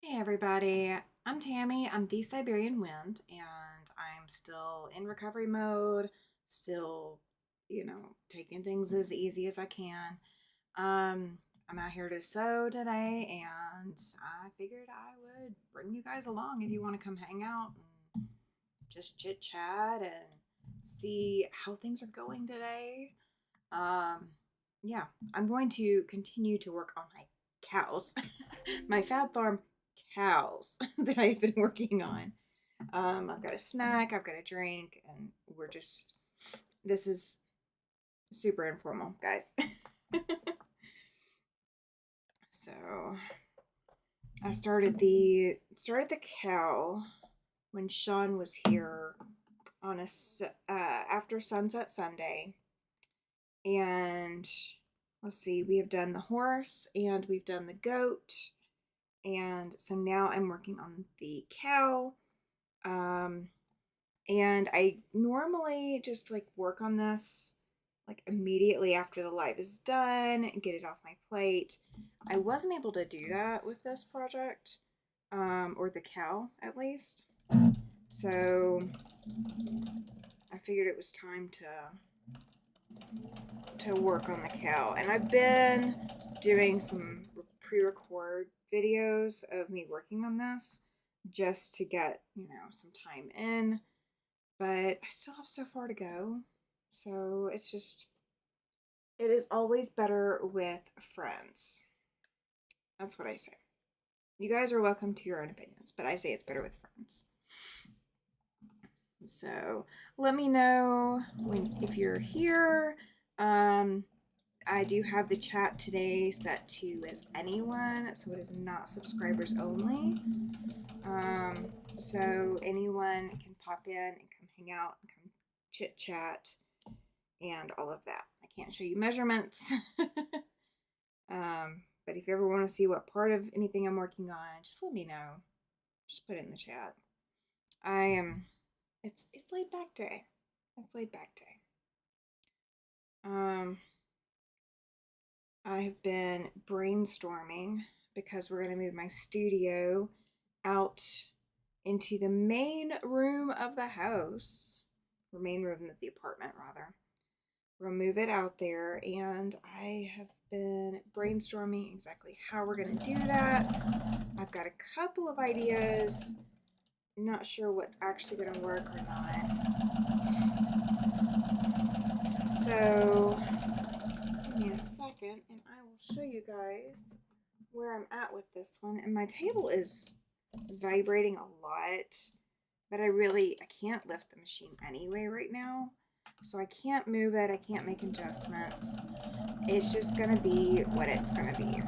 Hey everybody, I'm Tammy. I'm the Siberian Wind, and I'm still in recovery mode, still, taking things as easy as I can. I'm out here to sew today, and I figured I would bring you guys along if you want to come hang out and just chit chat and see how things are going today. Um, yeah, I'm going to continue to work on my cows, my Fab Farm cows that I've been working on. I've got a snack, I've got a drink, and this is super informal, guys. So I started the cow when Sean was here on after sunset Sunday, and let's see, we have done the horse and we've done the goat, and so now I'm working on the cow. Um, and I normally just like work on this like immediately after the live is done and get it off my plate. I wasn't able to do that with this project, or the cow at least. So I figured it was time to work on the cow, and I've been doing some pre-record videos of me working on this just to get some time in, but I still have so far to go. So it is always better with friends. That's what I say. You guys are welcome to your own opinions, but I say it's better with friends. So let me know if you're here. I do have the chat today set to as anyone, so it is not subscribers only. So anyone can pop in and come hang out and come chit chat and all of that. I can't show you measurements. But if you ever want to see what part of anything I'm working on, just let me know. Just put it in the chat. It's laid back day. It's laid back day. I have been brainstorming because we're going to move my studio out into the main room of the house, or main room of the apartment, rather. We'll move it out there, and I have been brainstorming exactly how we're going to do that. I've got a couple of ideas. Not sure what's actually going to work or not. So give me a second and I will show you guys where I'm at with this one. And my table is vibrating a lot, but I can't lift the machine anyway right now. So I can't move it, I can't make adjustments. It's just gonna be what it's gonna be.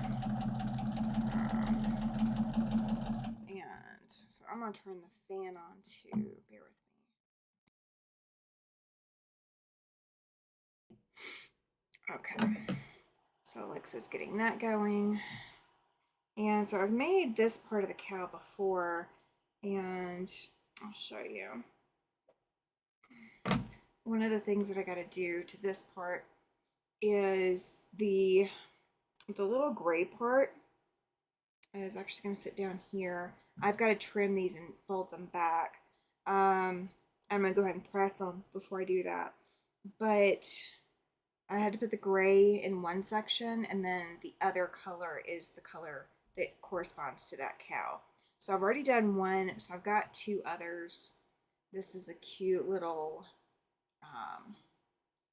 And so I'm gonna turn the fan on too, bear with me. Okay, so Alexa's getting that going. And so I've made this part of the cow before, and I'll show you. One of the things that I got to do to this part is the little gray part is actually going to sit down here. I've got to trim these and fold them back. I'm going to go ahead and press them before I do that. But I had to put the gray in one section, and then the other color is the color that corresponds to that cow. So I've already done one, so I've got two others. This is a cute little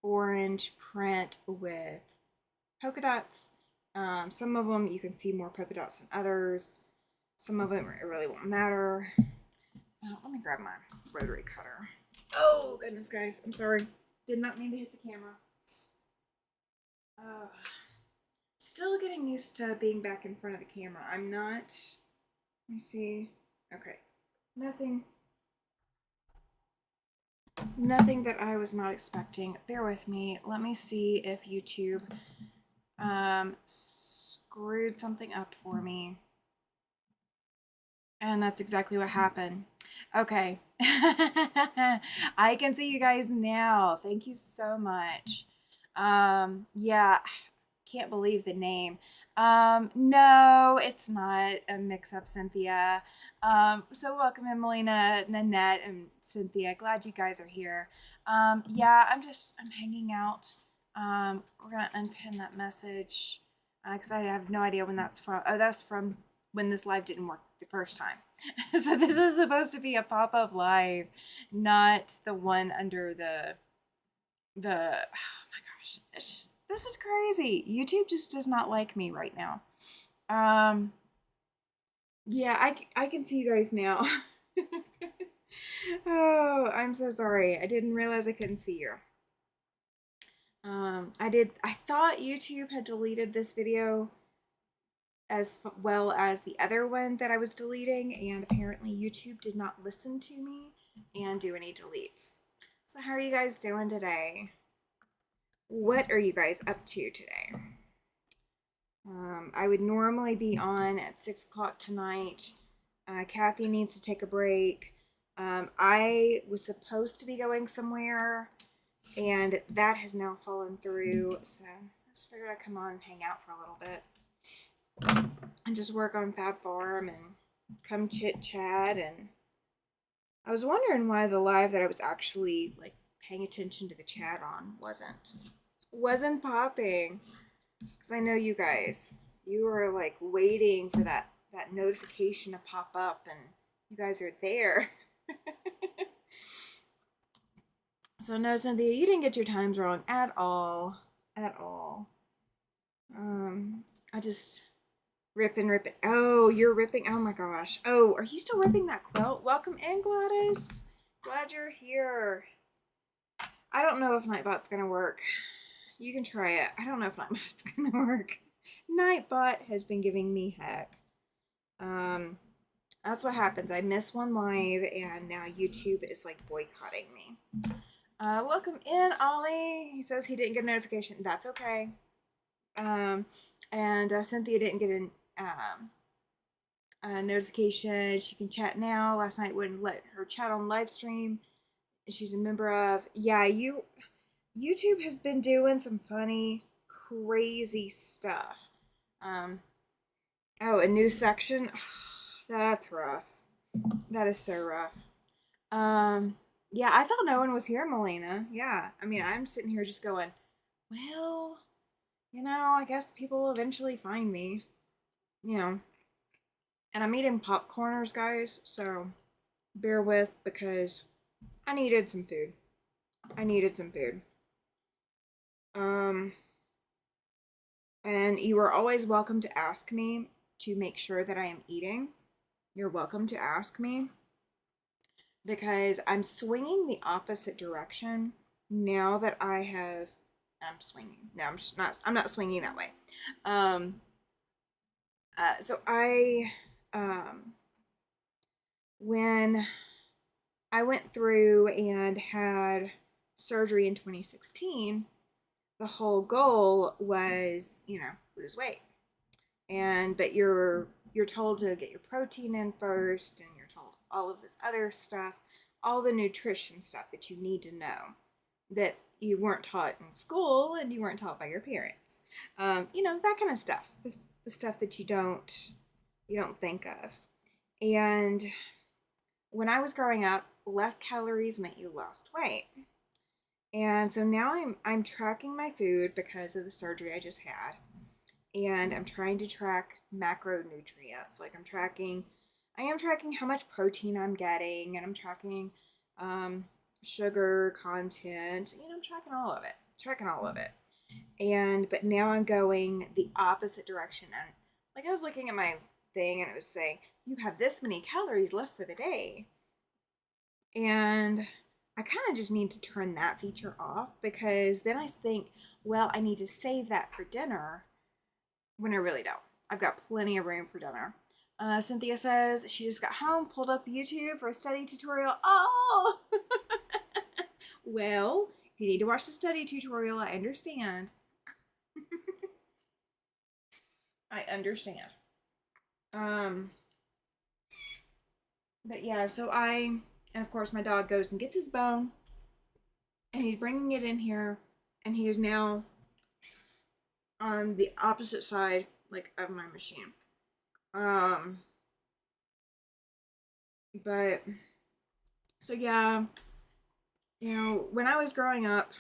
orange print with polka dots. Some of them you can see more polka dots than others. Some of them it really won't matter. Let me grab my rotary cutter. Oh goodness, guys, I'm sorry. Did not mean to hit the camera. Still getting used to being back in front of the camera. I'm not. Let me see. Okay. Nothing that I was not expecting. Bear with me. Let me see if YouTube screwed something up for me. And that's exactly what happened. Okay. I can see you guys now. Thank you so much. Yeah, can't believe the name. No, it's not a mix-up, Cynthia. So welcome in, Melina, Nanette, and Cynthia. Glad you guys are here. Yeah, I'm hanging out. We're gonna unpin that message because I have no idea when that's from. Oh, that's from when this live didn't work the first time. So this is supposed to be a pop-up live, not the one under the. Oh my gosh, it's just this is crazy. YouTube just does not like me right now. Um, yeah, I can see you guys now. Oh, I'm so sorry. I didn't realize I couldn't see you. I thought YouTube had deleted this video as well as the other one that I was deleting, and apparently YouTube did not listen to me and do any deletes. So how are you guys doing today? What are you guys up to today? I would normally be on at 6 o'clock tonight. Kathy needs to take a break. I was supposed to be going somewhere, and that has now fallen through. So I just figured I'd come on and hang out for a little bit and just work on Fab Farm and come chit chat. And I was wondering why the live that I was actually like paying attention to the chat on wasn't popping. Because I know you guys, you were like waiting for that notification to pop up, and you guys are there. So no, Cynthia, you didn't get your times wrong at all. At all. I just rip and rip it. Oh, you're ripping. Oh my gosh. Oh, are you still ripping that quilt? Welcome in, Gladys. Glad you're here. I don't know if Nightbot's gonna work. You can try it. I don't know if Nightbot's gonna work. Nightbot has been giving me heck. That's what happens. I miss one live, and now YouTube is like boycotting me. Welcome in, Ollie. He says he didn't get a notification. That's okay. And Cynthia didn't get a notification. She can chat now. Last night wouldn't let her chat on live stream. She's a member of. Yeah, YouTube has been doing some funny, crazy stuff. Oh, a new section. That's rough. That is so rough. Yeah, I thought no one was here, Melina. Yeah, I mean, I'm sitting here just going, well, I guess people will eventually find me, And I'm eating popcorners, guys, so bear with because I needed some food. And you are always welcome to ask me to make sure that I am eating. You're welcome to ask me because I'm swinging the opposite direction now that I'm swinging. No, I'm not swinging that way. So when I went through and had surgery in 2016, the whole goal was, lose weight. But you're told to get your protein in first, and you're told all of this other stuff, all the nutrition stuff that you need to know that you weren't taught in school and you weren't taught by your parents. That kind of stuff. The stuff that you don't think of. And when I was growing up, less calories meant you lost weight. And so now I'm tracking my food because of the surgery I just had. And I'm trying to track macronutrients. Like I am tracking how much protein I'm getting, and I'm tracking sugar content. I'm tracking all of it. But now I'm going the opposite direction. And like I was looking at my thing, and it was saying you have this many calories left for the day. And I kind of just need to turn that feature off because then I think, well, I need to save that for dinner when I really don't. I've got plenty of room for dinner. Cynthia says she just got home, pulled up YouTube for a study tutorial. Oh! Well, if you need to watch the study tutorial, I understand. I understand. But yeah, and of course my dog goes and gets his bone, and he's bringing it in here, and he is now on the opposite side, like, of my machine. Um, but, so yeah, you know, when I was growing up,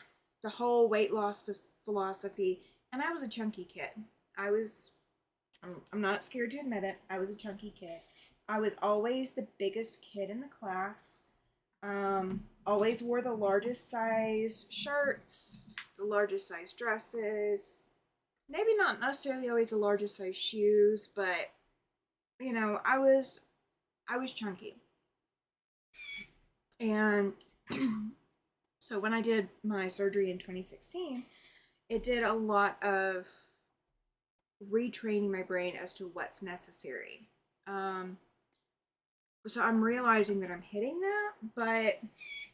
the whole weight loss philosophy, and I was a chunky kid. I was, I'm not scared to admit it, I was a chunky kid. I was always the biggest kid in the class. Always wore the largest size shirts, the largest size dresses. Maybe not necessarily always the largest size shoes, but you know, I was chunky. And so when I did my surgery in 2016, it did a lot of retraining my brain as to what's necessary. Um, so I'm realizing that I'm hitting that, but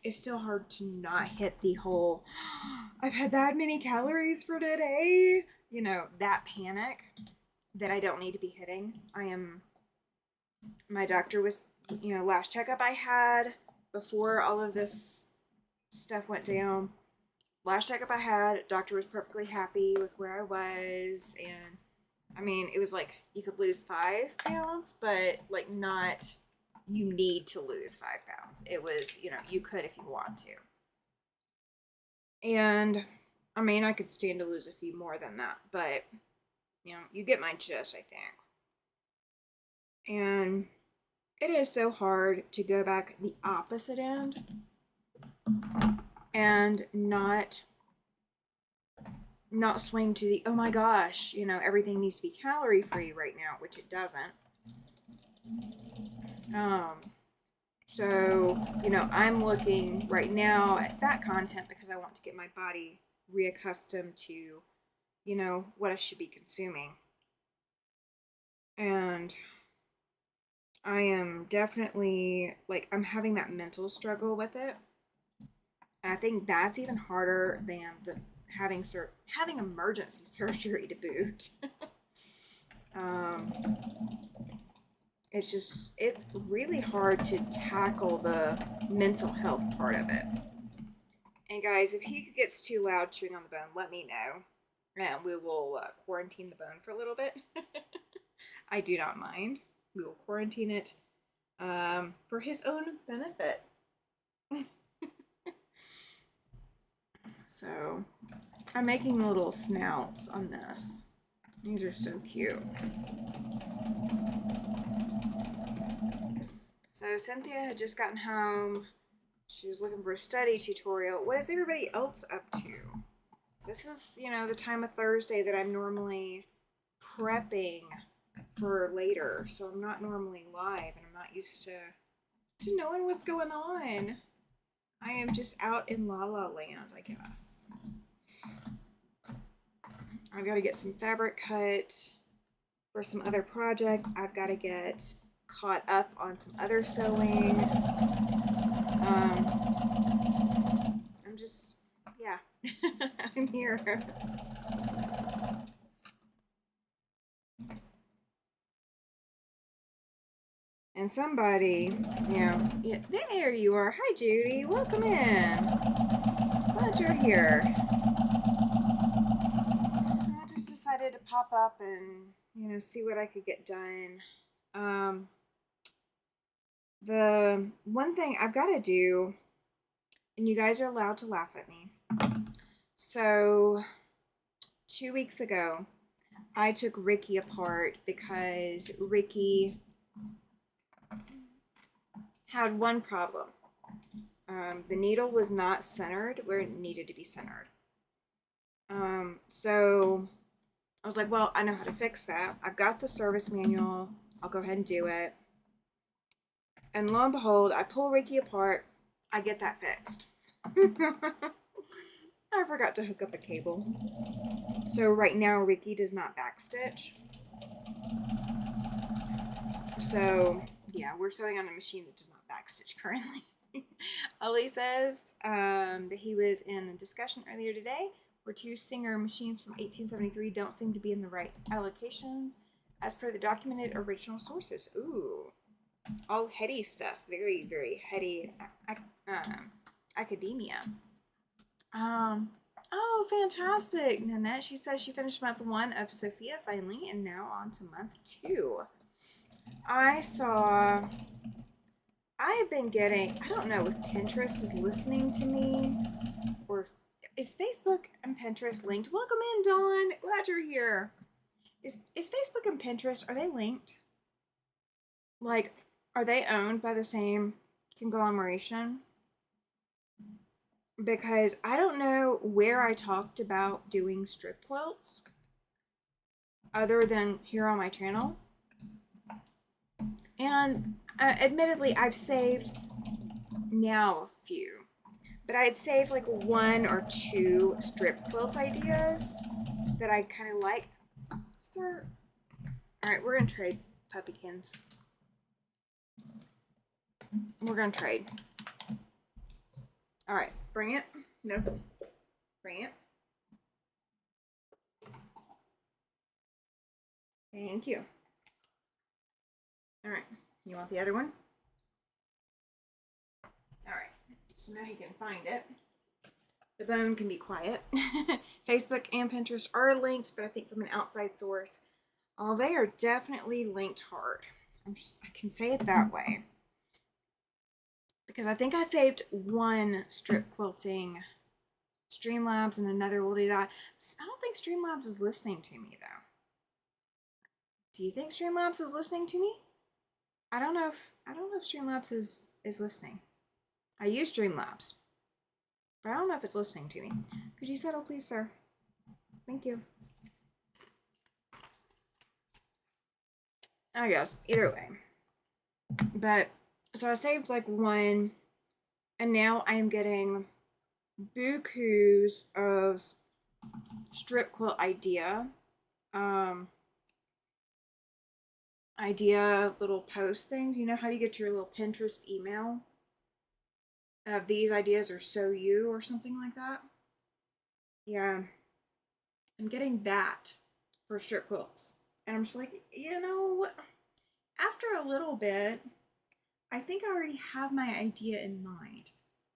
it's still hard to not hit the whole, I've had that many calories for today, you know, that panic that I don't need to be hitting. My doctor was, you know, last checkup I had before all of this stuff went down. Last checkup I had, doctor was perfectly happy with where I was, and I mean, it was like you could lose 5 pounds, but like not you need to lose 5 pounds. It was, you know, you could if you want to. And I mean, I could stand to lose a few more than that, but you know, you get my gist, I think. And it is so hard to go back the opposite end and not swing to the, oh my gosh, you know, everything needs to be calorie free right now, which it doesn't. So, you know, I'm looking right now at that content because I want to get my body reaccustomed to, you know, what I should be consuming. And I am definitely, like, I'm having that mental struggle with it. And I think that's even harder than the having emergency surgery to boot. um, it's really hard to tackle the mental health part of it. And guys, if he gets too loud chewing on the bone, let me know, and we will quarantine the bone for a little bit. I do not mind. We will quarantine it for his own benefit. So, I'm making little snouts on this. These are so cute. So Cynthia had just gotten home. She was looking for a study tutorial. What is everybody else up to? This is, you know, the time of Thursday that I'm normally prepping for later. So I'm not normally live and I'm not used to knowing what's going on. I am just out in La La Land, I guess. I've got to get some fabric cut for some other projects. I've got to get caught up on some other sewing. I'm just, yeah, I'm here. And somebody, you know, yeah, there you are. Hi, Judy. Welcome in. Glad you're here. I just decided to pop up and, you know, see what I could get done. The one thing I've got to do, and you guys are allowed to laugh at me. So, 2 weeks ago, I took Ricky apart because Ricky had one problem. The needle was not centered where it needed to be centered. So I was like, well, I know how to fix that. I've got the service manual. I'll go ahead and do it. And lo and behold, I pull Ricky apart. I get that fixed. I forgot to hook up a cable. So right now, Ricky does not backstitch. So yeah, we're sewing on a machine that does not backstitch currently. Ollie says that he was in a discussion earlier today where two Singer machines from 1873 don't seem to be in the right allocations as per the documented original sources. Ooh, all heady stuff. Very, very heady academia. Oh, fantastic. Nanette, she says she finished month 1 of Sophia finally, and now on to month 2. I have been getting, I don't know if Pinterest is listening to me, or is Facebook and Pinterest linked? Welcome in, Dawn. Glad you're here. Is Facebook and Pinterest, are they linked? Like, are they owned by the same conglomeration? Because I don't know where I talked about doing strip quilts other than here on my channel. And admittedly, I've saved now a few, but I had saved like 1 or 2 strip quilt ideas that I kind of like. Sir, all right, we're gonna trade puppykins. We're gonna trade. All right, bring it. No, bring it. Thank you. All right, you want the other one? All right, so now he can find it. The bone can be quiet. Facebook and Pinterest are linked, but I think from an outside source. They are definitely linked hard. I can say it that way. Because I think I saved 1 strip quilting Streamlabs and another will do that. I don't think Streamlabs is listening to me though. Do you think Streamlabs is listening to me? I don't know if Streamlabs is listening. I use Streamlabs, but I don't know if it's listening to me. Could you settle, please, sir? Thank you. I guess either way. But so I saved like 1, and now I am getting bukus of strip quilt idea little post things. You know how you get your little Pinterest email of these ideas are so you or something like that? Yeah, I'm getting that for strip quilts, and I'm just like, you know what, after a little bit I think I already have my idea in mind.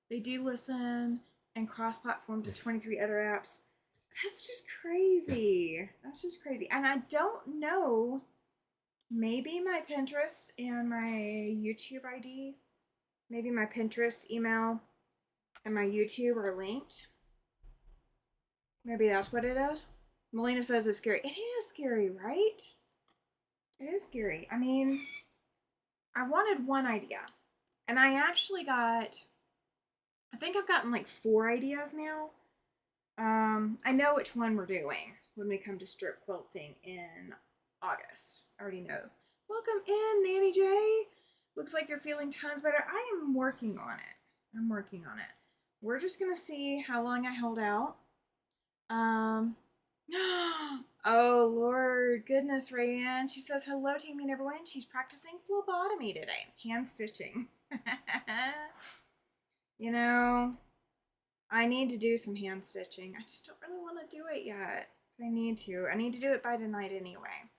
They do listen and cross-platform to 23 other apps. That's just crazy. That's just crazy. And I don't know, maybe my Pinterest and my YouTube ID, maybe my Pinterest email and my YouTube are linked. Maybe that's what it is. Melina says it's scary. It is scary, right? It is scary. I mean, I wanted 1 idea, and I actually got, I think I've gotten like 4 ideas now. I know which one we're doing when we come to strip quilting in August. I already know. Welcome in, Nanny J. Looks like you're feeling tons better. I am working on it. I'm working on it. We're just gonna see how long I hold out. Oh Lord, goodness, Rayanne. She says hello to me and everyone. She's practicing phlebotomy today. Hand stitching. You know, I need to do some hand stitching. I just don't really want to do it yet. But I need to. I need to do it by tonight anyway.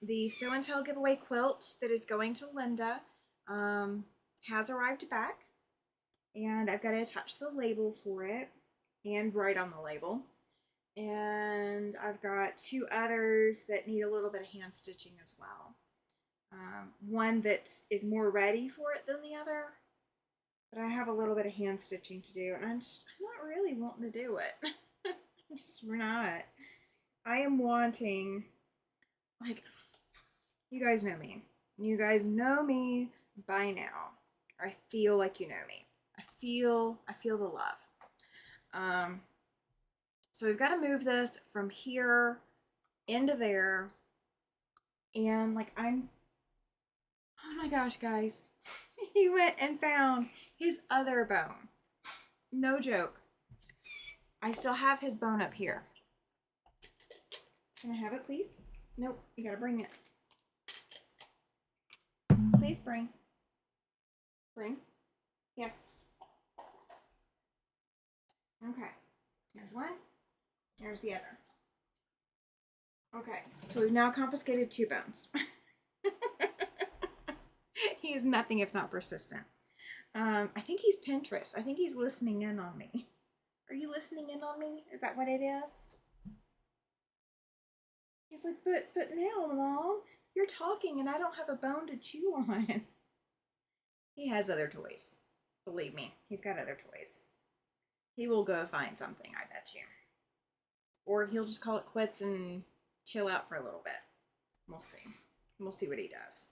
The Sew and Tell giveaway quilt that is going to Linda has arrived back. And I've got to attach the label for it and write on the label. And I've got 2 others that need a little bit of hand stitching as well. One that is more ready for it than the other. But I have a little bit of hand stitching to do, and I'm not really wanting to do it. I'm just not. I am wanting, like, you guys know me. You guys know me by now. I feel like you know me. I feel the love. So we've got to move this from here into there, and like oh my gosh, guys, he went and found his other bone. No joke. I still have his bone up here. Can I have it, please? Nope, you gotta bring it. Please bring. Bring. Yes. Okay. There's one. There's the other. Okay, so we've now confiscated 2 bones. He is nothing if not persistent. I think he's Pinterest. I think he's listening in on me. Are you listening in on me? Is that what it is? He's like, but now, Mom, you're talking and I don't have a bone to chew on. He has other toys. Believe me, he's got other toys. He will go find something, I bet you. Or he'll just call it quits and chill out for a little bit. We'll see. We'll see what he does.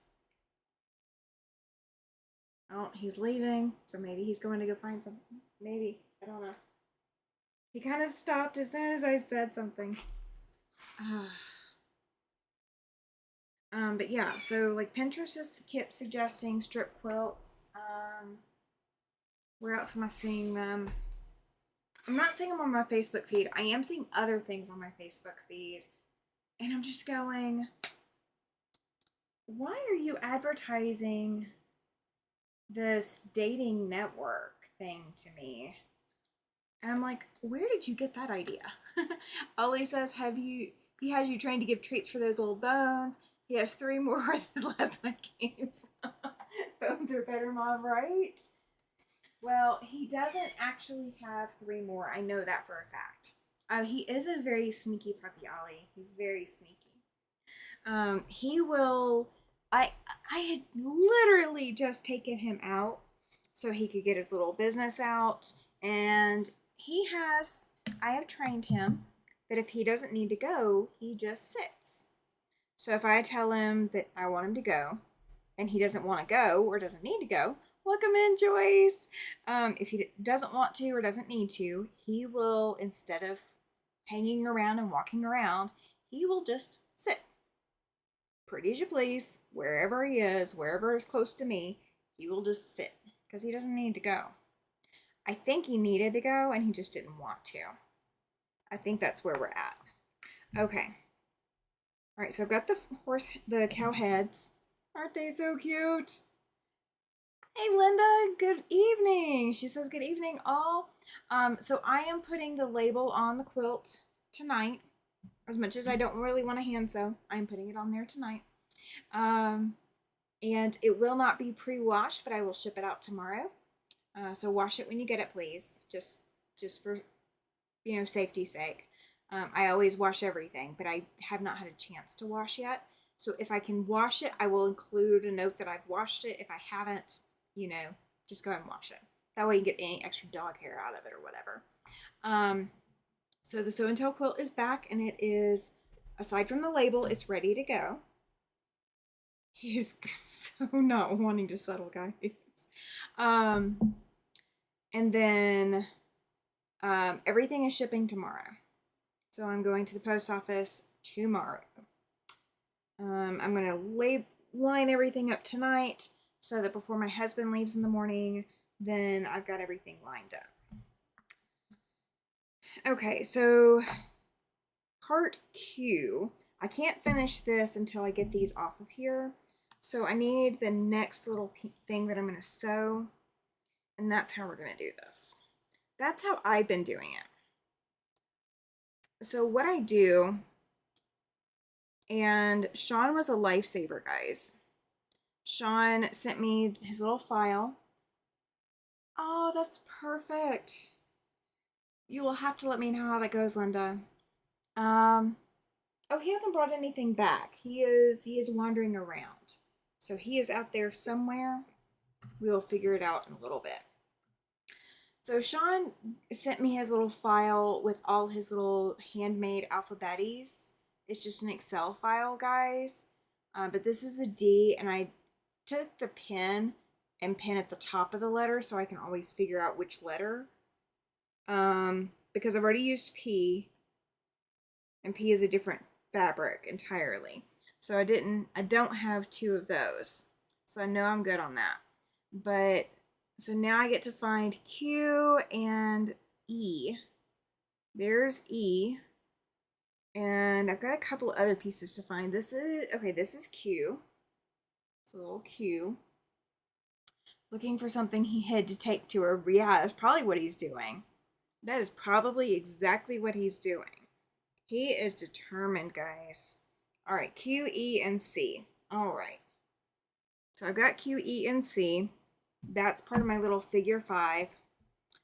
Oh, he's leaving, so maybe he's going to go find something. Maybe. I don't know. He kind of stopped as soon as I said something. But yeah, so like Pinterest just kept suggesting strip quilts. Where else am I seeing them? I'm not seeing them on my Facebook feed. I am seeing other things on my Facebook feed. And I'm just going, why are you advertising this dating network thing to me? And I'm like, where did you get that idea? Ollie says, he has you trained to give treats for those old bones. He has 3 more where this last one came from. Bones are better, Mom, right? Well, he doesn't actually have 3 more. I know that for a fact. He is a very sneaky puppy, Ollie. He's very sneaky. He will. I had literally just taken him out so he could get his little business out, and I have trained him that if he doesn't need to go, he just sits. So if I tell him that I want him to go, and he doesn't want to go or doesn't need to go, welcome in, Joyce. If he doesn't want to or doesn't need to, he will, instead of hanging around and walking around, he will just sit. Pretty as you please, wherever he is, wherever is close to me, he will just sit because he doesn't need to go. I think he needed to go and he just didn't want to. I think that's where we're at. Okay. All right, so I've got the cow heads. Aren't they so cute? Hey, Linda, good evening. She says good evening, all. So I am putting the label on the quilt tonight. As much as I don't really want to hand sew, I'm putting it on there tonight. And it will not be pre-washed, but I will ship it out tomorrow. So wash it when you get it, please. Just for, safety's sake. I always wash everything, but I have not had a chance to wash yet. So if I can wash it, I will include a note that I've washed it. If I haven't, just go ahead and wash it. That way you get any extra dog hair out of it or whatever. So the Sew and Tell quilt is back, and it is, aside from the label, it's ready to go. He is so not wanting to settle, guys. And then everything is shipping tomorrow. So I'm going to the post office tomorrow. I'm going to line everything up tonight so that before my husband leaves in the morning, then I've got everything lined up. Okay, so part Q. I can't finish this until I get these off of here. So I need the next little thing that I'm going to sew. And that's how we're going to do this. That's how I've been doing it. So what I do, and Sean was a lifesaver, guys. Sean sent me his little file. Oh, that's perfect. You will have to let me know how that goes, Linda. Oh, he hasn't brought anything back. He is wandering around. So he is out there somewhere. We will figure it out in a little bit. So Sean sent me his little file with all his little handmade alphabeties. It's just an Excel file, guys. But this is a D, and I took the pen and pen at the top of the letter so I can always figure out which letter. Because I've already used P, and P is a different fabric entirely. So I don't have 2 of those. So I know I'm good on that. But so now I get to find Q and E. There's E. And I've got a couple other pieces to find. This is Q. It's a little Q. Looking for something he had to take to her. Yeah, that's probably what he's doing. That is probably exactly what he's doing. He is determined, guys. All right, Q, E, and C. All right. So I've got Q, E, and C. That's part of my little figure 5.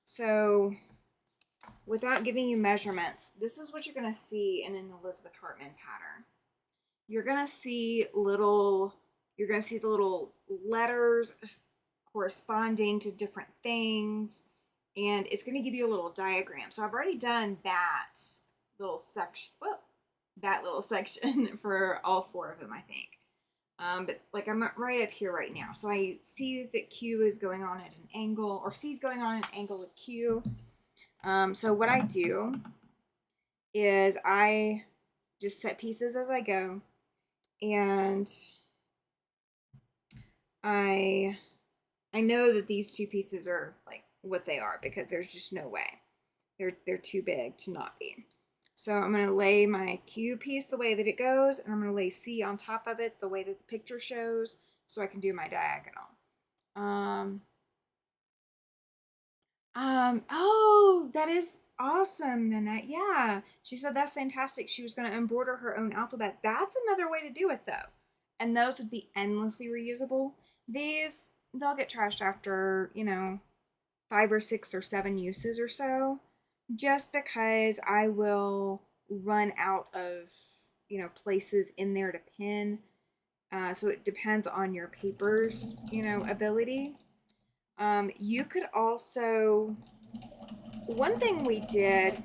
So without giving you measurements, this is what you're going to see in an Elizabeth Hartman pattern. You're going to see the little letters corresponding to different things, and it's going to give you a little diagram. So I've already done that little section, for all 4 of them, I think. But like I'm right up here right now. So I see that Q is going on at an angle, or C is going on an angle with Q. So what I do is I just set pieces as I go, and I know that these 2 pieces are like what they are, because there's just no way. They're too big to not be. So I'm going to lay my Q piece the way that it goes, and I'm going to lay C on top of it the way that the picture shows, so I can do my diagonal. Oh, that is awesome, Nanette. Yeah, she said that's fantastic. She was going to embroider her own alphabet. That's another way to do it, though. And those would be endlessly reusable. These, they'll get trashed after, 5 or 6 or 7 uses or so, just because I will run out of, places in there to pin. So it depends on your paper's, ability. You could also, one thing we did,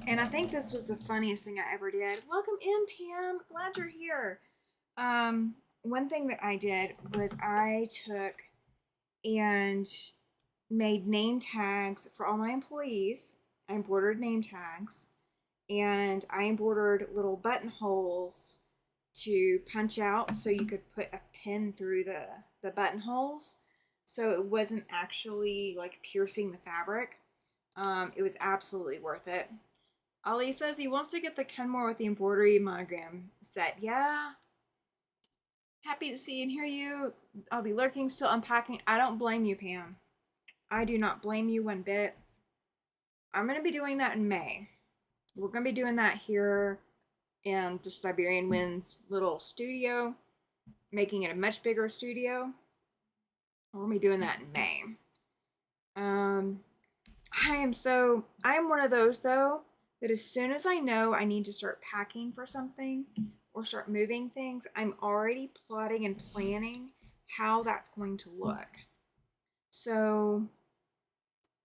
and I think this was the funniest thing I ever did. Welcome in, Pam. Glad you're here. One thing that I did was I took and made name tags for all my employees. I embroidered name tags, and I embroidered little buttonholes to punch out so you could put a pin through the buttonholes, so it wasn't actually like piercing the fabric. It was absolutely worth it. Ali says he wants to get the Kenmore with the embroidery monogram set. Yeah. Happy to see and hear you. I'll be lurking, still unpacking. I don't blame you, Pam. I do not blame you one bit. I'm going to be doing that in May. We're going to be doing that here in the Siberian Wind's little studio, making it a much bigger studio. We're going to be doing that in May. I am one of those, though, that as soon as I know I need to start packing for something or start moving things, I'm already plotting and planning how that's going to look. So,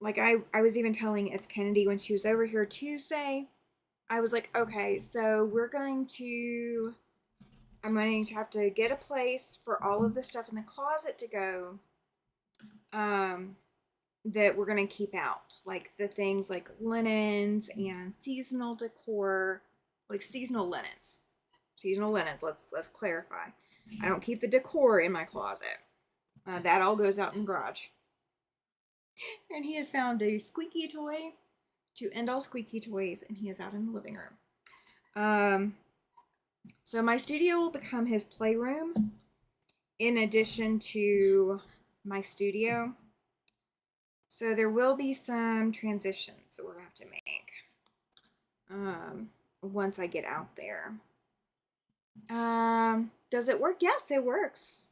like I was even telling It's Kennedy when she was over here Tuesday, I was like, okay, so I'm going to have to get a place for all of the stuff in the closet to go, that we're going to keep out. Like the things like linens and seasonal decor, like seasonal linens. Seasonal linens, let's clarify. I don't keep the decor in my closet. That all goes out in the garage. And he has found a squeaky toy to end all squeaky toys, and he is out in the living room. So my studio will become his playroom in addition to my studio. So there will be some transitions that we're going to have to make once I get out there. Does it work? Yes, it works.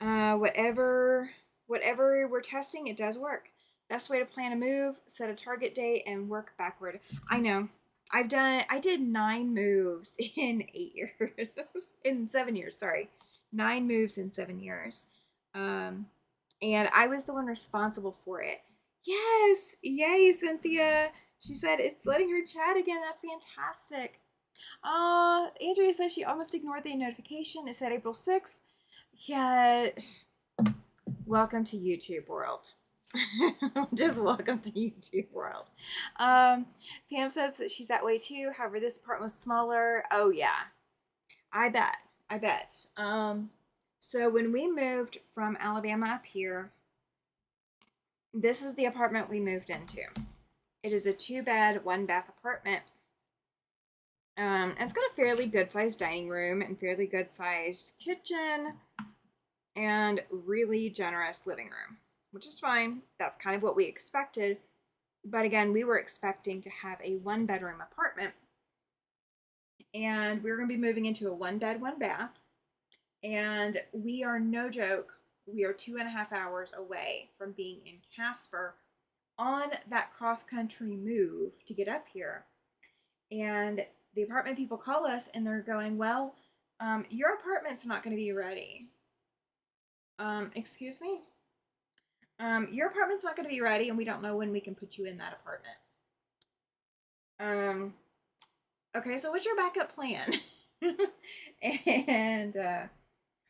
Whatever we're testing, it does work. Best way to plan a move, set a target date, and work backward. I know. I did 9 moves in 8 years. In 7 years, sorry. 9 moves in 7 years. And I was the one responsible for it. Yes! Yay, Cynthia! She said it's letting her chat again. That's fantastic. Andrea says she almost ignored the notification. It said April 6th. Yeah. Welcome to YouTube world. Just welcome to YouTube world. Pam says that she's that way too. However, this part was smaller. Oh yeah. I bet. So when we moved from Alabama up here, this is the apartment we moved into. It is a 2-bed, 1-bath apartment. It's got a fairly good-sized dining room and fairly good-sized kitchen and really generous living room, which is fine. That's kind of what we expected. But again, we were expecting to have a 1-bedroom apartment, and we were going to be moving into a 1-bed, 1-bath. And we are, no joke, we are 2.5 hours away from being in Casper, on that cross-country move to get up here. And the apartment people call us and they're going, well, your apartment's not going to be ready. Excuse me? Your apartment's not going to be ready and we don't know when we can put you in that apartment. Okay, so what's your backup plan? And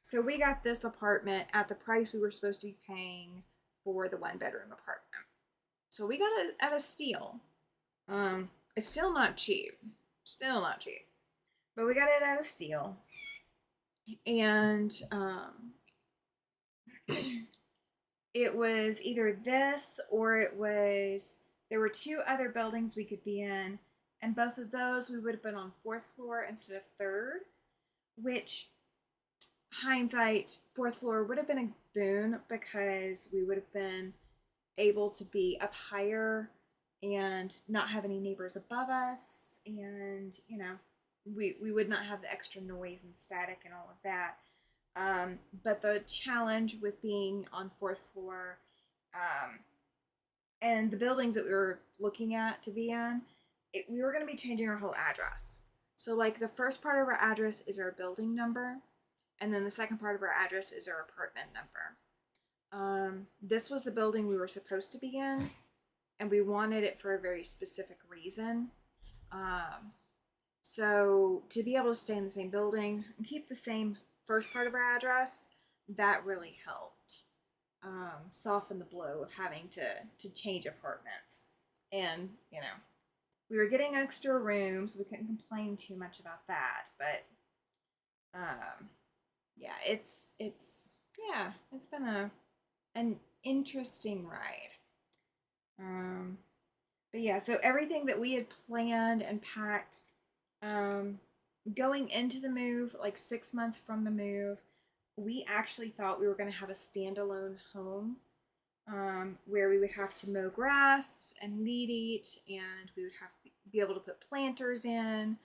so we got this apartment at the price we were supposed to be paying for the 1-bedroom apartment. So we got it at a steal. It's still not cheap. Still not cheap. But we got it at a steal. And it was either this or it was, there were 2 other buildings we could be in, and both of those we would have been on 4th floor instead of 3rd, which, hindsight, 4th floor would have been a boon because we would have been able to be up higher and not have any neighbors above us, and you know, we would not have the extra noise and static and all of that. But the challenge with being on 4th floor and the buildings that we were looking at to be in, we were going to be changing our whole address. So like the first part of our address is our building number, and then the second part of our address is our apartment number. This was the building we were supposed to be in, and we wanted it for a very specific reason. So to be able to stay in the same building and keep the same first part of our address, that really helped soften the blow of having to change apartments. And, you know, we were getting extra rooms. We couldn't complain too much about that. But, yeah, it's been an interesting ride. But yeah, so everything that we had planned and packed going into the move, like 6 months from the move, we actually thought we were going to have a standalone home where we would have to mow grass and weed eat, and we would have to be able to put planters in.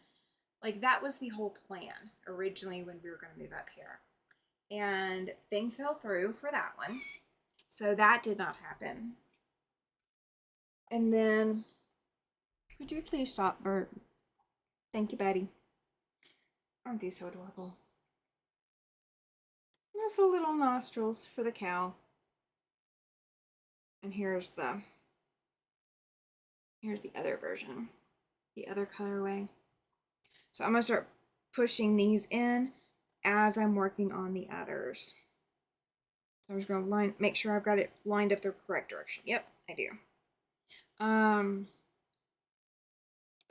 Like, that was the whole plan originally when we were going to move up here. And things fell through for that one. So that did not happen. And then, could you please stop, Bert? Thank you, Betty. Aren't these so adorable? That's the little nostrils for the cow. And here's the other version, the other colorway. So I'm gonna start pushing these in as I'm working on the others. So I'm just gonna make sure I've got it lined up the correct direction. Yep, I do.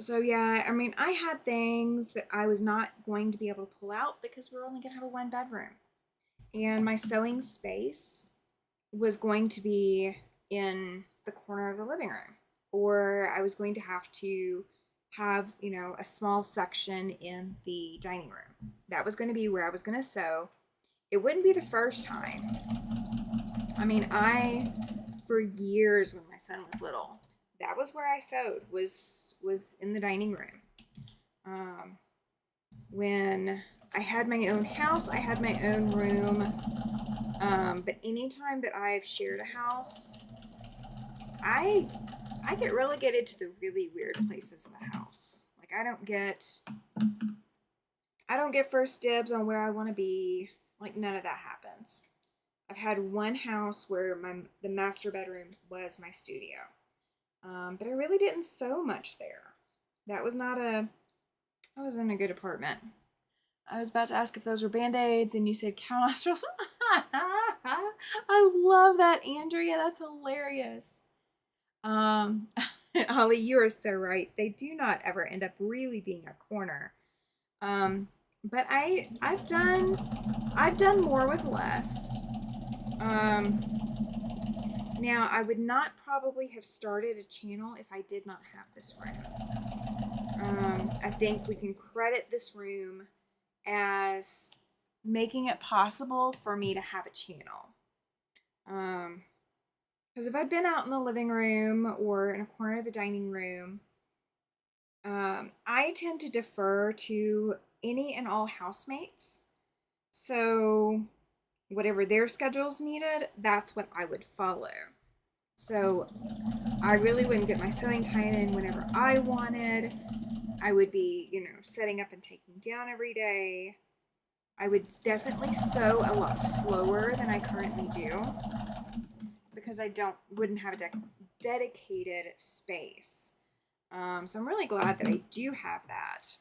So yeah, I mean, I had things that I was not going to be able to pull out because we're only gonna have a 1-bedroom. And my sewing space was going to be in the corner of the living room. Or I was going to have to have, you know, a small section in the dining room. That was going to be where I was going to sew. It wouldn't be the first time. I mean, for years when my son was little, that was where I sewed, was in the dining room. When I had my own house, I had my own room. But anytime that I've shared a house, I get relegated to the really weird places in the house. Like, I don't get first dibs on where I want to be. Like, none of that happens. I've had one house where the master bedroom was my studio. But I really didn't sew much there. That was in a good apartment. I was about to ask if those were Band-Aids, and you said cow nostrils. I love that, Andrea. That's hilarious. Holly, you are so right. They do not ever end up really being a corner. But I've done more with less. Now, I would not probably have started a channel if I did not have this room. I think we can credit this room as making it possible for me to have a channel. Because if I'd been out in the living room or in a corner of the dining room, I tend to defer to any and all housemates. So whatever their schedules needed, that's what I would follow. So I really wouldn't get my sewing time in whenever I wanted. I would be, setting up and taking down every day. I would definitely sew a lot slower than I currently do because I wouldn't have a dedicated space. So I'm really glad that I do have that.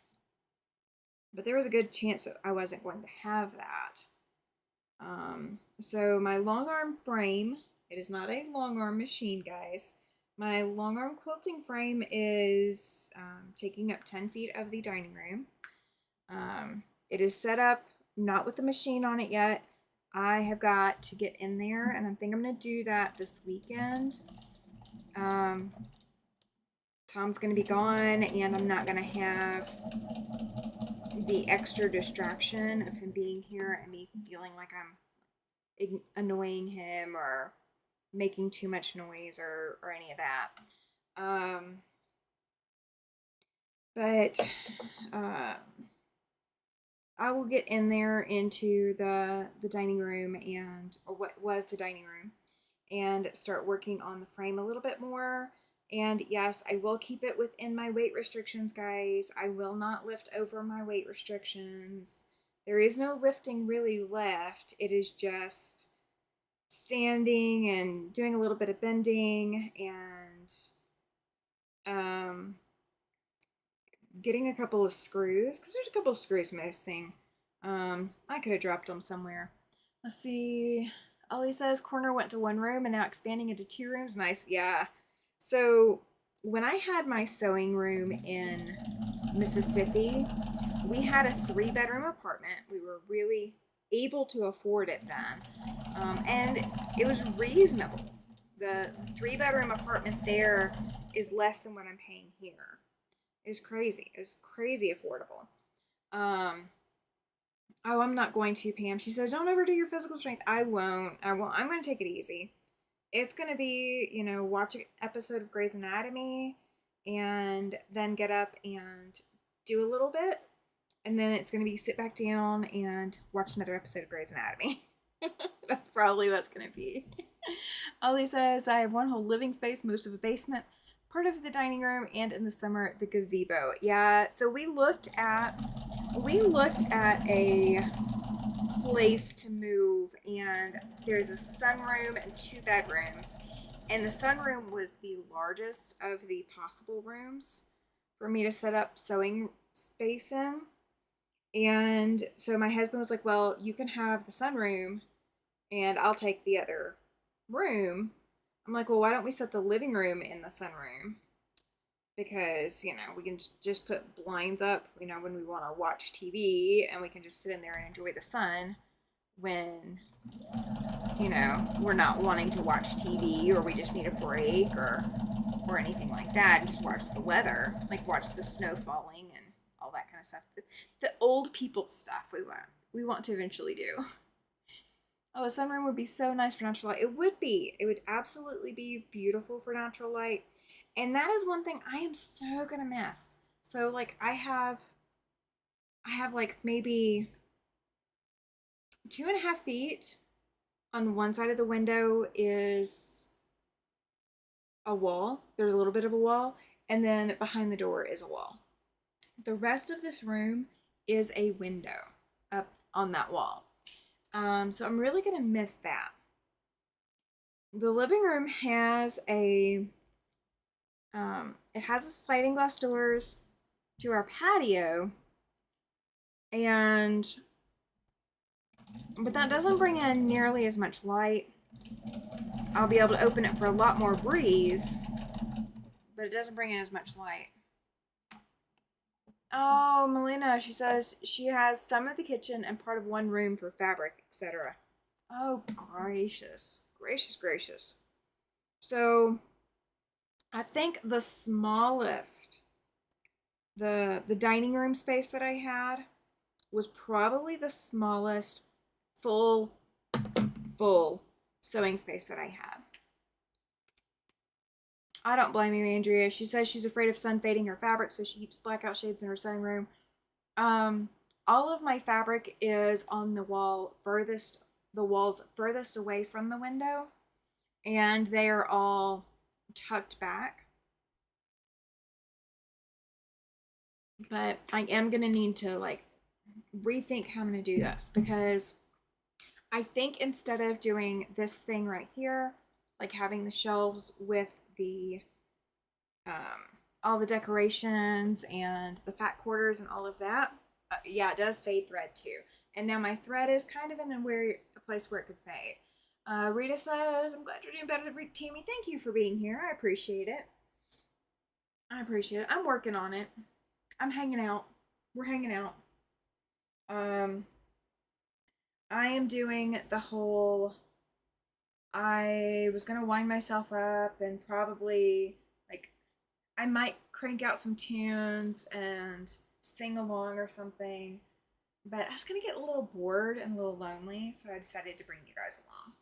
But there was a good chance that I wasn't going to have that. So my long arm frame, it is not a long arm machine, guys. My long arm quilting frame is taking up 10 feet of the dining room. It is set up not with the machine on it yet. I have got to get in there, and I think I'm going to do that this weekend. Tom's going to be gone, and I'm not going to have the extra distraction of him being here and me feeling like I'm annoying him or making too much noise or any of that. But I will get in there into the dining room or what was the dining room, and start working on the frame a little bit more. And yes, I will keep it within my weight restrictions, guys. I will not lift over my weight restrictions. There is no lifting really left. It is just standing and doing a little bit of bending and getting a couple of screws, because there's a couple of screws missing. I could have dropped them somewhere. Let's see. Ollie says corner went to one room and now expanding into 2 rooms. Nice. Yeah. So when I had my sewing room in Mississippi, we had a 3-bedroom apartment. We were really able to afford it then. And it was reasonable. The 3-bedroom apartment there is less than what I'm paying here. It was crazy. It was crazy affordable. Oh, I'm not going to, Pam. She says, don't overdo your physical strength. I won't. I'm going to take it easy. It's going to be, watch an episode of Grey's Anatomy and then get up and do a little bit. And then it's going to be sit back down and watch another episode of Grey's Anatomy. That's probably what's going to be. Ollie says, I have one whole living space, most of a basement, part of the dining room, and in the summer, the gazebo. Yeah, so we looked at a place to move, and there's a sunroom and 2 bedrooms, and the sunroom was the largest of the possible rooms for me to set up sewing space in. And so my husband was like, well, you can have the sunroom and I'll take the other room. I'm like, well, why don't we set the living room in the sunroom? Because, we can just put blinds up, when we want to watch TV, and we can just sit in there and enjoy the sun when, we're not wanting to watch TV, or we just need a break or anything like that, and just watch the weather, like watch the snow falling and all that kind of stuff. The old people stuff we want to eventually do. Oh, a sunroom would be so nice for natural light. It would be. It would absolutely be beautiful for natural light. And that is one thing I am so gonna miss. So like I have like maybe 2.5 feet on one side of the window is a wall. There's a little bit of a wall, and then behind the door is a wall. The rest of this room is a window up on that wall. So I'm really gonna miss that. The living room has it has a sliding glass doors to our patio, but that doesn't bring in nearly as much light. I'll be able to open it for a lot more breeze, but it doesn't bring in as much light. Oh, Melina, she says she has some of the kitchen and part of one room for fabric, etc. Oh, gracious. Gracious, gracious. So, I think the smallest, the dining room space that I had was probably the smallest full sewing space that I had. I don't blame you, Andrea. She says she's afraid of sun fading her fabric, so she keeps blackout shades in her sewing room. All of my fabric is on the walls furthest away from the window, and they are all tucked back. But I am going to need to like rethink how I'm going to do this, because I think instead of doing this thing right here, like having the shelves with the all the decorations and the fat quarters and all of that, yeah, it does fade thread too. And now my thread is kind of in a place where it could fade. Rita says, I'm glad you're doing better, Tammy. Thank you for being here. I appreciate it. I appreciate it. I'm working on it. I'm hanging out. We're hanging out. Um, I am doing the whole. I was gonna wind myself up and probably like I might crank out some tunes and sing along or something, but I was gonna get a little bored and a little lonely, so I decided to bring you guys along.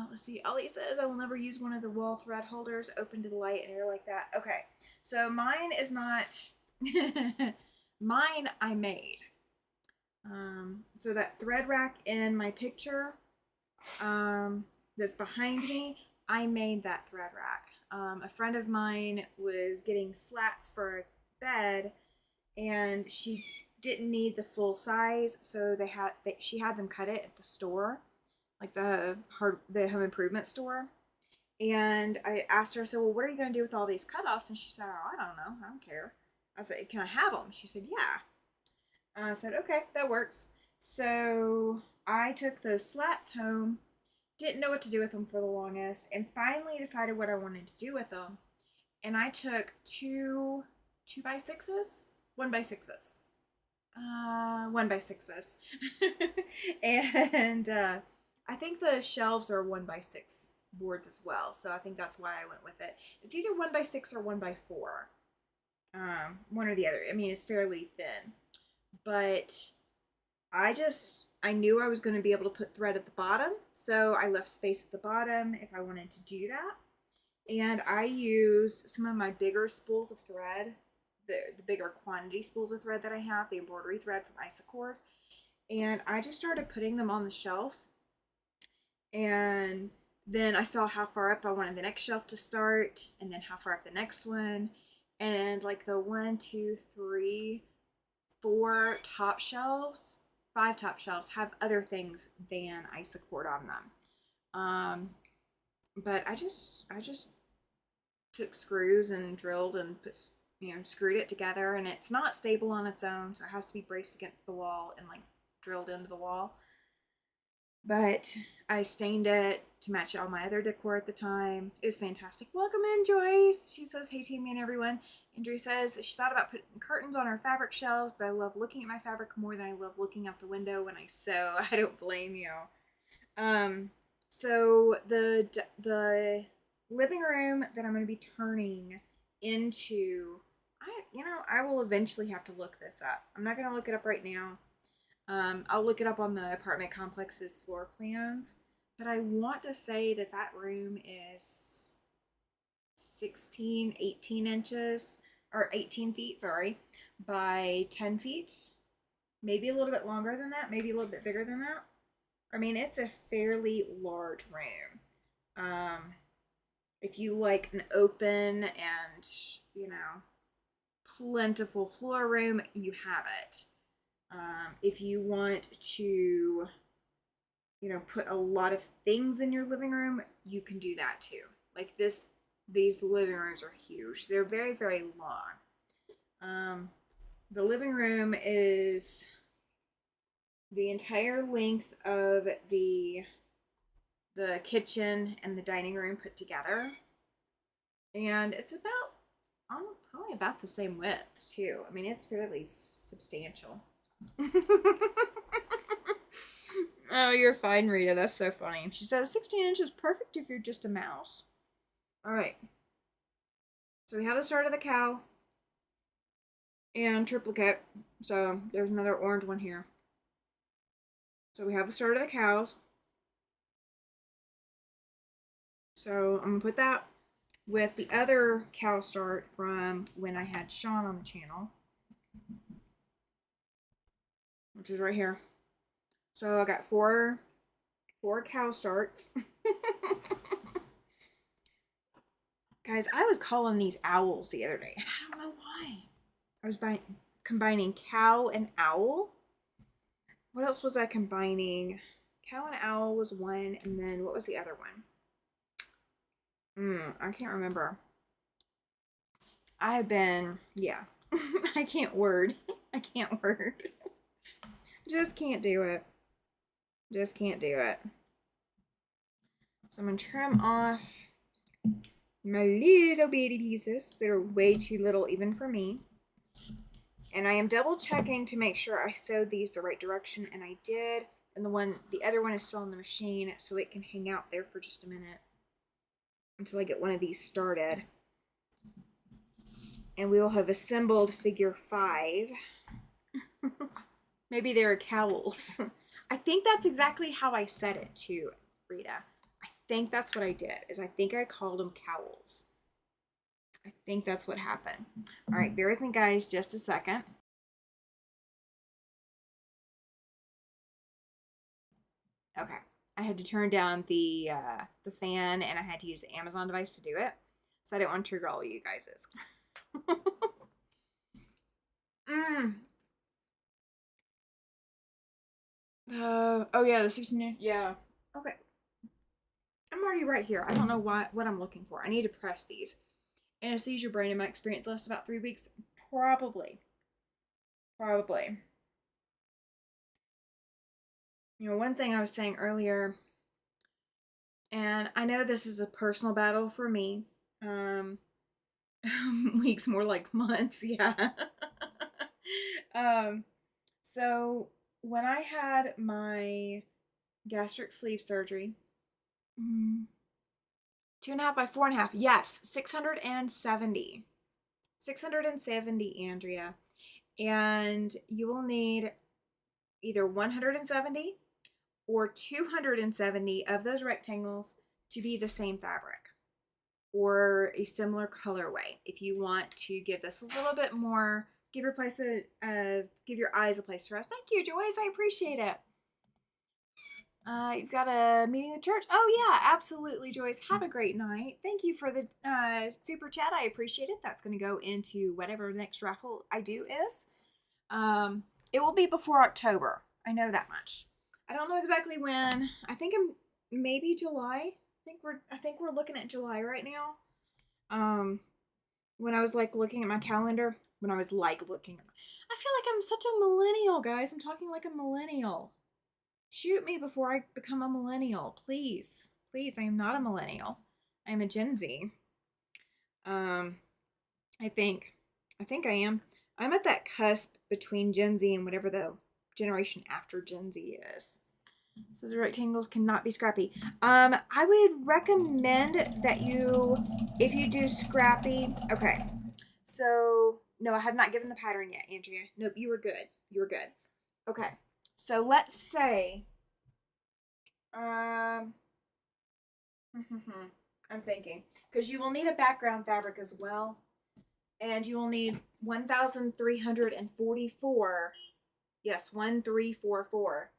Let's see. Ollie says I will never use one of the wall thread holders open to the light and air like that. Okay, so mine is not. Mine I made. So that thread rack in my picture, that's behind me, I made that thread rack. A friend of mine was getting slats for a bed, and she didn't need the full size, so she had them cut it at the store, like the home improvement store. And I asked her, I said, well, what are you going to do with all these cutoffs? And she said, oh, I don't know. I don't care. I said, can I have them? She said, yeah. I said, okay, that works. So I took those slats home, didn't know what to do with them for the longest, and finally decided what I wanted to do with them. And I took two 2x6s, 1x6s, 1x6s, and I think the shelves are 1x6 boards as well. So I think that's why I went with it. It's either 1x6 or 1x4, one or the other. I mean, it's fairly thin, but I knew I was going to be able to put thread at the bottom, so I left space at the bottom if I wanted to do that. And I used some of my bigger spools of thread, the bigger quantity spools of thread that I have, the embroidery thread from Isacord, and I just started putting them on the shelf. And then I saw how far up I wanted the next shelf to start, and then how far up the next one, and like the 1, 2, 3, 4 top shelves, 5 top shelves have other things than Isacord on them. But I just took screws and drilled and screwed it together, and it's not stable on its own, so it has to be braced against the wall and like drilled into the wall. But I stained it to match all my other decor at the time. It was fantastic. Welcome in, Joyce. She says, hey, Tammy and everyone. Andrew says that she thought about putting curtains on her fabric shelves, but I love looking at my fabric more than I love looking out the window when I sew. I don't blame you. So the living room that I'm going to be turning into, I will eventually have to look this up. I'm not going to look it up right now. I'll look it up on the apartment complex's floor plans, but I want to say that that room is 18 inches, or 18 feet, sorry, by 10 feet. Maybe a little bit longer than that, maybe a little bit bigger than that. I mean, it's a fairly large room. If you like an open and, plentiful floor room, you have it. If you want to, put a lot of things in your living room, you can do that too. Like these living rooms are huge. They're very, very long. The living room is the entire length of the kitchen and the dining room put together. And it's probably about the same width too. I mean, it's fairly substantial. Oh, you're fine, Rita. That's so funny. She says 16 inches perfect if you're just a mouse. All right. So we have the start of the cow and triplicate. So there's another orange one here. So we have the start of the cows. So I'm going to put that with the other cow start from when I had Sean on the channel, which is right here. So I got four cow starts. Guys, I was calling these owls the other day, and I don't know why. I was combining cow and owl. What else was I combining? Cow and owl was one, and then what was the other one? I can't remember. I have been, yeah. I can't word. I can't word. Just can't do it. Just can't do it. So I'm going to trim off my little bitty pieces that are way too little even for me. And I am double checking to make sure I sewed these the right direction, and I did. And the other one is still in the machine, so it can hang out there for just a minute until I get one of these started. And we will have assembled figure 5. Maybe they're cowls. I think that's exactly how I said it too, Rita. I think that's what I did, is I think I called them cowls. I think that's what happened. All right, bear with me, guys, just a second. Okay, I had to turn down the fan, and I had to use the Amazon device to do it, so I didn't want to trigger all of you guys'. Oh yeah, the 16. Yeah. Okay. I'm already right here. I don't know what I'm looking for. I need to press these. Anesthesia brain in my experience lasts about 3 weeks. Probably. Probably. You know, one thing I was saying earlier, and I know this is a personal battle for me. Weeks more like months, yeah. So when I had my gastric sleeve surgery, 2.5 by 4.5, yes, 670. 670, Andrea. And you will need either 170 or 270 of those rectangles to be the same fabric or a similar colorway. If you want to give this a little bit more, give your eyes a place to rest. Thank you, Joyce. I appreciate it. You've got a meeting at church. Oh yeah, absolutely, Joyce. Have a great night. Thank you for the super chat. I appreciate it. That's going to go into whatever the next raffle I do is. It will be before October. I know that much. I don't know exactly when. I think maybe July. I think we're looking at July right now. When I was like looking at my calendar, I feel like I'm such a millennial, guys. I'm talking like a millennial. Shoot me before I become a millennial, please. Please, I am not a millennial. I am a Gen Z. I think I am. I'm at that cusp between Gen Z and whatever the generation after Gen Z is. So the rectangles cannot be scrappy. I would recommend that if you do scrappy, okay. So, no, I have not given the pattern yet, Andrea. Nope, you were good. You were good. Okay. So let's say, I'm thinking, because you will need a background fabric as well, and you will need 1,344. Yes, 1,344.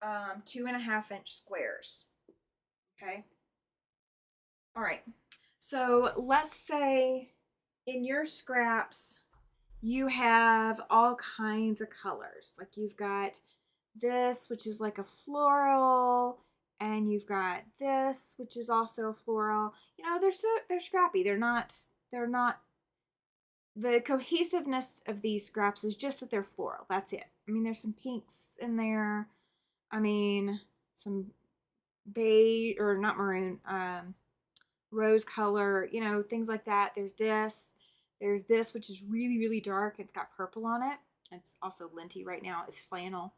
2.5-inch squares. Okay. All right. So let's say in your scraps you have all kinds of colors. Like you've got this, which is like a floral, and you've got this, which is also floral. You know, they're scrappy. They're not the cohesiveness of these scraps is just that they're floral. That's it. I mean, there's some pinks in there. I mean, some beige, or not maroon, rose color, you know, things like that. There's this, which is really, really dark. It's got purple on it. It's also linty right now. It's flannel.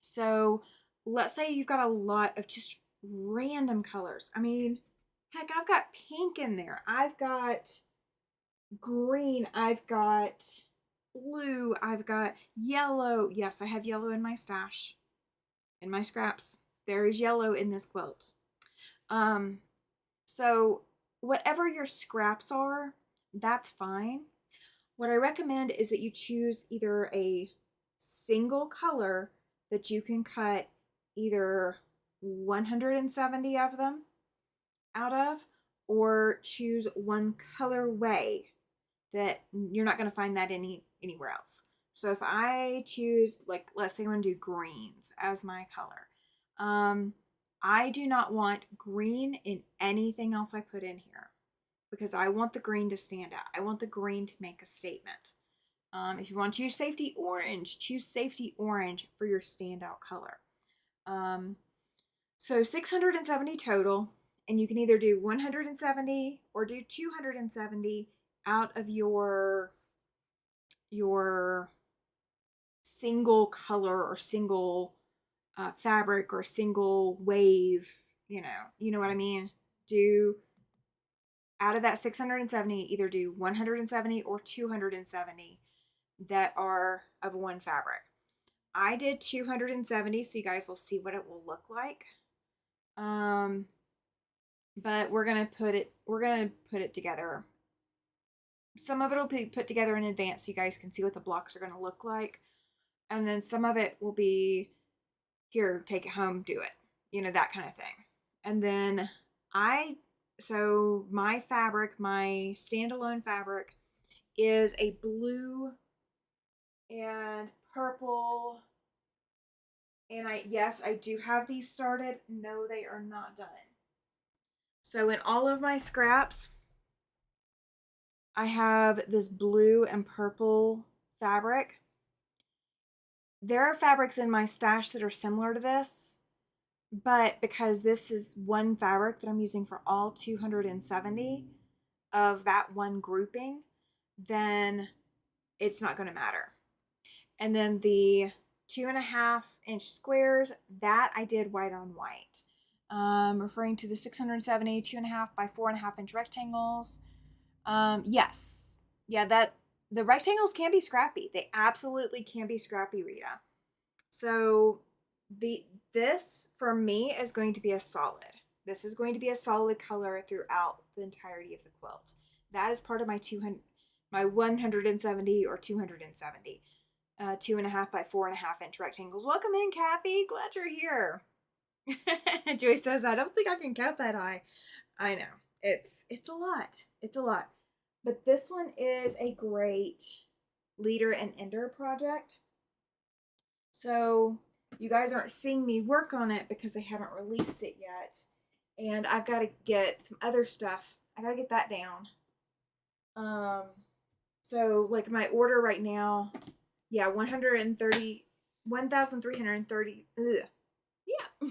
So let's say you've got a lot of just random colors. I mean, heck, I've got pink in there. I've got green. I've got blue. I've got yellow. Yes, I have yellow in my stash. In my scraps. There is yellow in this quilt. So whatever your scraps are, that's fine. What I recommend is that you choose either a single color that you can cut either 170 of them out of, or choose one colorway that you're not going to find that anywhere else. So if I choose, like, let's say I want to do greens as my color, I do not want green in anything else I put in here because I want the green to stand out. I want the green to make a statement. If you want to choose safety orange, choose safety orange for your standout color. So 670 total, and you can either do 170 or do 270 out of your single color or single fabric or single wave, you know what I mean? Do out of that 670, either do 170 or 270 that are of one fabric. I did 270, so you guys will see what it will look like. But we're gonna put it together. Some of it will be put together in advance so you guys can see what the blocks are gonna look like. And then some of it will be, here, take it home, do it. That kind of thing. And then so my fabric, my standalone fabric is a blue and purple. And yes, I do have these started. No, they are not done. So in all of my scraps, I have this blue and purple fabric. There are fabrics in my stash that are similar to this, but because this is one fabric that I'm using for all 270 of that one grouping, then it's not going to matter. And then the 2.5-inch squares, that I did white on white. Referring to the 670 2.5 by 4.5-inch rectangles. Yes. Yeah, that the rectangles can be scrappy. They absolutely can be scrappy, Rita. So this for me is going to be a solid. This is going to be a solid color throughout the entirety of the quilt. That is part of my 170 or 270. 2.5 by 4.5-inch rectangles. Welcome in, Kathy. Glad you're here. Joy says, I don't think I can count that high. I know. It's a lot. It's a lot. But this one is a great leader and ender project. So you guys aren't seeing me work on it because I haven't released it yet. And I've got to get some other stuff. I got to get that down. So like my order right now, yeah, 1,330.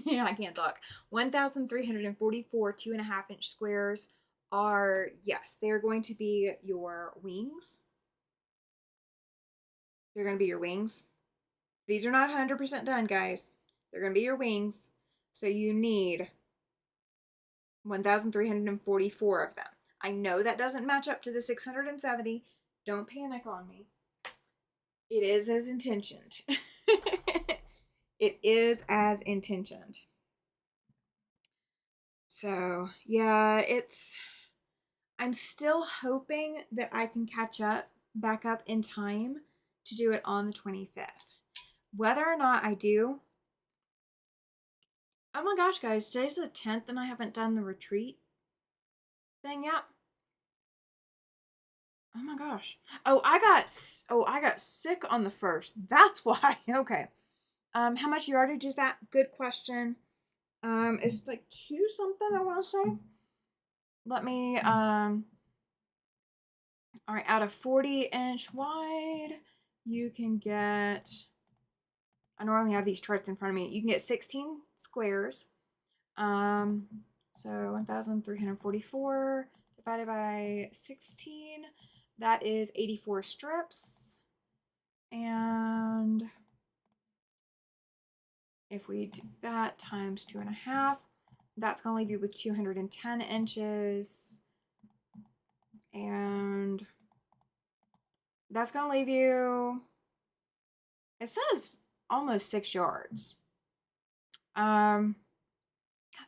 Yeah, I can't talk. 1,344 2.5-inch squares are, yes, they're going to be your wings. They're going to be your wings. These are not 100% done, guys. They're going to be your wings. So you need 1,344 of them. I know that doesn't match up to the 670. Don't panic on me. It is as intentioned. It is as intentioned. So, yeah, I'm still hoping that I can catch back up in time to do it on the 25th. Whether or not I do, oh my gosh, guys, today's the 10th and I haven't done the retreat thing yet. Oh my gosh. Oh, I got sick on the 1st. That's why. Okay. How much yardage is that? Good question. It's like 2 something, I want to say. Let me, all right, out of 40-inch wide, you can get, I normally have these charts in front of me. You can get 16 squares. So 1,344 divided by 16, that is 84 strips. And if we do that times 2.5, that's going to leave you with 210 inches. And that's going to leave you, it says almost 6 yards.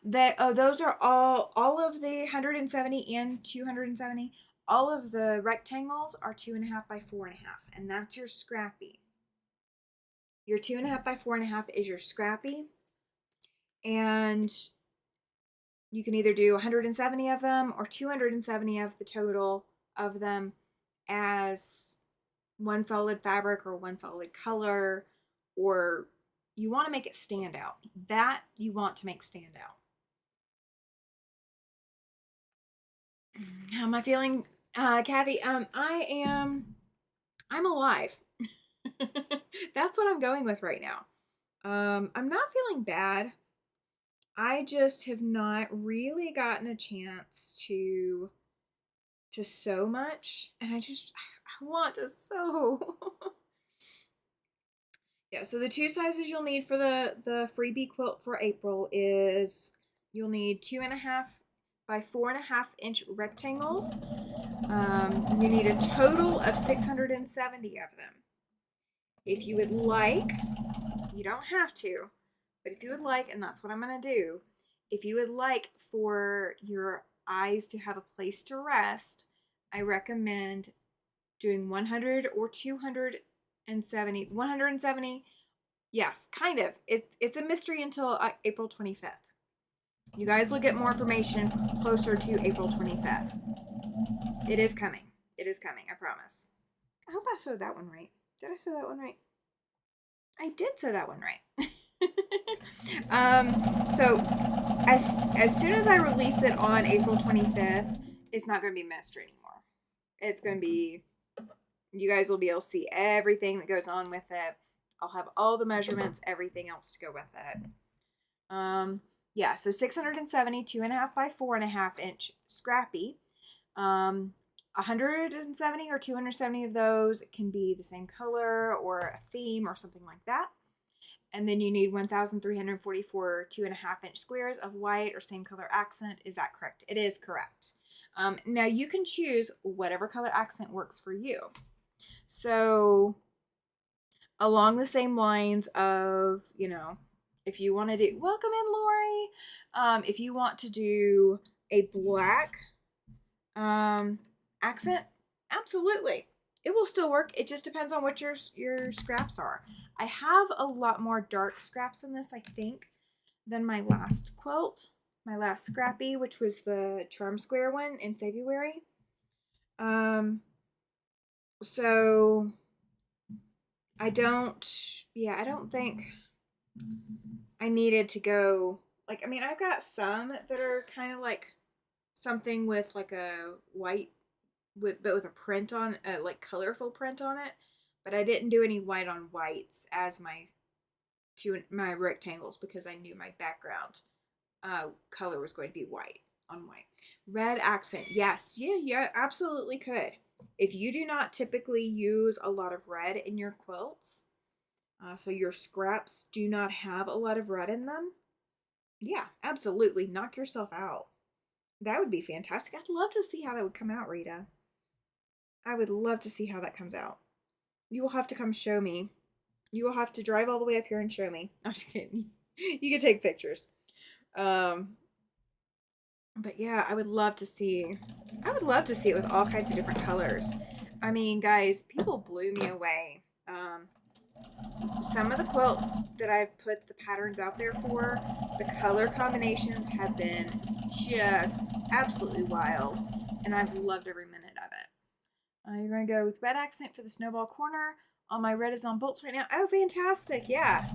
Those are all of the 170 and 270. All of the rectangles are 2.5 by 4.5, and that's your scrappy. Your 2.5 by 4.5 is your scrappy, and You can either do 170 of them or 270 of the total of them as one solid fabric or one solid color, or you want to make it stand out. That you want to make stand out. How am I feeling, Kathy? I'm alive. That's what I'm going with right now. I'm not feeling bad. I just have not really gotten a chance to sew much, and I want to sew. Yeah, so the two sizes you'll need for the freebie quilt for April is you'll need 2.5 by 4.5 inch rectangles. You need a total of 670 of them. If you would like, you don't have to, but if you would like, and that's what I'm going to do, if you would like for your eyes to have a place to rest, I recommend doing 100 or 270. 170, yes, kind of. It's a mystery until April 25th. You guys will get more information closer to April 25th. It is coming. It is coming, I promise. I hope I sewed that one right. Did I sew that one right? I did sew that one right. So as soon as I release it on April 25th, it's not going to be mystery anymore. It's going to be, you guys will be able to see everything that goes on with it. I'll have all the measurements, everything else to go with it. Yeah, so 670, 2.5 by 4.5 inch scrappy. 170 or 270 of those can be the same color or a theme or something like that. And then you need 1,344 2.5 inch squares of white or same color accent. Is that correct? It is correct. Now you can choose whatever color accent works for you. So along the same lines of, if you want to do, welcome in, Lori. If you want to do a black accent, absolutely. It will still work. It just depends on what your scraps are. I have a lot more dark scraps in this, I think, than my last quilt. My last scrappy, which was the Charm Square one in February. So I don't think I needed to go, like, I mean, I've got some that are kind of like something with like a white, but with a print on, like colorful print on it. But I didn't do any white on whites as my rectangles because I knew my background color was going to be white on white. Red accent, yes, yeah, absolutely could. If you do not typically use a lot of red in your quilts, so your scraps do not have a lot of red in them, yeah, absolutely, knock yourself out. That would be fantastic. I'd love to see how that would come out, Rita. I would love to see how that comes out. You will have to come show me. You will have to drive all the way up here and show me. I'm just kidding. You can take pictures. But yeah, I would love to see it with all kinds of different colors. I mean, guys, people blew me away. Some of the quilts that I've put the patterns out there for, the color combinations have been just absolutely wild, and I've loved every minute of it. You're going to go with red accent for the snowball corner. All my red is on bolts right now. Oh, fantastic. Yeah.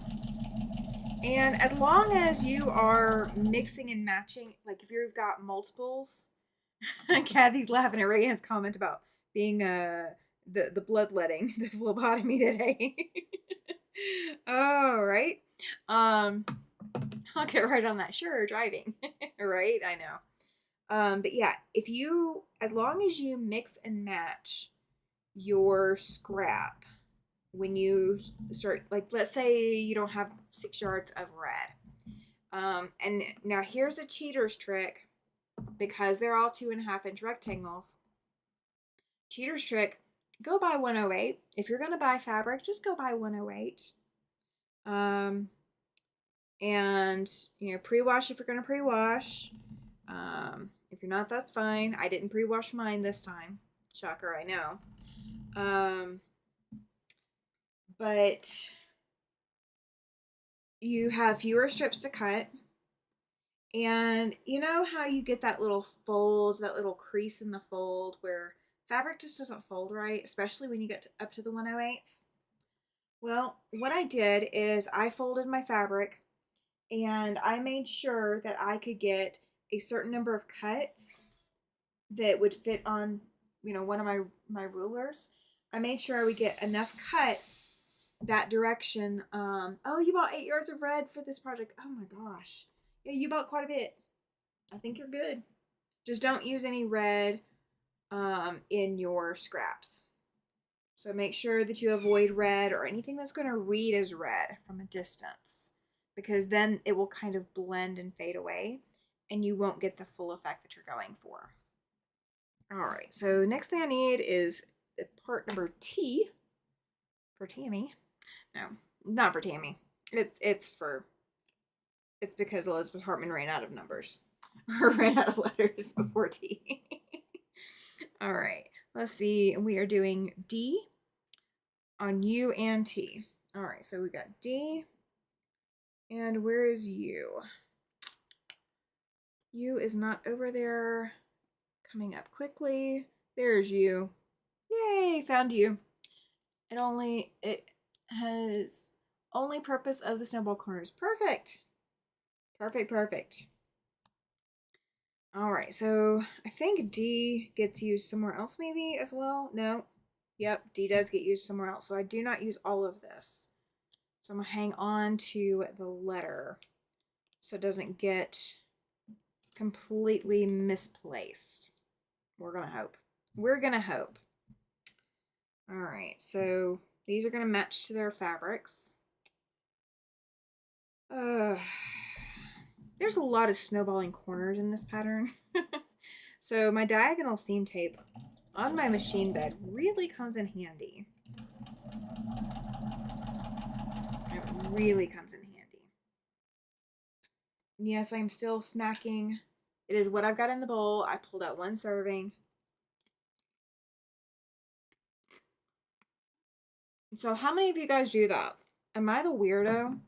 And as long as you are mixing and matching, like if you've got multiples, Kathy's laughing at Rayanne's comment about being the bloodletting, the phlebotomy today. Oh, right. I'll get right on that. Sure, driving. Right? I know. But yeah, as long as you mix and match your scrap when you start, like, let's say you don't have 6 yards of red. And now here's a cheater's trick, because they're all 2.5 inch rectangles. Cheater's trick, go buy 108. If you're going to buy fabric, just go buy 108. And, pre-wash if you're going to pre-wash. If you're not, that's fine. I didn't pre-wash mine this time. Shocker, I know. But you have fewer strips to cut, And you know how you get that little fold, that little crease in the fold where fabric just doesn't fold right, especially when you get up to the 108s? Well, what I did is I folded my fabric and I made sure that I could get a certain number of cuts that would fit on, one of my rulers. I made sure I would get enough cuts that direction. Oh, you bought 8 yards of red for this project. Oh my gosh. Yeah, you bought quite a bit. I think you're good. Just don't use any red in your scraps. So make sure that you avoid red or anything that's going to read as red from a distance, because then it will kind of blend and fade away and you won't get the full effect that you're going for. All right, so next thing I need is part number T for Tammy. No, not for Tammy. It's because Elizabeth Hartman ran out of numbers or ran out of letters before T. All right, let's see. We are doing D on U and T. All right, so we got D. And where is U? U is not over there. Coming up quickly. There's U. Yay, found U. It has only purpose of the snowball corners. Perfect. Perfect. All right, so I think D gets used somewhere else maybe as well. No. Yep, D does get used somewhere else. So I do not use all of this. So I'm going to hang on to the letter so it doesn't get completely misplaced. We're going to hope. All right, so these are going to match to their fabrics. There's a lot of snowballing corners in this pattern. So my diagonal seam tape on my machine bed really comes in handy. It really comes in handy. Yes, I'm still snacking. It is what I've got in the bowl. I pulled out 1 serving. So how many of you guys do that? Am I the weirdo?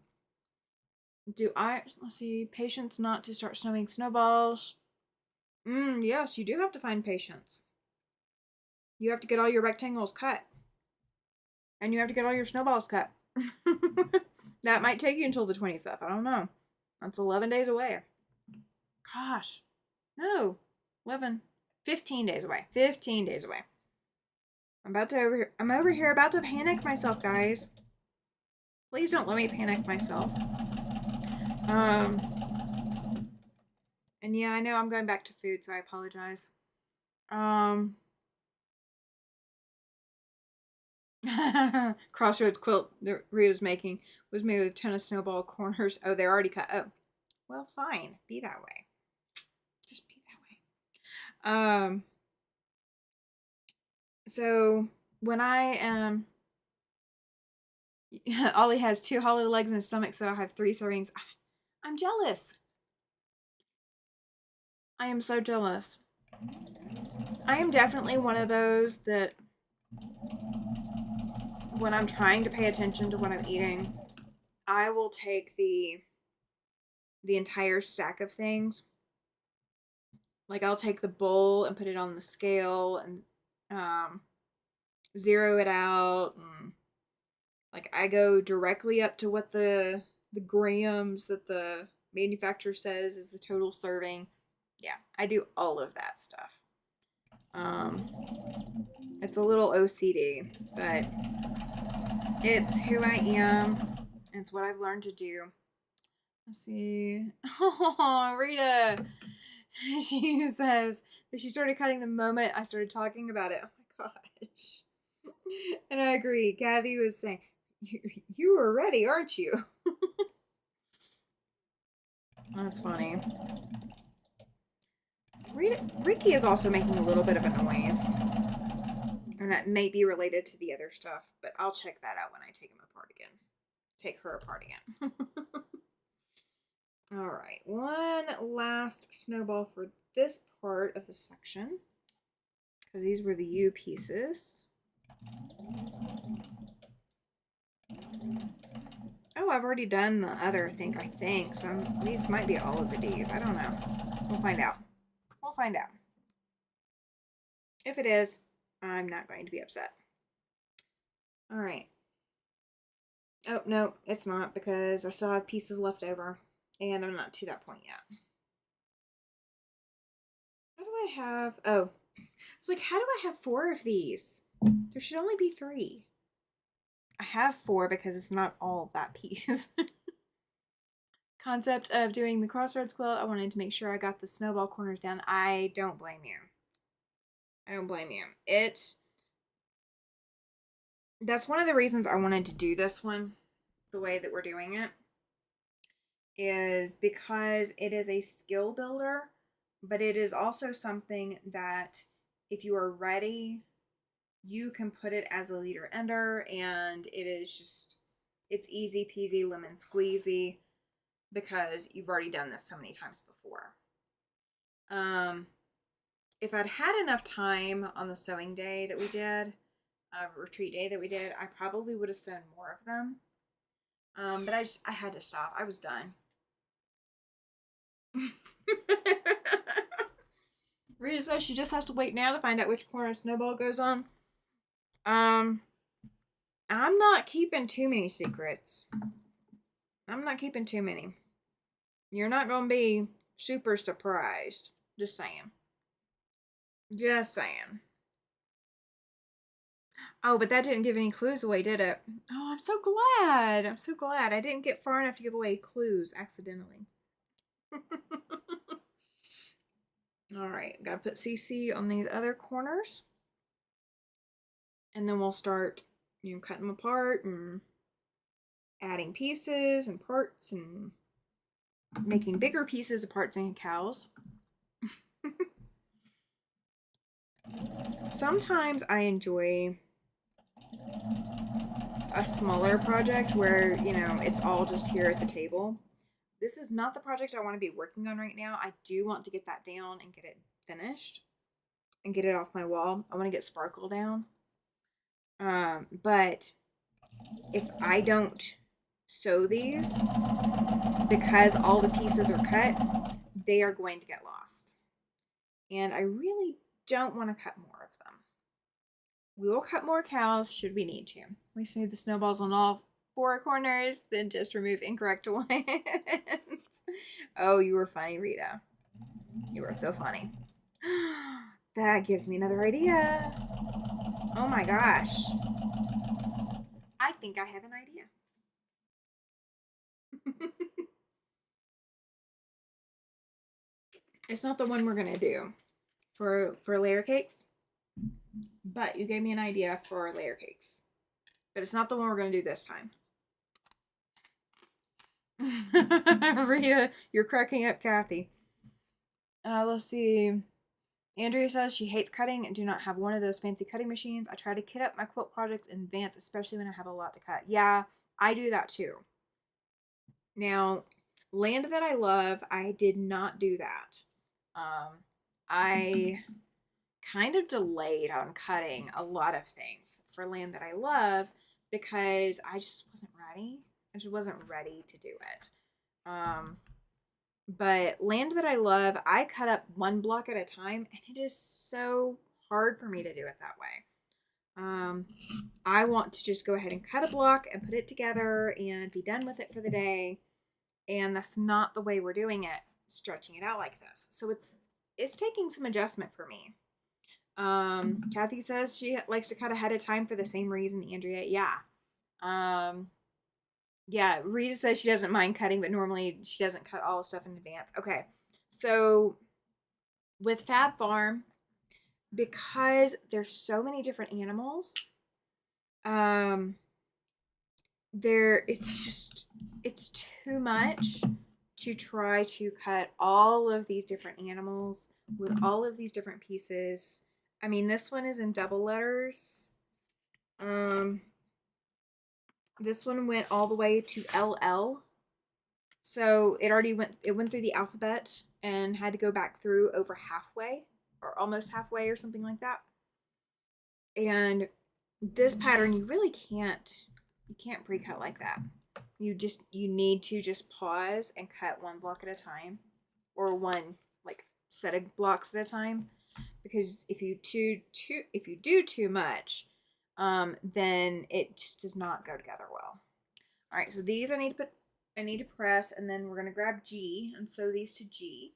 Let's see, patience not to start snowing snowballs. Yes, you do have to find patience. You have to get all your rectangles cut. And you have to get all your snowballs cut. That might take you until the 25th. I don't know. That's 11 days away. Gosh. No. 15 days away. 15 days away. I'm over here about to panic myself, guys. Please don't let me panic myself. And yeah, I know I'm going back to food, so I apologize. Crossroads quilt that Rita's making was made with a ton of snowball corners. Oh, they're already cut. Oh, well, fine. Be that way. Just be that way. So when I am, Ollie has 2 hollow legs in his stomach, so I have 3 servings. I'm jealous. I am so jealous. I am definitely one of those that when I'm trying to pay attention to what I'm eating, I will take the entire stack of things. Like I'll take the bowl and put it on the scale and zero it out, and like I go directly up to what the grams that the manufacturer says is the total serving. Yeah, I do all of that stuff. It's a little OCD, but it's who I am. And it's what I've learned to do. Let's see. Oh, Rita. She says that she started cutting the moment I started talking about it. Oh my gosh. And I agree. Kathy was saying, you were ready, aren't you? That's funny. Ricky is also making a little bit of a noise. And that may be related to the other stuff, but I'll check that out when I take him apart again. Take her apart again. All right, one last snowball for this part of the section, because these were the U pieces. Oh, know I've already done the other thing, I think. So these might be all of the D's. I don't know. We'll find out. We'll find out. If it is, I'm not going to be upset. All right. Oh, no, it's not because I still have pieces left over and I'm not to that point yet. How do I have... Oh, it's like, how do I have 4 of these? There should only be 3. I have 4 because it's not all of that piece. Concept of doing the crossroads quilt. I wanted to make sure I got the snowball corners down. I don't blame you. I don't blame you. That's one of the reasons I wanted to do this one the way that we're doing it, is because it is a skill builder, but it is also something that if you are ready, you can put it as a leader ender, and it is just, it's easy peasy lemon squeezy because you've already done this so many times before. If I'd had enough time on the sewing day that we did, retreat day that we did, I probably would have sewn more of them. But I had to stop. I was done. Rita says she just has to wait now to find out which corner snowball goes on. I'm not keeping too many secrets. I'm not keeping too many. You're not going to be super surprised. Just saying. Just saying. Oh, but that didn't give any clues away, did it? Oh, I'm so glad. I'm so glad. I didn't get far enough to give away clues accidentally. All right, gotta put CC on these other corners. And then we'll start, cutting them apart and adding pieces and parts and making bigger pieces of parts and cows. Sometimes I enjoy a smaller project where, it's all just here at the table. This is not the project I want to be working on right now. I do want to get that down and get it finished and get it off my wall. I want to get sparkle down. But if I don't sew these, because all the pieces are cut, they are going to get lost. And I really don't want to cut more of them. We will cut more cows should we need to. We smooth the snowballs on all 4 corners, then just remove incorrect ones. Oh, you were funny, Rita. You were so funny. That gives me another idea. Oh my gosh. I think I have an idea. It's not the one we're gonna do for layer cakes, but you gave me an idea for layer cakes. But it's not the one we're gonna do this time. Rita, you're cracking up Kathy. Let's see. Andrea says she hates cutting and do not have one of those fancy cutting machines. I try to kit up my quilt projects in advance, especially when I have a lot to cut. Yeah, I do that too. Now, Land That I Love, I did not do that. I kind of delayed on cutting a lot of things for Land That I Love because I just wasn't ready. I just wasn't ready to do it. But Land That I Love, I cut up 1 block at a time, and it is so hard for me to do it that way. I want to just go ahead and cut a block and put it together and be done with it for the day. And that's not the way we're doing it, stretching it out like this. So it's taking some adjustment for me. Kathy says she likes to cut ahead of time for the same reason, Andrea. Yeah. Yeah, Rita says she doesn't mind cutting, but normally she doesn't cut all the stuff in advance. Okay, so with Fab Farm, because there's so many different animals, it's too much to try to cut all of these different animals with all of these different pieces. I mean, this one is in double letters. This one went all the way to LL. So it went through the alphabet and had to go back through over halfway or almost halfway or something like that. And this pattern, you can't pre-cut like that. you need to just pause and cut one block at a time, or one like set of blocks at a time, because if you do too much, then it just does not go together well. All right, so these I need to press, and then we're gonna grab G and sew these to G.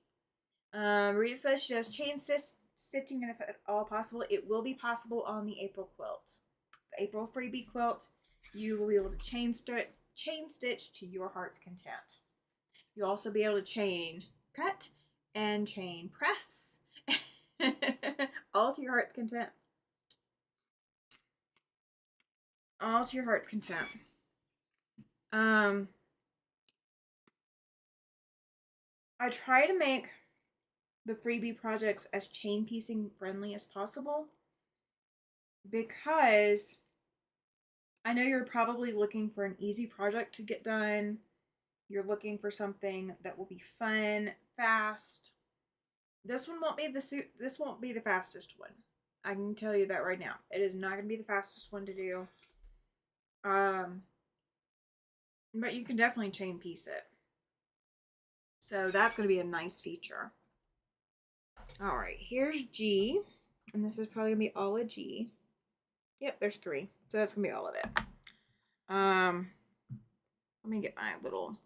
Rita says she does chain stitching, and if at all possible, it will be possible on the April quilt. The April freebie quilt, you will be able to chain stitch to your heart's content. You'll also be able to chain cut and chain press, all to your heart's content. All to your heart's content. I try to make the freebie projects as chain piecing friendly as possible, because I know you're probably looking for an easy project to get done. You're looking for something that will be fun, fast. This won't be the fastest one. I can tell you that right now. It is not going to be the fastest one to do. But you can definitely chain piece it. So that's going to be a nice feature. All right, here's G, and this is probably going to be all of G. Yep, there's 3. So that's going to be all of it. Let me get my little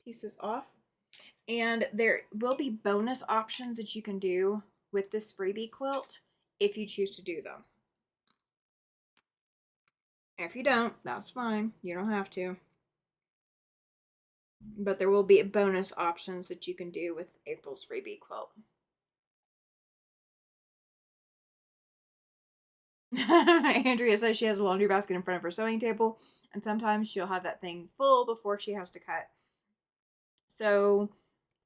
pieces off. And there will be bonus options that you can do with this freebie quilt if you choose to do them. If you don't, that's fine. You don't have to. But there will be bonus options that you can do with April's freebie quilt. Andrea says she has a laundry basket in front of her sewing table, and sometimes she'll have that thing full before she has to cut. So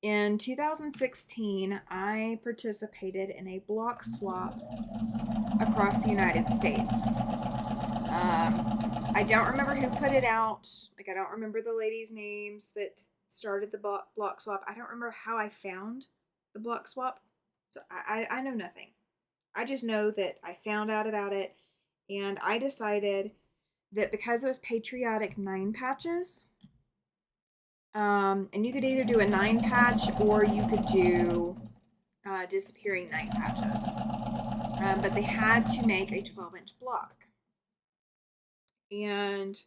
in 2016, I participated in a block swap across the United States. I don't remember who put it out. Like, I don't remember the ladies' names that started the block swap. I don't remember how I found the block swap. So I know nothing. I just know that I found out about it, and I decided that because it was patriotic 9 patches, and you could either do a 9 patch or you could do disappearing 9 patches. But they had to make a 12-inch block. And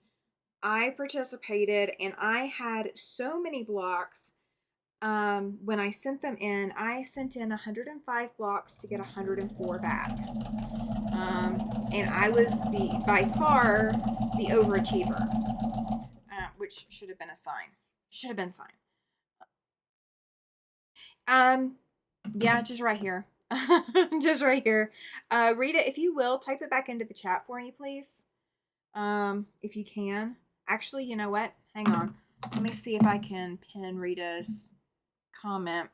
I participated, and I had so many blocks. When I sent them in, I sent in 105 blocks to get 104 back. And I was by far the overachiever, which should have been a sign. Should have been sign. Yeah, just right here. Just right here. Rita, if you will, type it back into the chat for me, please. If you can. Actually, you know what? Hang on. Let me see if I can pin Rita's comment.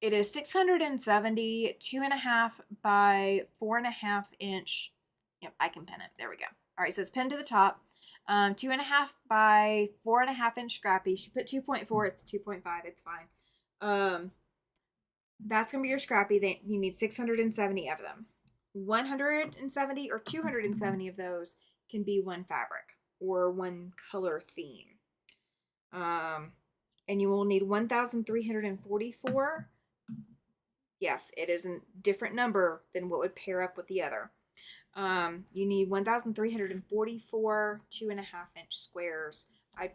It is 670, 2.5 by 4.5 inch. Yep, I can pin it. There we go. All right, so it's pinned to the top. 2.5 by 4.5 inch scrappy. She put 2.4. It's 2.5. It's fine. That's gonna be your scrappy. You need 670 of them. 170 or 270 of those can be one fabric or one color theme. And you will need 1,344. Yes, it is a different number than what would pair up with the other. You need 1,344 2.5 inch squares. I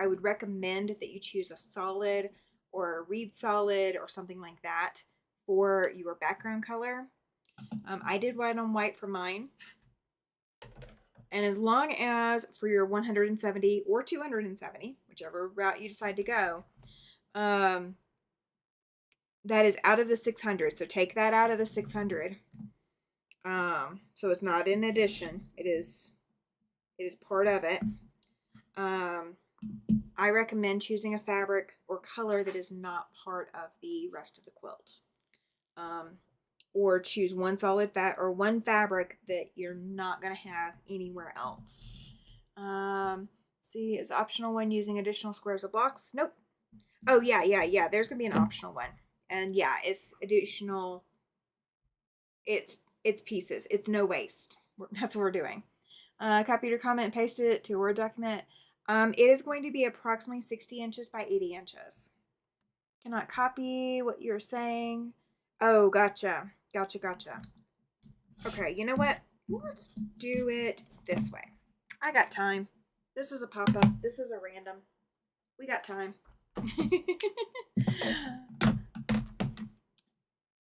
would recommend that you choose a solid or a reed solid or something like that for your background color. I did white on white for mine. And as long as for your 170 or 270, whichever route you decide to go, that is out of the 600. So take that out of the 600. So it's not in addition. It is part of it. I recommend choosing a fabric or color that is not part of the rest of the quilt. Or choose one solid or one fabric that you're not going to have anywhere else. See, is optional when using additional squares or blocks? Nope. Oh, yeah. There's going to be an optional one. And yeah, it's additional. It's pieces. It's no waste. That's what we're doing. Copied your comment and pasted it to a Word document. It is going to be approximately 60 inches by 80 inches. Cannot copy what you're saying. Oh, gotcha. Gotcha. Okay, you know what? Let's do it this way. I got time. This is a pop-up. This is a random. We got time.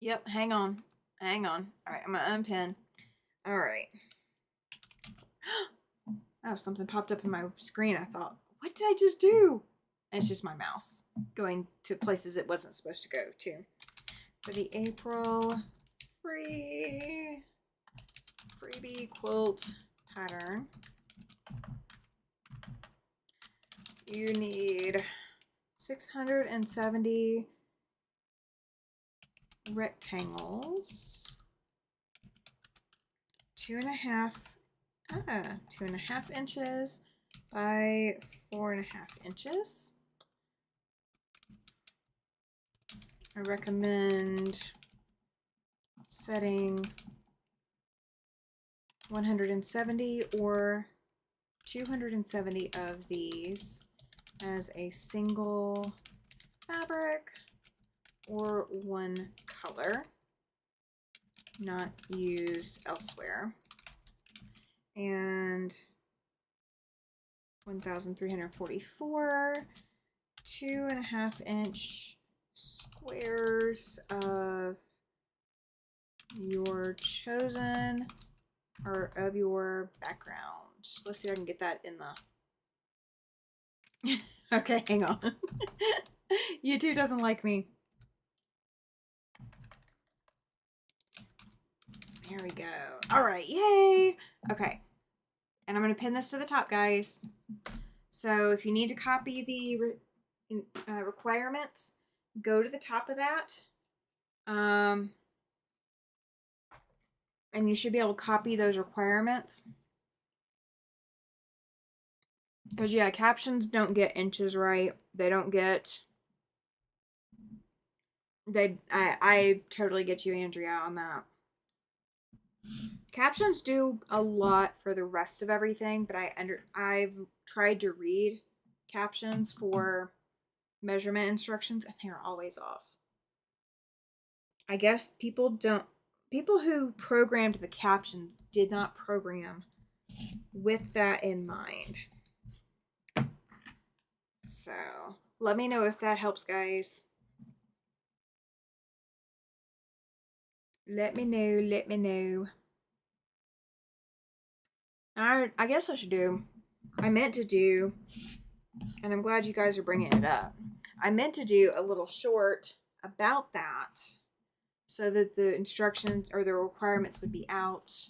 Yep, hang on. Hang on. All right, I'm going to unpin. All right. Oh, something popped up in my screen. I thought, what did I just do? And it's just my mouse going to places it wasn't supposed to go to. For the April freebie quilt pattern, you need 670 rectangles, 2.5 inches by 4.5 inches. I recommend setting 170 or 270 of these as a single fabric or one color, not used elsewhere. And 1,344 2.5 inch squares of your chosen or of your background. Let's see if I can get that in the okay, hang on. YouTube doesn't like me. There we go. All right, yay. Okay, and I'm going to pin this to the top, guys. So if you need to copy the requirements, go to the top of that. And you should be able to copy those requirements. Because, yeah, captions don't get inches right. They don't get... I totally get you, Andrea, on that. Captions do a lot for the rest of everything, but I've tried to read captions for measurement instructions, and they're always off. I guess people who programmed the captions did not program with that in mind. So, let me know if that helps, guys. Let me know. I guess I meant to do, and I'm glad you guys are bringing it up. I meant to do a little short about that so that the instructions or the requirements would be out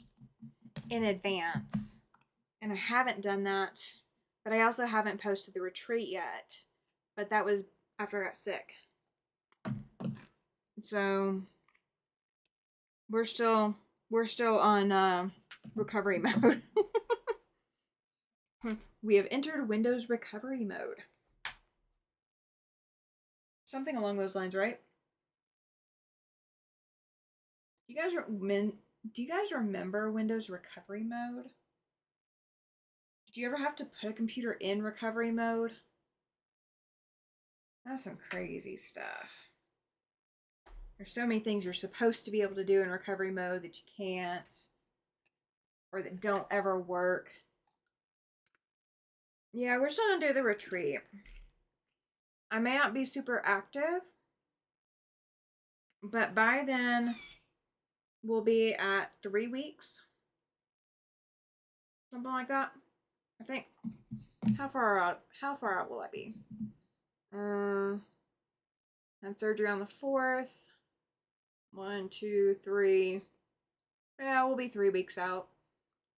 in advance. And I haven't done that, but I also haven't posted the retreat yet. But that was after I got sick. So we're still on recovery mode. We have entered Windows recovery mode. Something along those lines, right? Do you guys remember Windows recovery mode? Did you ever have to put a computer in recovery mode? That's some crazy stuff. There's so many things you're supposed to be able to do in recovery mode that you can't, or that don't ever work. Yeah, we're still gonna do the retreat. I may not be super active, but by then we'll be at 3 weeks. Something like that. I think. How far out will I be? Had surgery on the 4th. 1, 2, 3. Yeah, we'll be 3 weeks out.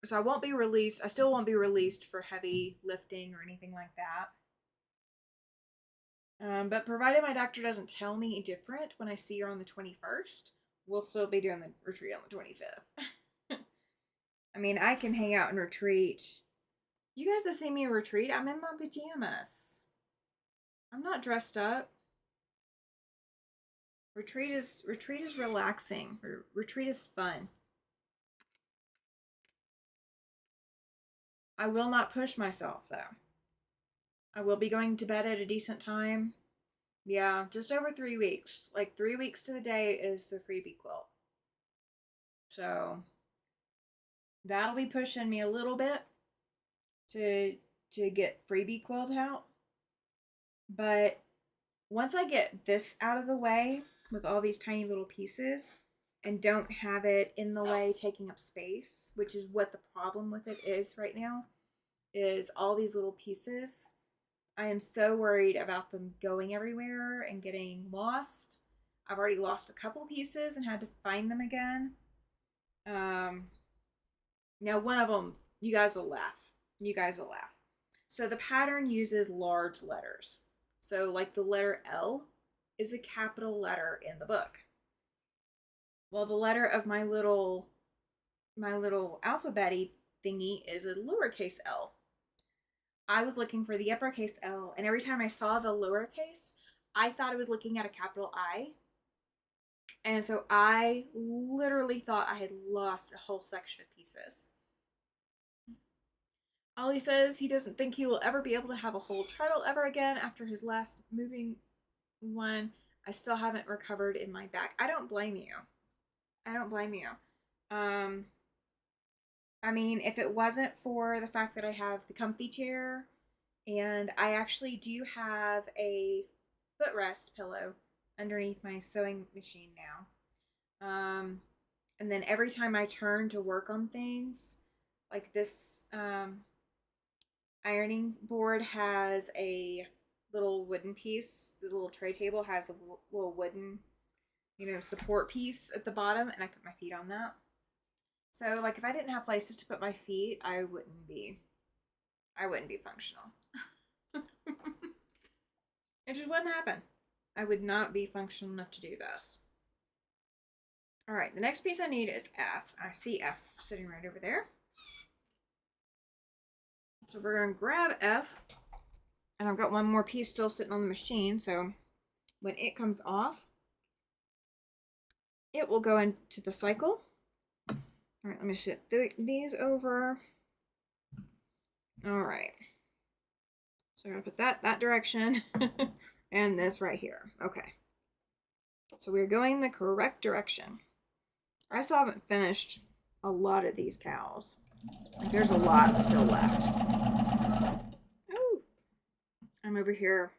So I won't be released. I still won't be released for heavy lifting or anything like that. But provided my doctor doesn't tell me different when I see her on the 21st, we'll still be doing the retreat on the 25th. I mean, I can hang out and retreat. You guys have seen me retreat. I'm in my pajamas. I'm not dressed up. Retreat is relaxing. Retreat is fun. I will not push myself, though. I will be going to bed at a decent time. Yeah, just over 3 weeks. Like 3 weeks to the day is the freebie quilt. So that'll be pushing me a little bit to get freebie quilt out. But once I get this out of the way with all these tiny little pieces and don't have it in the way taking up space, which is what the problem with it is right now, is all these little pieces. I am so worried about them going everywhere and getting lost. I've already lost a couple pieces and had to find them again. Um, Now, one of them, you guys will laugh. You guys will laugh. So the pattern uses large letters. So like the letter L is a capital letter in the book. Well, the letter of my little alphabety thingy is a lowercase L. I was looking for the uppercase L, and every time I saw the lowercase, I thought I was looking at a capital I. And so I literally thought I had lost a whole section of pieces. Ollie says he doesn't think he will ever be able to have a whole treadle ever again after his last moving one. I still haven't recovered in my back. I don't blame you. I don't blame you. I mean, if it wasn't for the fact that I have the comfy chair and I actually do have a footrest pillow underneath my sewing machine now. And then every time I turn to work on things, like this ironing board has a little wooden piece. The little tray table has a little wooden, support piece at the bottom, and I put my feet on that. So, like, if I didn't have places to put my feet, I wouldn't be functional. It just wouldn't happen. I would not be functional enough to do this. All right, the next piece I need is F. I see F sitting right over there. So we're going to grab F. And I've got one more piece still sitting on the machine. So when it comes off, it will go into the cycle. All right, let me shift these over. All right. So I'm going to put that direction and this right here. Okay. So we're going the correct direction. I still haven't finished a lot of these cows. Like, there's a lot still left. Oh, I'm over here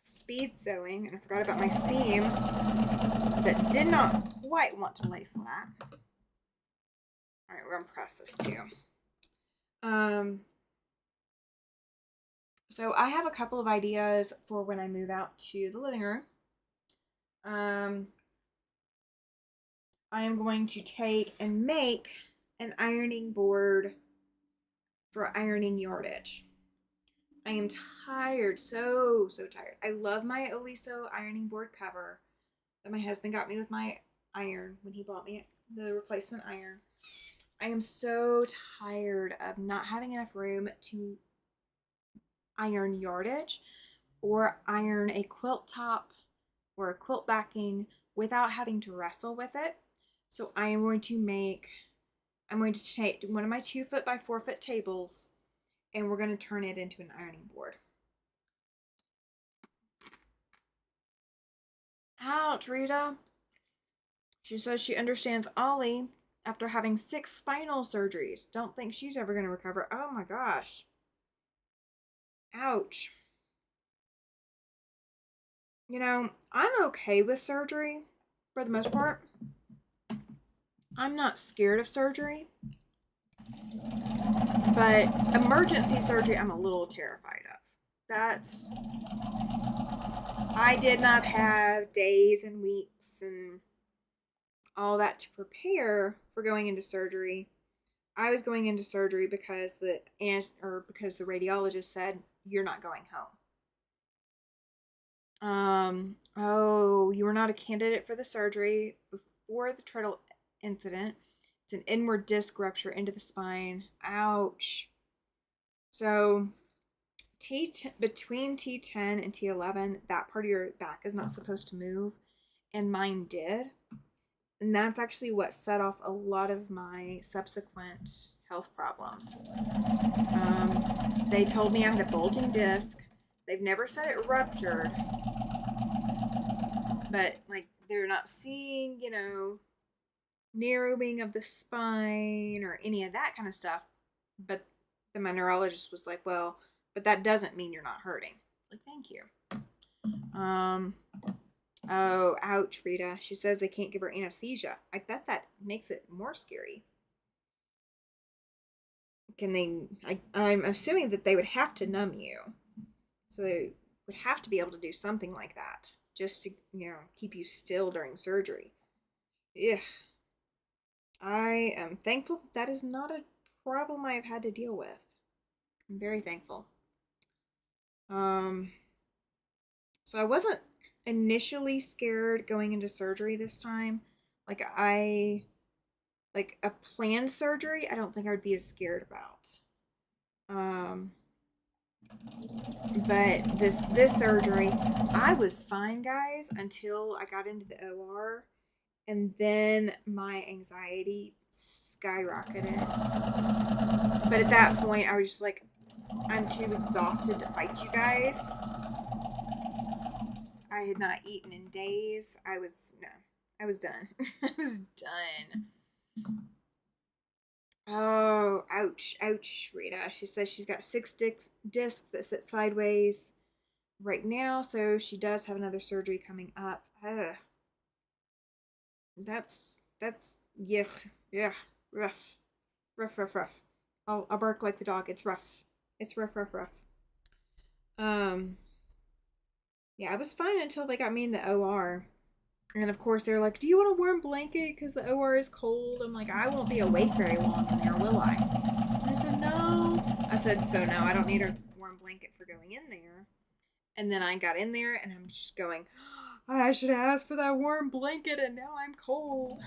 speed sewing, and I forgot about my seam that did not quite want to lay flat. All right, we're gonna press this too. So I have a couple of ideas for when I move out to the living room. I am going to take and make an ironing board for ironing yardage. I am tired, so tired. I love my Oliso ironing board cover that my husband got me with my iron when he bought me the replacement iron. I am so tired of not having enough room to iron yardage or iron a quilt top or a quilt backing without having to wrestle with it. So I'm going to take one of my 2-foot by 4-foot tables and we're going to turn it into an ironing board. Ouch, Rita. She says she understands Ollie after having 6 spinal surgeries. Don't think she's ever going to recover. Oh my gosh. Ouch. I'm okay with surgery for the most part. I'm not scared of surgery. But emergency surgery, I'm a little terrified of. I did not have days and weeks and all that to prepare for going into surgery. I was going into surgery because the radiologist said you're not going home. You were not a candidate for the surgery before the treadle incident. It's an inward disc rupture into the spine. Ouch. So between T10 and T11, that part of your back is not supposed to move, and mine did. And that's actually what set off a lot of my subsequent health problems. They told me I had a bulging disc. They've never said it ruptured, but like they're not seeing, narrowing of the spine or any of that kind of stuff. But my neurologist was like, well, but that doesn't mean you're not hurting. Like, thank you. Oh, ouch, Rita. She says they can't give her anesthesia. I bet that makes it more scary. Can they? I'm assuming that they would have to numb you. So they would have to be able to do something like that just to, keep you still during surgery. Yeah. I am thankful that is not a problem I've had to deal with. I'm very thankful. So I wasn't initially scared going into surgery this time. Like a planned surgery, I don't think I would be as scared about. But this surgery, I was fine, guys, until I got into the OR, and then my anxiety skyrocketed. But at that point, I was just like, I'm too exhausted to fight you guys. I had not eaten in days. I was done. I was done. Oh, ouch, ouch, Rita. She says she's got 6 discs that sit sideways right now, so she does have another surgery coming up. Ugh. That's yeah, rough. I'll bark like the dog. It's rough. It's rough. Yeah, I was fine until they got me in the OR. And of course, they're like, do you want a warm blanket? Because the OR is cold. I'm like, I won't be awake very long in there, will I? And I said, no. I said, so no, I don't need a warm blanket for going in there. And then I got in there and I'm just going, I should ask for that warm blanket and now I'm cold.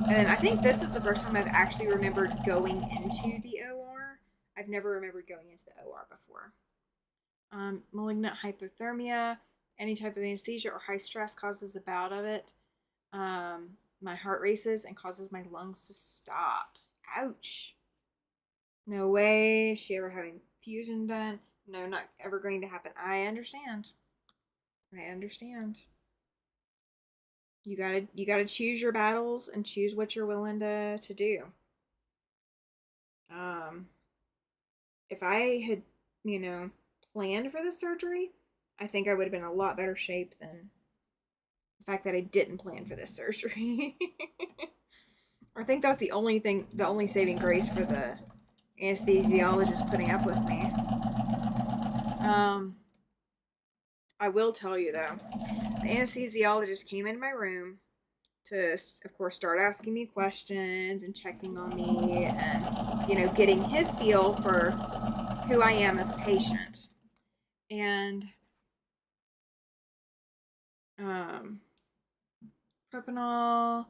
And I think this is the first time I've actually remembered going into the OR. I've never remembered going into the OR before. Malignant hypothermia, any type of anesthesia or high stress causes a bout of it. My heart races and causes my lungs to stop. Ouch. No way is she ever having fusion done. No, not ever going to happen. I understand. You gotta choose your battles and choose what you're willing to do. If I had, planned for the surgery, I think I would have been in a lot better shape than the fact that I didn't plan for this surgery. I think that's the only saving grace for the anesthesiologist putting up with me. I will tell you though, the anesthesiologist came in my room to, of course, start asking me questions and checking on me and, getting his feel for who I am as a patient. And propanol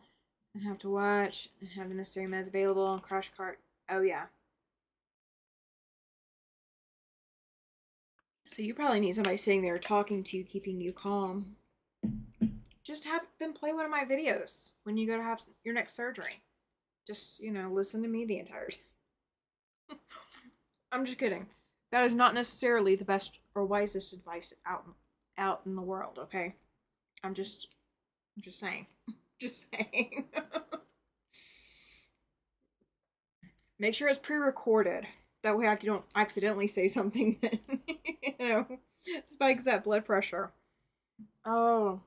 and have to watch and have the necessary meds available, crash cart. Oh yeah. So you probably need somebody sitting there talking to you, keeping you calm. Just have them play one of my videos when you go to have your next surgery. Just, listen to me the entire time. I'm just kidding. That is not necessarily the best or wisest advice out in the world, okay? I'm just saying. Just saying. Make sure it's pre-recorded. That way I don't accidentally say something that, spikes that blood pressure. Oh.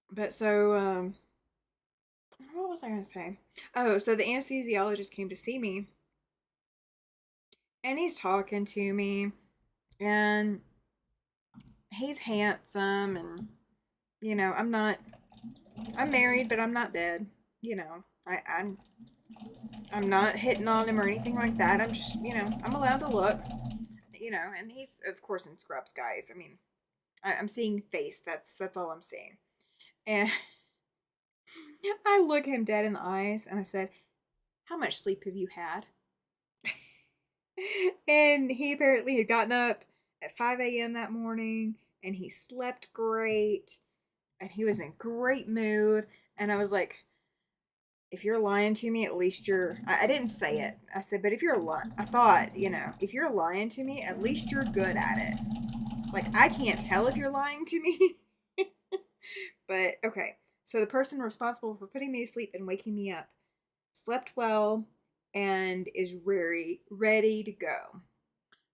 But so, what was I going to say? Oh, so the anesthesiologist came to see me. And he's talking to me. And he's handsome. And, I'm married, but I'm not dead. I'm not hitting on him or anything like that. I'm just, I'm allowed to look. And he's, of course, in scrubs, guys. I mean, I'm seeing face. That's all I'm seeing. And I look him dead in the eyes and I said, how much sleep have you had? And he apparently had gotten up at 5 a.m. that morning and he slept great and he was in great mood. And I was like, if you're lying to me, at least I didn't say it. I said, but if you're lying, I thought, if you're lying to me, at least you're good at it. It's like, I can't tell if you're lying to me. But, okay. So the person responsible for putting me to sleep and waking me up slept well and is ready to go.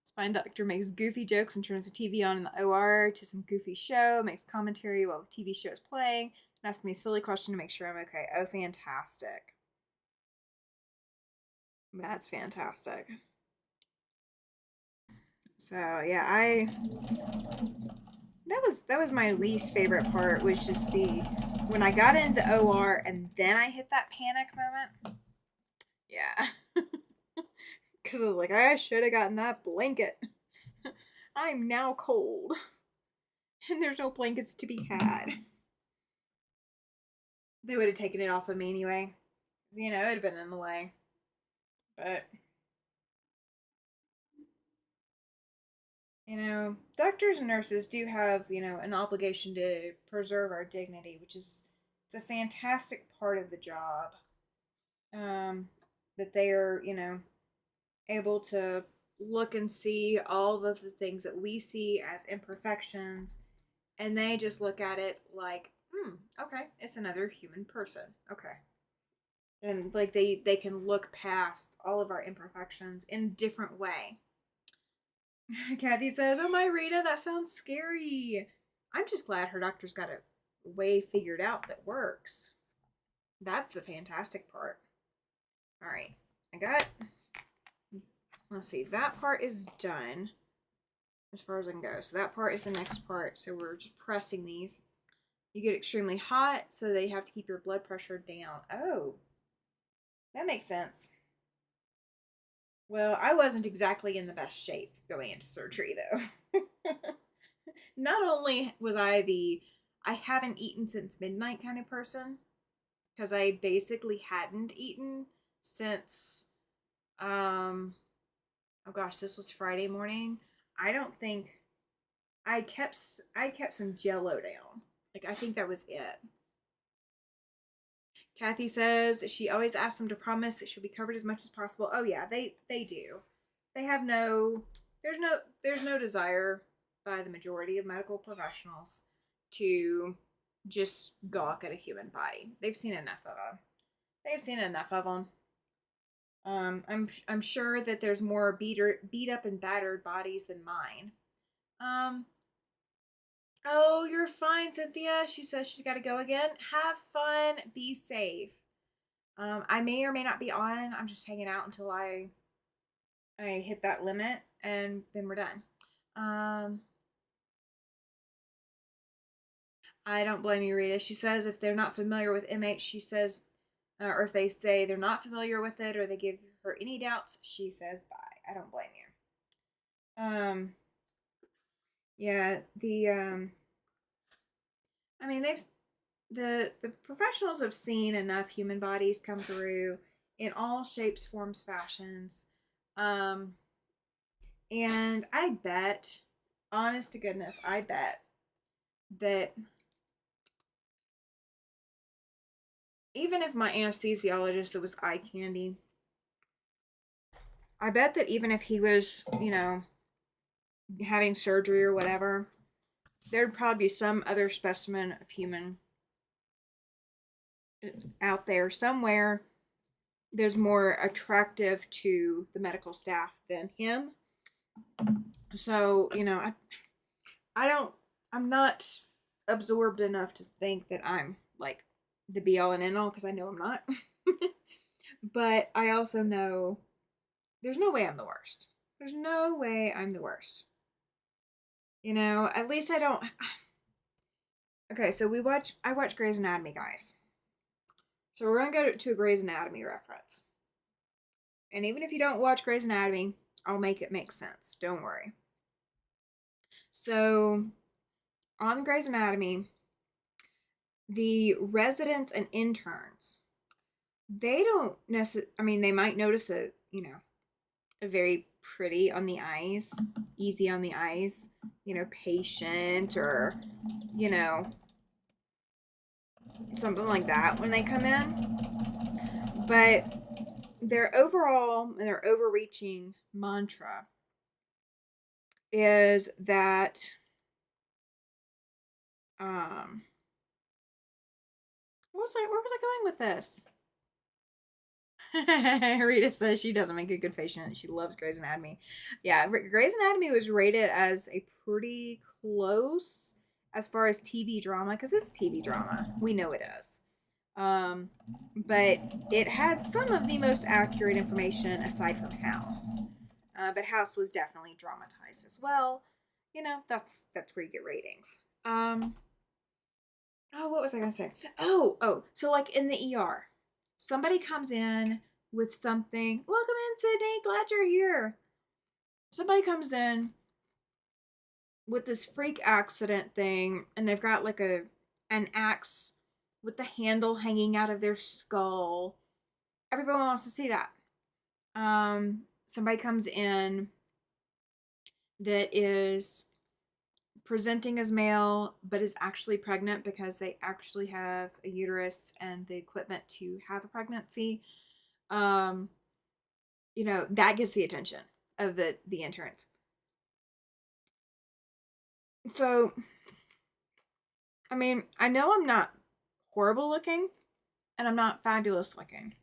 Spine doctor makes goofy jokes and turns the TV on in the OR to some goofy show, makes commentary while the TV show is playing, and asks me a silly question to make sure I'm okay. Oh, fantastic. That's fantastic. So, yeah, that was my least favorite part, was just when I got into the OR and then I hit that panic moment. Yeah. Because I was like, I should have gotten that blanket. I'm now cold. And there's no blankets to be had. They would have taken it off of me anyway. Because, it would have been in the way. But, doctors and nurses do have, an obligation to preserve our dignity, which is, it's a fantastic part of the job. That they are, able to look and see all of the things that we see as imperfections, and they just look at it like, okay, it's another human person. Okay. And like they can look past all of our imperfections in a different way. Kathy says, "Oh my Rita, that sounds scary." I'm just glad her doctor's got a way figured out that works. That's the fantastic part. All right, let's see, that part is done as far as I can go. So that part is the next part. So we're just pressing these. You get extremely hot, so they have to keep your blood pressure down. Oh, that makes sense. Well, I wasn't exactly in the best shape going into surgery, though. Not only was I haven't eaten since midnight kind of person, because I basically hadn't eaten since, oh gosh, this was Friday morning. I don't think, I kept some Jello down. Like, I think that was it. Kathy says that she always asks them to promise that she'll be covered as much as possible. Oh yeah, they do. They have there's no desire by the majority of medical professionals to just gawk at a human body. They've seen enough of them. They've seen enough of them. I'm sure that there's more beat up and battered bodies than mine. Oh, you're fine, Cynthia. She says she's got to go again. Have fun. Be safe. I may or may not be on. I'm just hanging out until I hit that limit, and then we're done. I don't blame you, Rita. She says if they're not familiar with MH, she says, or if they say they're not familiar with it, or they give her any doubts, she says bye. I don't blame you. Yeah, I mean, the professionals have seen enough human bodies come through in all shapes, forms, fashions. And I bet, honest to goodness, I bet that even if my anesthesiologist that was eye candy, I bet that even if he was, having surgery or whatever, there'd probably be some other specimen of human out there somewhere there's more attractive to the medical staff than him. So, I'm not absorbed enough to think that I'm like the be all and end all, because I know I'm not. But I also know there's no way I'm the worst. There's no way I'm the worst. At least I don't. Okay, so I watch Grey's Anatomy, guys. So we're gonna go to a Grey's Anatomy reference. And even if you don't watch Grey's Anatomy, I'll make it make sense. Don't worry. So, on Grey's Anatomy, the residents and interns, they don't necessarily, I mean, they might notice a very pretty on the eyes, easy on the eyes, patient, or, something like that when they come in. But their overall and their overreaching mantra is that um where was I going with this? Rita says she doesn't make a good patient. She loves Grey's Anatomy. Yeah, Grey's Anatomy was rated as a pretty close as far as TV drama, because it's TV drama. We know it is. Um, but it had some of the most accurate information aside from House. But House was definitely dramatized as well. You know, that's where you get ratings. Oh, what was I gonna say? So like in the ER, somebody comes in with something. Welcome in, Sydney. Glad you're here. Somebody comes in with this freak accident thing, and they've got like an axe with the handle hanging out of their skull. Everyone wants to see that. Somebody comes in that is presenting as male but is actually pregnant because they actually have a uterus and the equipment to have a pregnancy. um that gets the attention of the interns. So I mean, I know I'm not horrible looking and I'm not fabulous looking,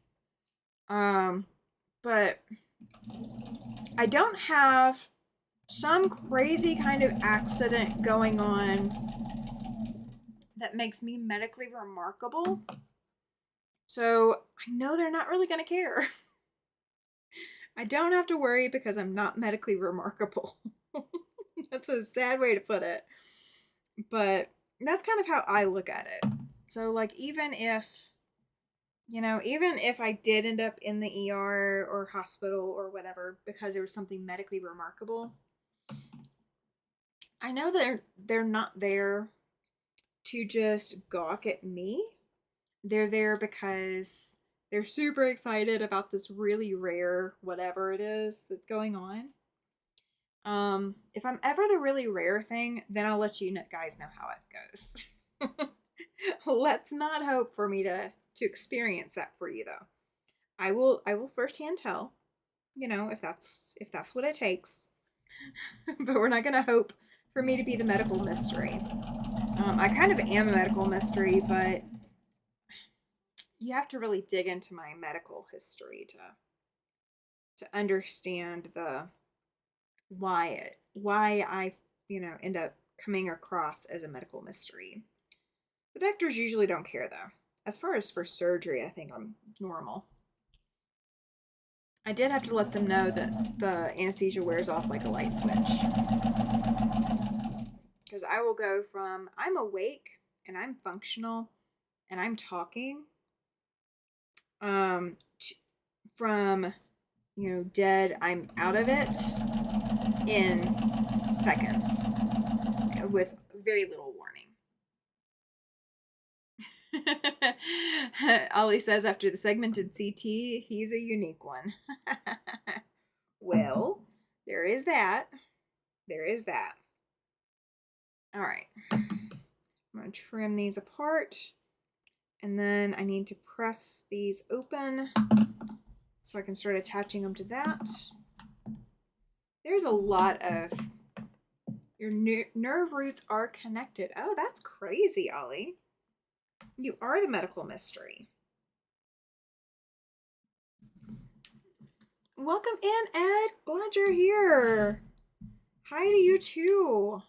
um but I don't have some crazy kind of accident going on that makes me medically remarkable. So I know they're not really going to care. I don't have to worry because I'm not medically remarkable. That's a sad way to put it. But that's kind of how I look at it. So, like, even if I did end up in the ER or hospital or whatever because there was something medically remarkable, I know they're not there to just gawk at me. They're there because they're super excited about this really rare whatever it is that's going on. If I'm ever the really rare thing, then I'll let you guys know how it goes. Let's not hope for me to experience that for you though. I will firsthand tell, if that's what it takes. But we're not gonna hope for me to be the medical mystery. I kind of am a medical mystery, but you have to really dig into my medical history to understand the why I end up coming across as a medical mystery. The doctors usually don't care though. As far as for surgery, I think I'm normal. I did have to let them know that the anesthesia wears off like a light switch. Because I will go from I'm awake and I'm functional and I'm talking, um from dead, I'm out of it in seconds with very little warning. Ollie says after the segmented CT, he's a unique one. Well, there is that. There is that. All right. I'm going to trim these apart. And then I need to press these open so I can start attaching them to that. There's a lot of... Your nerve roots are connected. Oh, that's crazy, Ollie. You are the medical mystery. Welcome in, Ed. Glad you're here. Hi to you too.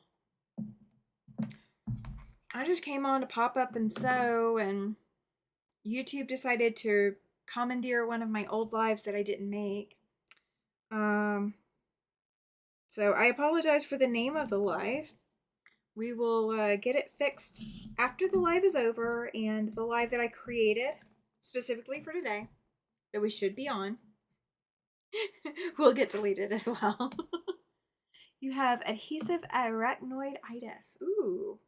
I just came on to pop up and sew, and YouTube decided to commandeer one of my old lives that I didn't make. So I apologize for the name of the live. We will get it fixed after the live is over, and the live that I created specifically for today that we should be on will get deleted as well. You have adhesive arachnoiditis. Ooh.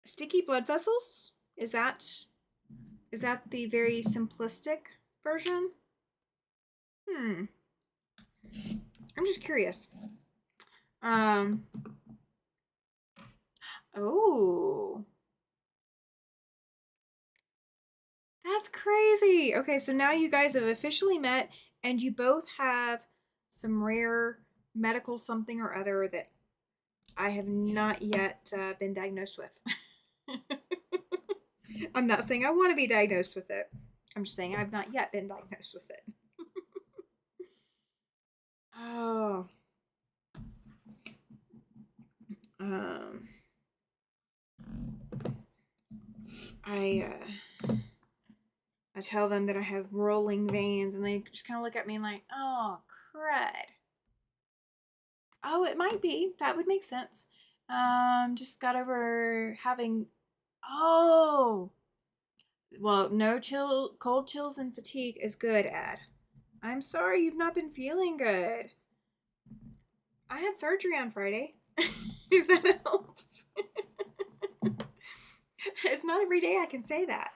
Sticky blood vessels? Is that the very simplistic version? I'm just curious. Oh. That's crazy. Okay, so now you guys have officially met and you both have some rare medical something or other that I have not yet been diagnosed with. I'm not saying I want to be diagnosed with it. I'm just saying I've not yet been diagnosed with it. Oh, um, I I tell them that I have rolling veins, and they just kind of look at me like, "Oh, crud." Oh, it might be. That would make sense. Just got over having. Oh, well, no cold chills and fatigue is good, Ed. I'm sorry you've not been feeling good. I had surgery on Friday. If that helps. It's not every day I can say that.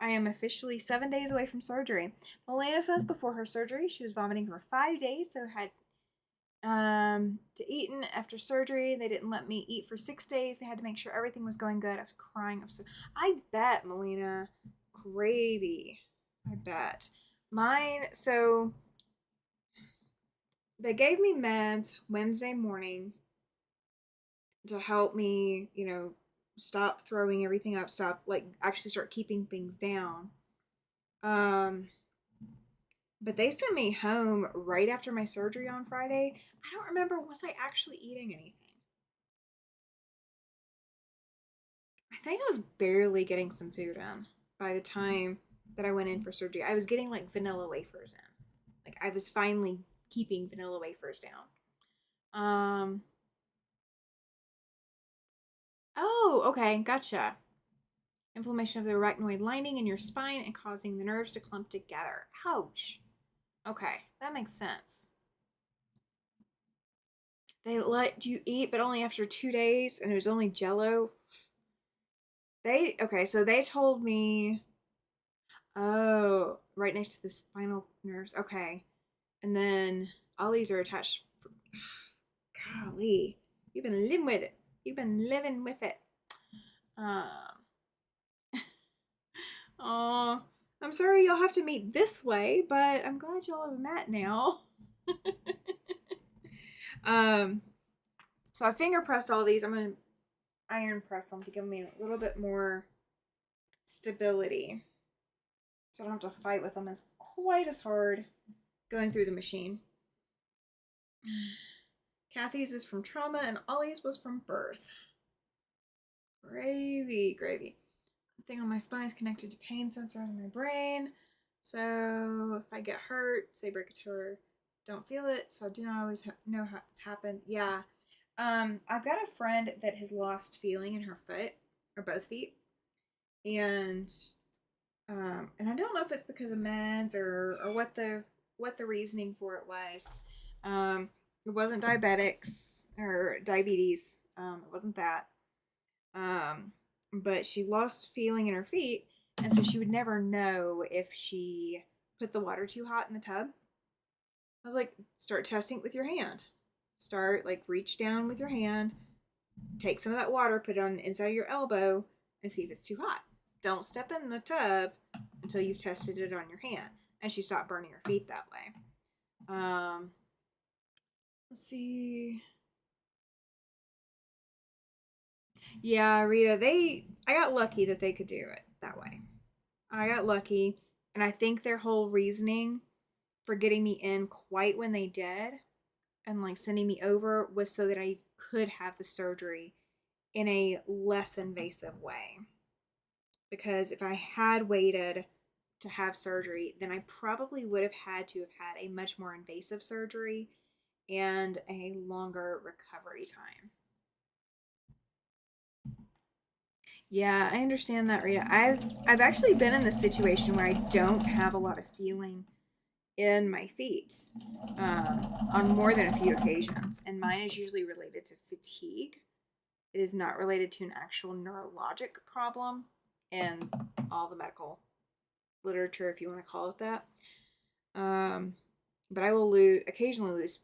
I am officially 7 days away from surgery. Melena says before her surgery she was vomiting for 5 days, so had to eaten after surgery. They didn't let me eat for 6 days. They had to make sure everything was going good. I was crying. I bet, Melena. Gravy. I bet. Mine, so they gave me meds Wednesday morning to help me, stop throwing everything up, stop, like, actually start keeping things down. Um, but they sent me home right after my surgery on Friday. I don't remember, was I actually eating anything? I think I was barely getting some food in by the time that I went in for surgery. I was getting like vanilla wafers in. Like I was finally keeping vanilla wafers down. Um oh, okay, gotcha. Inflammation of the arachnoid lining in your spine and causing the nerves to clump together. Ouch. Okay, that makes sense. They let you eat, but only after 2 days, and it was only Jello. So they told me, oh, right next to the spinal nerves. Okay, and then all these are attached. Golly, you've been living with it. You've been living with it. Um, oh, I'm sorry y'all have to meet this way, but I'm glad y'all have met now. um, so I finger pressed all these. I'm gonna iron press them to give me a little bit more stability, so I don't have to fight with them as quite as hard going through the machine. Kathy's is from trauma, and Ollie's was from birth. Gravy, gravy. Thing on my spine is connected to pain sensors in my brain. So if I get hurt, say break a toe, don't feel it. So I do not always know how it's happened. Yeah. I've got a friend that has lost feeling in her foot or both feet, and and I don't know if it's because of meds or what the reasoning for it was. It wasn't diabetics or diabetes. It wasn't that. Um, but she lost feeling in her feet, and so she would never know if she put the water too hot in the tub. I was like, start testing it with your hand. Start like reach down with your hand, take some of that water, put it on the inside of your elbow, and see if it's too hot. Don't step in the tub until you've tested it on your hand. And she stopped burning her feet that way. Let's see. Yeah, Rita, I got lucky that they could do it that way. I got lucky, and I think their whole reasoning for getting me in quite when they did and like sending me over was so that I could have the surgery in a less invasive way. Because if I had waited to have surgery, then I probably would have had to have had a much more invasive surgery and a longer recovery time. Yeah, I understand that, Rita. I've actually been in this situation where I don't have a lot of feeling in my feet on more than a few occasions, and mine is usually related to fatigue. It is not related to an actual neurologic problem in all the medical literature, if you want to call it that. But I will occasionally lose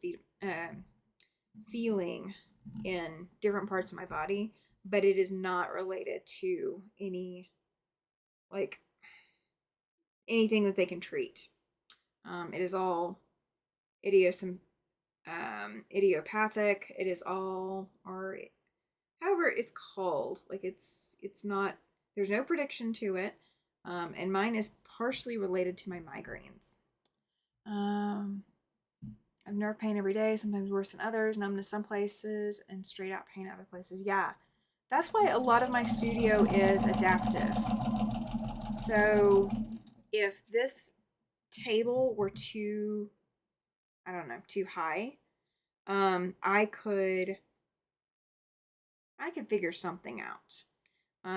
feeling in different parts of my body, but it is not related to any like anything that they can treat. It is all idiopathic. It is all, or however it's called. Like it's not. There's no prediction to it, and mine is partially related to my migraines. I have nerve pain every day, sometimes worse than others, numbness some places, and straight out pain other places. Yeah, that's why a lot of my studio is adaptive. So if this table were too, I don't know, too high, I could figure something out.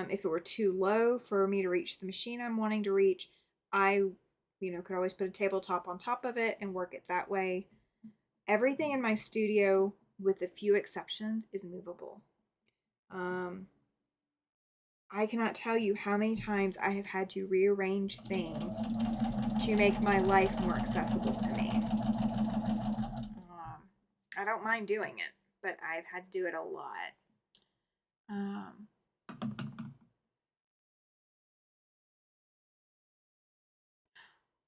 If it were too low for me to reach the machine I'm wanting to reach, I, could always put a tabletop on top of it and work it that way. Everything in my studio, with a few exceptions, is movable. I cannot tell you how many times I have had to rearrange things to make my life more accessible to me. I don't mind doing it, but I've had to do it a lot.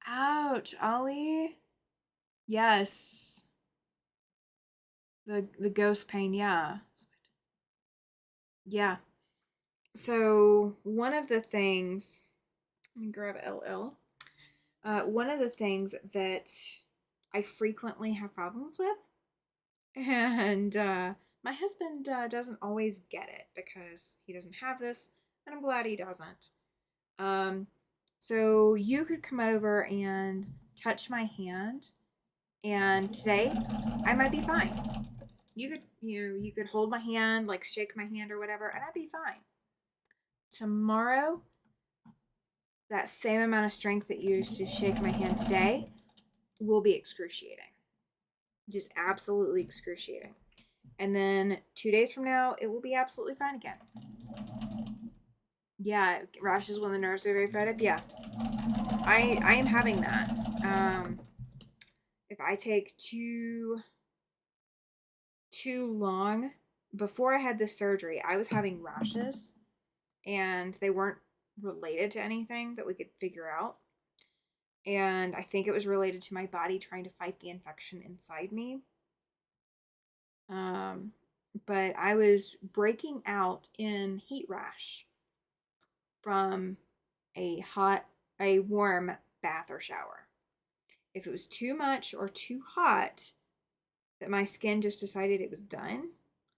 Ouch, Ollie. Yes. The ghost pain, yeah. Yeah. So one of the things, let me grab LL. One of the things that I frequently have problems with, and my husband doesn't always get it because he doesn't have this, and I'm glad he doesn't. So you could come over and touch my hand, and today I might be fine. You could hold my hand, like shake my hand or whatever, and I'd be fine. Tomorrow, that same amount of strength that you used to shake my hand today will be excruciating. Just absolutely excruciating. And then 2 days from now, it will be absolutely fine again. Yeah, rashes when the nerves are very fed up. Yeah, I am having that. If I take too long, before I had this surgery, I was having rashes, and they weren't related to anything that we could figure out. And I think it was related to my body trying to fight the infection inside me. But I was breaking out in heat rash from a warm bath or shower. If it was too much or too hot that my skin just decided it was done,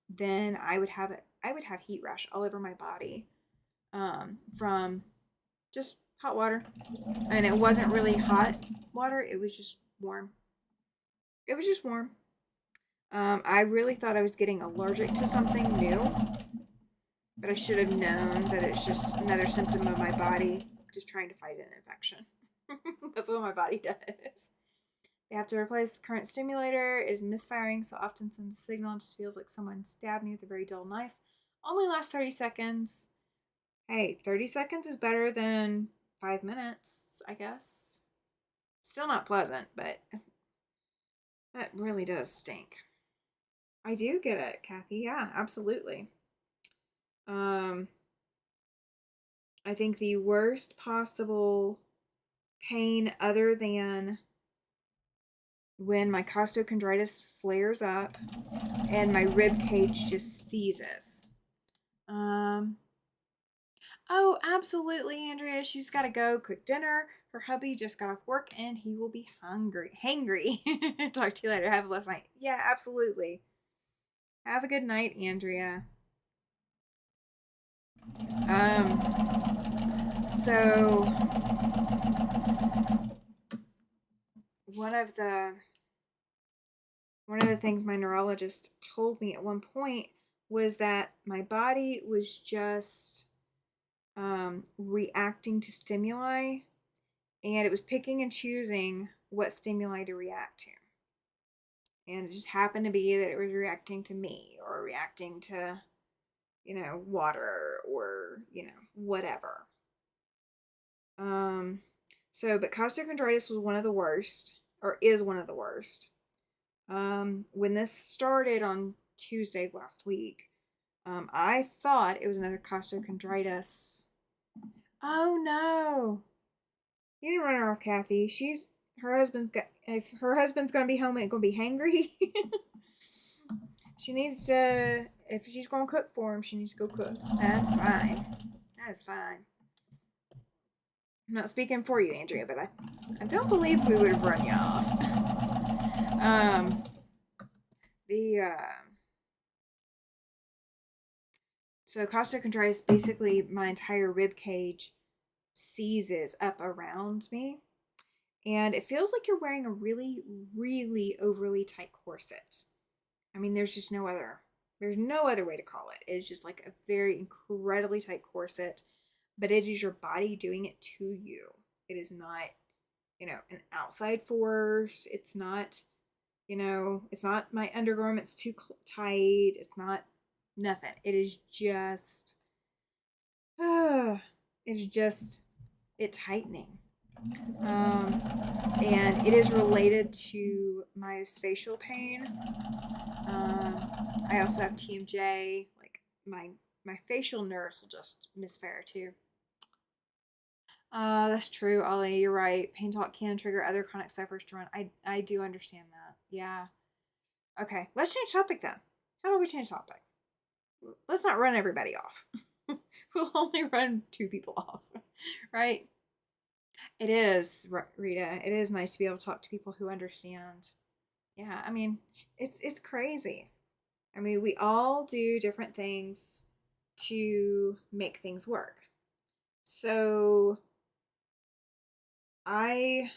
then I would have heat rash all over my body, from just hot water. And it wasn't really hot water, it was just warm. It was just warm. I really thought I was getting allergic to something new, but I should have known that it's just another symptom of my body just trying to fight an infection. That's what my body does. They have to replace the current stimulator. It is misfiring, so often sends a signal. It just feels like someone stabbed me with a very dull knife. Only lasts 30 seconds. Hey, 30 seconds is better than 5 minutes, I guess. Still not pleasant, but that really does stink. I do get it, Kathy. Yeah, absolutely. I think the worst possible pain, other than when my costochondritis flares up and my rib cage just seizes. Oh, absolutely, Andrea. She's got to go cook dinner. Her hubby just got off work and he will be hangry. Talk to you later. Have a blessed night. Yeah, absolutely. Have a good night, Andrea. So one of the things my neurologist told me at one point was that my body was just reacting to stimuli, and it was picking and choosing what stimuli to react to. And it just happened to be that it was reacting to me, or reacting to, water, or, whatever. But costochondritis was one of the worst, or is one of the worst. When this started on Tuesday last week, I thought it was another costochondritis. Oh no. You didn't run her off, Kathy. Her husband's got. If her husband's gonna be home and gonna be hangry, she needs to. If she's gonna cook for him, she needs to go cook. That's fine. That's fine. I'm not speaking for you, Andrea, but I don't believe we would have run you off. The So costochondritis, basically my entire rib cage seizes up around me, and it feels like you're wearing a really, really overly tight corset. I mean, there's no other way to call it. It's just like a very incredibly tight corset, but it is your body doing it to you. It is not, an outside force. It's not, it's not my undergarments too tight. It's not nothing. It is just, it tightening. And it is related to my facial pain. I also have TMJ. Like my facial nerves will just misfire too. That's true, Ollie. You're right. Pain talk can trigger other chronic sufferers to run. I do understand that. Yeah. Okay, let's change topic then. How about we change topic? Let's not run everybody off. We'll only run 2 people off, right? It is, Rita. It is nice to be able to talk to people who understand. Yeah, I mean, it's crazy. I mean, we all do different things to make things work. So I've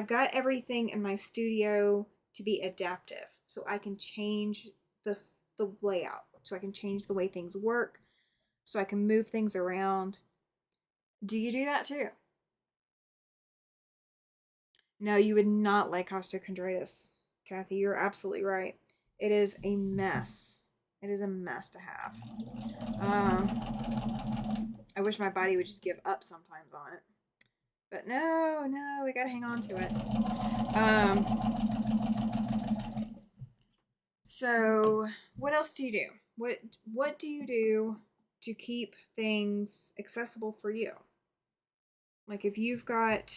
got everything in my studio to be adaptive, so I can change the layout, so I can change the way things work, so I can move things around. Do you do that too? No, you would not like costochondritis, Kathy. You're absolutely right. It is a mess. It is a mess to have. I wish my body would just give up sometimes on it. But no, we gotta hang on to it. So what else do you do? What do you do to keep things accessible for you? Like if you've got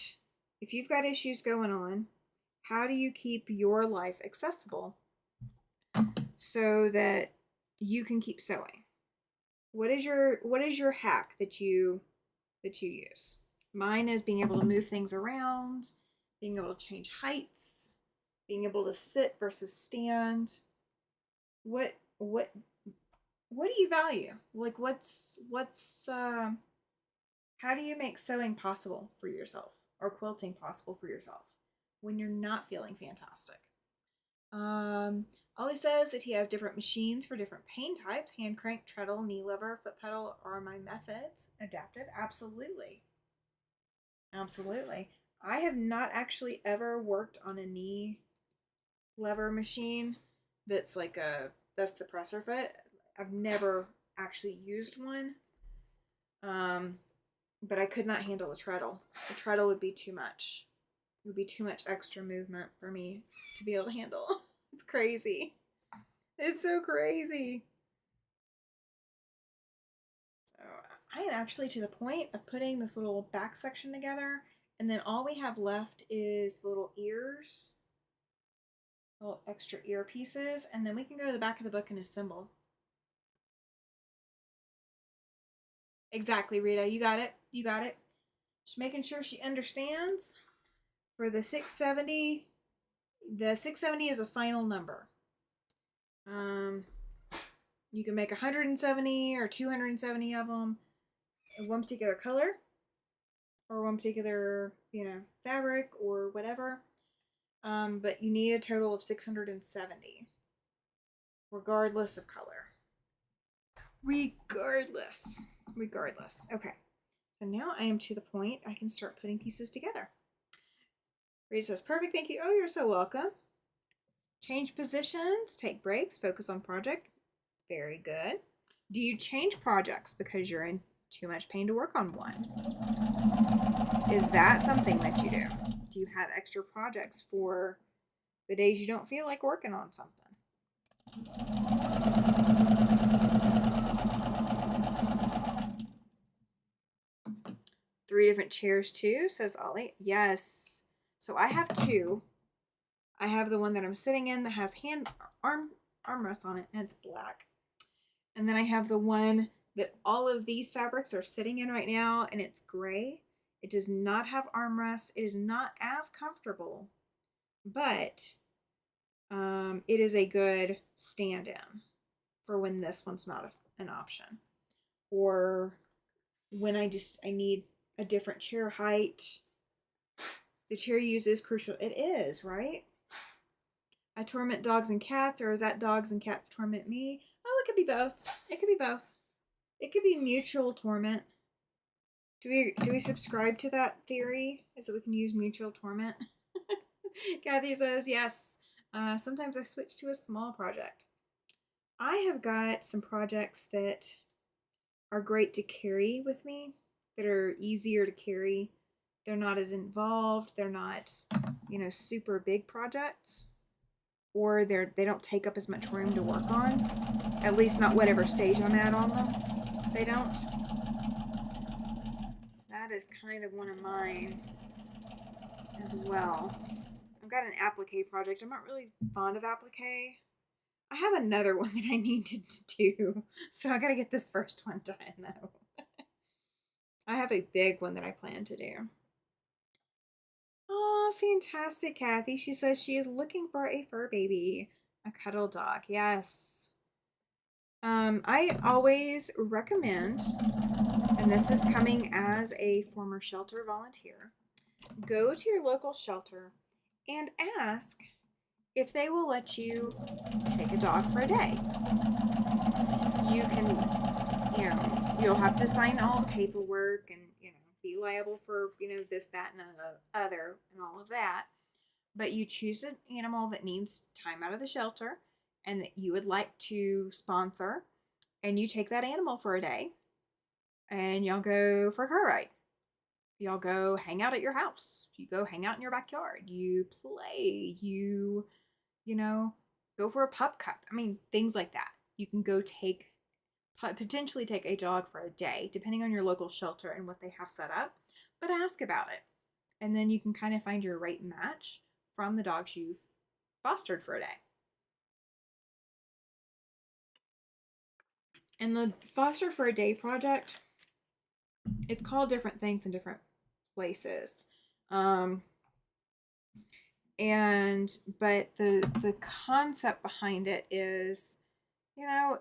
issues going on, how do you keep your life accessible so that you can keep sewing? What is your hack that you use? Mine is being able to move things around, being able to change heights, being able to sit versus stand. What do you value? Like what's how do you make sewing possible for yourself or quilting possible for yourself when you're not feeling fantastic? Ollie says that he has different machines for different pain types. Hand crank, treadle, knee lever, foot pedal are my methods. Adaptive? Absolutely. Absolutely. I have not actually ever worked on a knee lever machine that's the presser foot. I've never actually used one. But I could not handle a treadle. A treadle would be too much. It would be too much extra movement for me to be able to handle. It's crazy. It's so crazy. So I am actually to the point of putting this little back section together, and then all we have left is the little ears, little extra ear pieces, and then we can go to the back of the book and assemble. Exactly, Rita. You got it. You got it. Just making sure she understands. For the 670, the 670 is the final number. You can make 170 or 270 of them in one particular color or one particular, fabric or whatever. But you need a total of 670, regardless of color. Regardless. Okay. So now I am to the point I can start putting pieces together. Rita says, perfect, thank you. Oh, you're so welcome. Change positions, take breaks, focus on project. Very good. Do you change projects because you're in too much pain to work on one? Is that something that you do? Do you have extra projects for the days you don't feel like working on something? 3 different chairs too, says Ollie. Yes. So I have 2. I have the one that I'm sitting in that has armrest on it, and it's black. And then I have the one that all of these fabrics are sitting in right now, and it's gray. It does not have armrests. It is not as comfortable, but it is a good stand-in for when this one's not an option, or when I need a different chair height. The chair use is crucial. It is, right? I torment dogs and cats, or is that dogs and cats torment me? Oh, it could be both. It could be both. It could be mutual torment. Do we subscribe to that theory? Is that we can use mutual torment? Kathy says yes. Sometimes I switch to a small project. I have got some projects that are great to carry with me, that are easier to carry. They're not as involved. They're not, super big projects, or they don't take up as much room to work on. At least not whatever stage I'm at on them. They don't. That is kind of one of mine as well. I've got an applique project. I'm not really fond of applique. I have another one that I need to do, so I gotta get this first one done though. I have a big one that I plan to do. Oh, fantastic, Kathy. She says she is looking for a fur baby, a cuddle dog. Yes. I always recommend, and this is coming as a former shelter volunteer, go to your local shelter and ask if they will let you take a dog for a day. You can, you'll have to sign all the paperwork and, be liable for, this, that, and the other, and all of that. But you choose an animal that needs time out of the shelter and that you would like to sponsor, and you take that animal for a day, and y'all go for a car ride. Y'all go hang out at your house. You go hang out in your backyard. You play. You go for a pup cup. I mean, things like that. You can go potentially take a dog for a day, depending on your local shelter and what they have set up, but ask about it. And then you can kind of find your right match from the dogs you've fostered for a day. And the Foster for a Day project, it's called different things in different places. But the concept behind it is,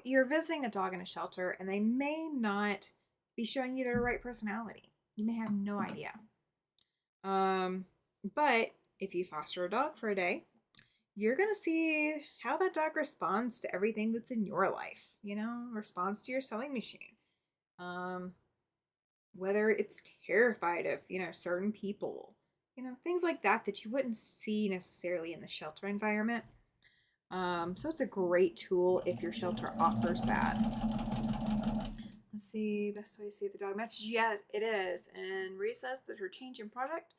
you're visiting a dog in a shelter and they may not be showing you their right personality. You may have no idea. But if you foster a dog for a day, you're going to see how that dog responds to everything that's in your life, responds to your sewing machine. Whether it's terrified of, certain people, things like that you wouldn't see necessarily in the shelter environment. So it's a great tool if your shelter offers that. Let's see, best way to see the dog match. Yes, it is. And Rhea says that her change in project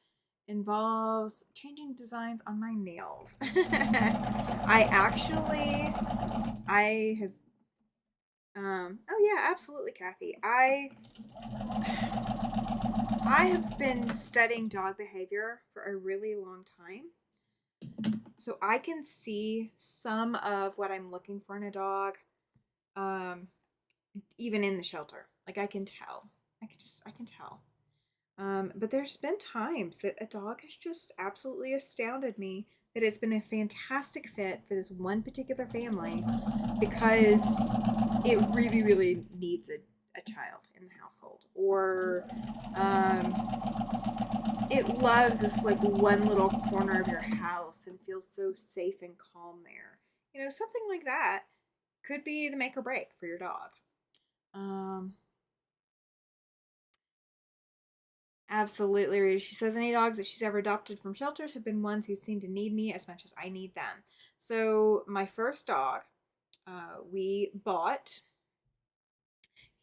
involves changing designs on my nails. I have, oh yeah, absolutely, Kathy. I have been studying dog behavior for a really long time. So I can see some of what I'm looking for in a dog, even in the shelter. Like I can tell. I can tell. But there's been times that a dog has just absolutely astounded me, that it's been a fantastic fit for this one particular family because it really, really needs a child in the household, or it loves this like one little corner of your house and feels so safe and calm there. Something like that could be the make or break for your dog. Absolutely, Rita. She says any dogs that she's ever adopted from shelters have been ones who seem to need me as much as I need them. So my first dog, we bought.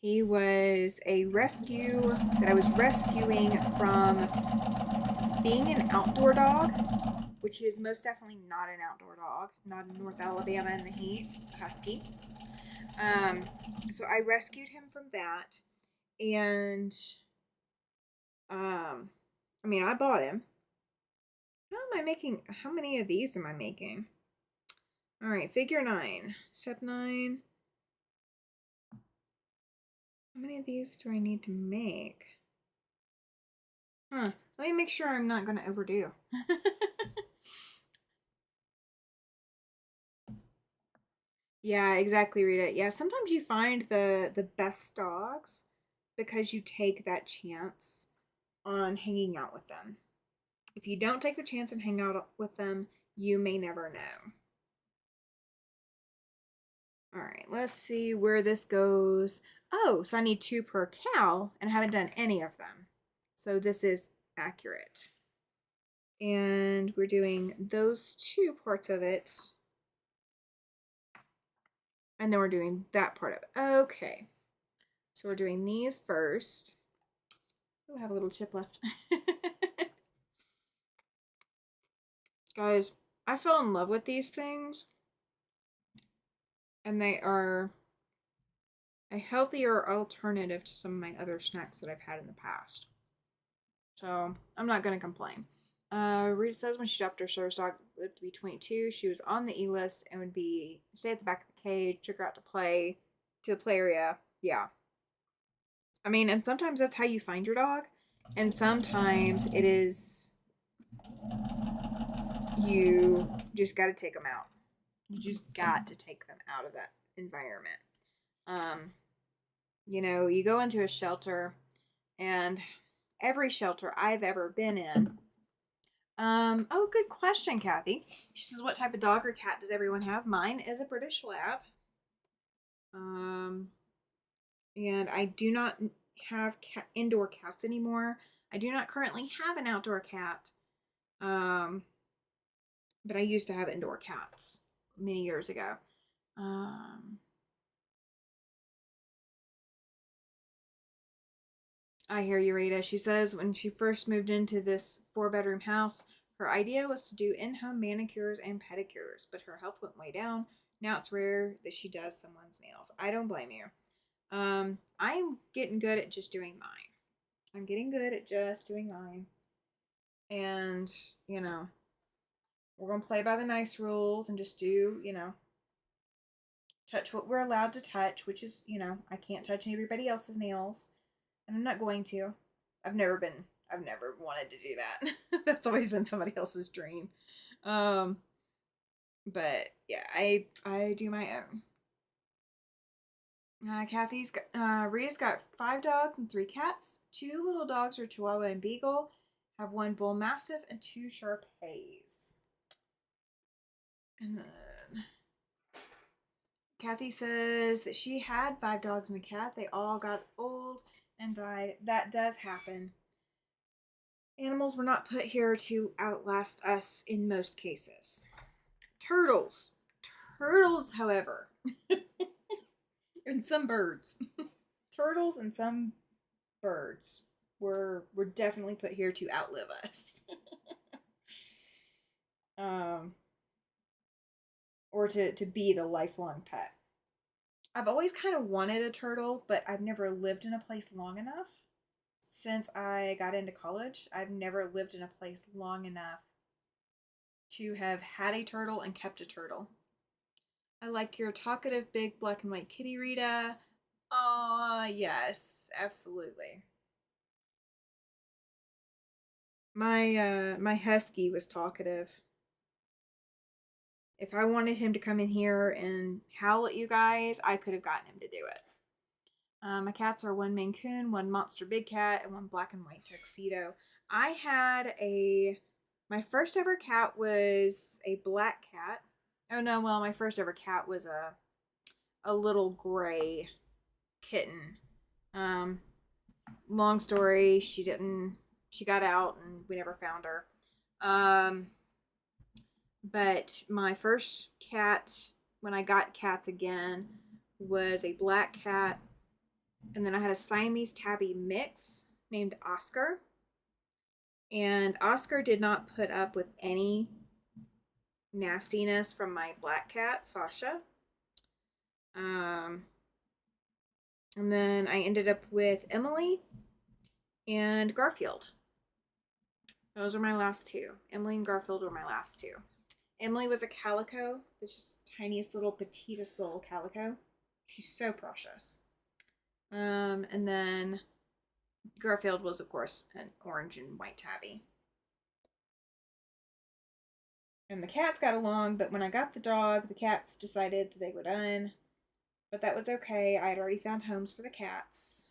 He was a rescue that I was rescuing from being an outdoor dog, which he is most definitely not an outdoor dog, not in North Alabama in the heat, husky. So I rescued him from that, and I mean, I bought him. How many of these am I making? All right, figure 9. Step 9. How many of these do I need to make? Huh. Let me make sure I'm not going to overdo. Yeah, exactly, Rita. Yeah, sometimes you find the best dogs because you take that chance on hanging out with them. If you don't take the chance and hang out with them, you may never know. All right, let's see where this goes. Oh, so I need 2 per cow, and I haven't done any of them. So this is accurate. And we're doing those 2 parts of it. And then we're doing that part of it. Okay. So we're doing these first. Oh, I have a little chip left. Guys, I fell in love with these things. And they are a healthier alternative to some of my other snacks that I've had in the past. So I'm not going to complain. Rita says when she adopted her service dog, lived to be 22. She was on the E list and would be stay at the back of the cage, took her out to play, to the play area. Yeah. I mean, and sometimes that's how you find your dog, and sometimes it is you just got to take them out. You just got to take them out of that environment. You go into a shelter, and every shelter I've ever been in. Oh, good question, Kathy. She says, what type of dog or cat does everyone have? Mine is a British Lab. And I do not have indoor cats anymore. I do not currently have an outdoor cat. But I used to have indoor cats many years ago. I hear you, Rita. She says when she first moved into this 4-bedroom house, her idea was to do in-home manicures and pedicures, but her health went way down. Now it's rare that she does someone's nails. I don't blame you. I'm getting good at just doing mine. I'm getting good at just doing mine. And, we're going to play by the nice rules and just do, touch what we're allowed to touch, which is, I can't touch everybody else's nails. And I'm not going to. I've never wanted to do that. That's always been somebody else's dream. But yeah, I do my own. Rita's got 5 dogs and 3 cats. 2 little dogs are Chihuahua and Beagle. Have 1 Bull Mastiff and 2 Shar-Peis. And then Kathy says that she had 5 dogs and a cat. They all got old and died. That does happen. Animals were not put here to outlast us in most cases. Turtles. Turtles, however. And some birds. Turtles and some birds were definitely put here to outlive us. Or to be the lifelong pet. I've always kind of wanted a turtle, but I've never lived in a place long enough. Since I got into college, I've never lived in a place long enough to have had a turtle and kept a turtle. I like your talkative big black and white kitty, Rita. Aw, yes, absolutely. My husky was talkative. If I wanted him to come in here and howl at you guys, I could have gotten him to do it. My cats are 1 Maine Coon, 1 Monster Big Cat, and 1 Black and White Tuxedo. My first ever cat was a black cat. Oh no, well, my first ever cat was a little gray kitten. Long story, she got out and we never found her. But my first cat, when I got cats again, was a black cat. And then I had a Siamese tabby mix named Oscar. And Oscar did not put up with any nastiness from my black cat, Sasha. And then I ended up with Emily. and Garfield. Those are my last two. Emily and Garfield were my last two. Emily was a calico, the just tiniest little petitest little calico. She's so precious. And then Garfield was, of course, an orange and white tabby. And the cats got along, but when I got the dog, the cats decided that they were done. But that was okay. I had already found homes for the cats.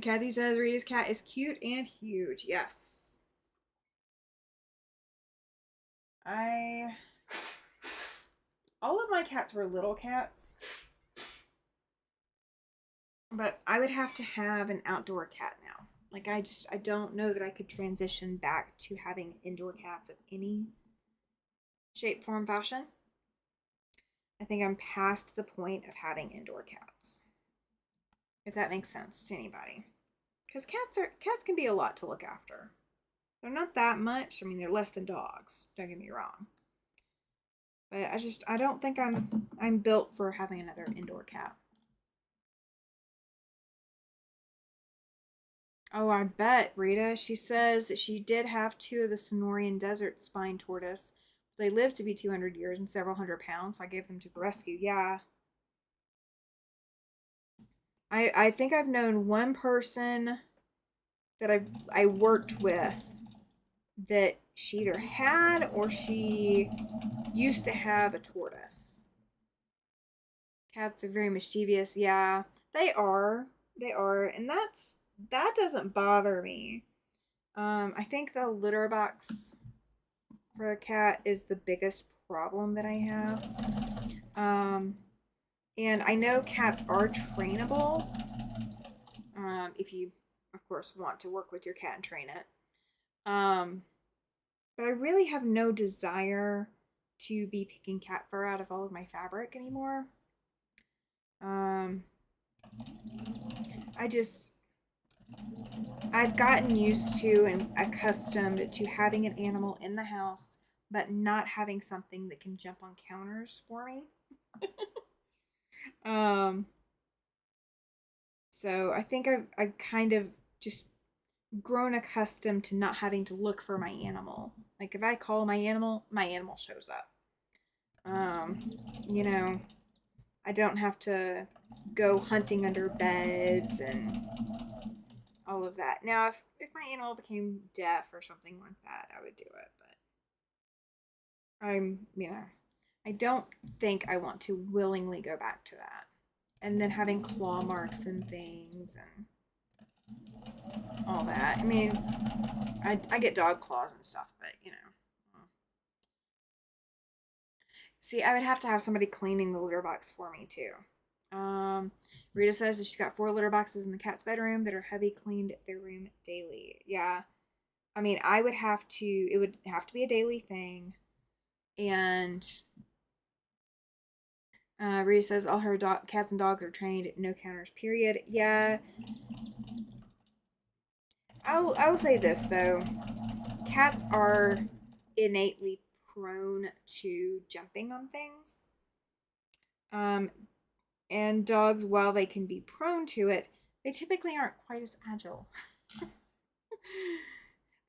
Kathy says Rita's cat is cute and huge. Yes. All of my cats were little cats. But I would have to have an outdoor cat now. Like, I don't know that I could transition back to having indoor cats of any shape, form, fashion. I think I'm past the point of having indoor cats. If that makes sense to anybody. Because cats can be a lot to look after. They're not that much. I mean, they're less than dogs. Don't get me wrong. But I don't think I'm built for having another indoor cat. Oh, I bet, Rita. She says that she did have two of the Sonorian desert spine tortoise. They lived to be 200 years and several hundred pounds, so I gave them to the rescue. Yeah. I think I've known one person that I worked with that she either had or she used to have a tortoise. Cats are very mischievous. Yeah, they are. They are, and that doesn't bother me. I think the litter box for a cat is the biggest problem that I have. And I know cats are trainable. If you, of course, want to work with your cat and train it. But I really have no desire to be picking cat fur out of all of my fabric anymore. I've gotten used to and accustomed to having an animal in the house, but not having something that can jump on counters for me. So I think I've kind of just grown accustomed to not having to look for my animal. Like if I call my animal shows up. You know, I don't have to go hunting under beds and all of that. Now, if my animal became deaf or something like that, I would do it. But I don't think I want to willingly go back to that. And then having claw marks and things and all that. I mean, I get dog claws and stuff, but you know. See, I would have to have somebody cleaning the litter box for me too. Rita says that she's got 4 litter boxes in the cat's bedroom that are heavy cleaned their room daily. Yeah. I mean, it would have to be a daily thing. And Rita says all her cats and dogs are trained, no counters, period. Yeah. I will say this though. Cats are innately prone to jumping on things. And dogs, while they can be prone to it, they typically aren't quite as agile.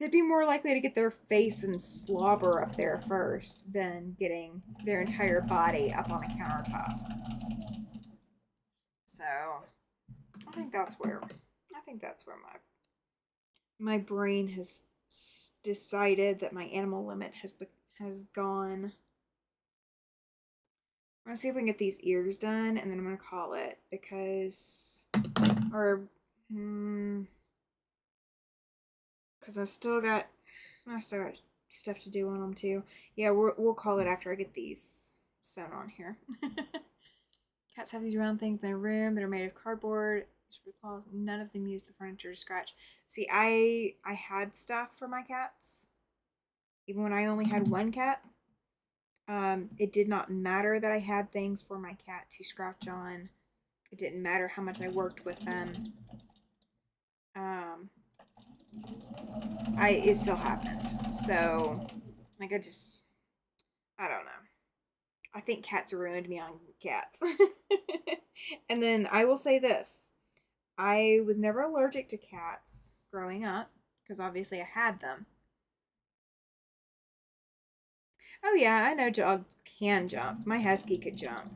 They'd be more likely to get their face and slobber up there first than getting their entire body up on a countertop. So, I think that's where my brain has decided that my animal limit has gone. I'm gonna see if we can get these ears done, and then I'm gonna call it because I've still got stuff to do on them too. Yeah, we'll call it after I get these sewn on here. Cats have these round things in their room that are made of cardboard. Claws. None of them use the furniture to scratch. See, I had stuff for my cats, even when I only had one cat. It did not matter that I had things for my cat to scratch on. It didn't matter how much I worked with them. It still happened. So, like, I don't know. I think cats ruined me on cats. And then I will say this. I was never allergic to cats growing up because obviously I had them. Oh yeah, I know dogs can jump. My husky could jump.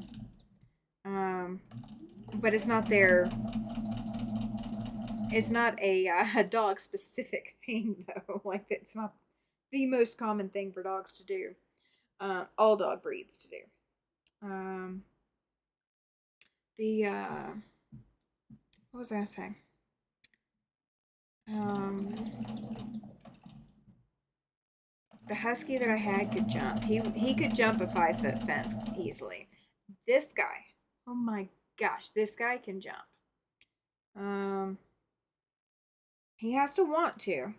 Um, but it's not a dog specific thing though. Like it's not the most common thing for dogs to do. All dog breeds to do. Um, the what was I gonna say? Um, the husky that I had could jump. He could jump a 5 foot fence easily. This guy, oh my gosh, this guy can jump. Um, he has to want to,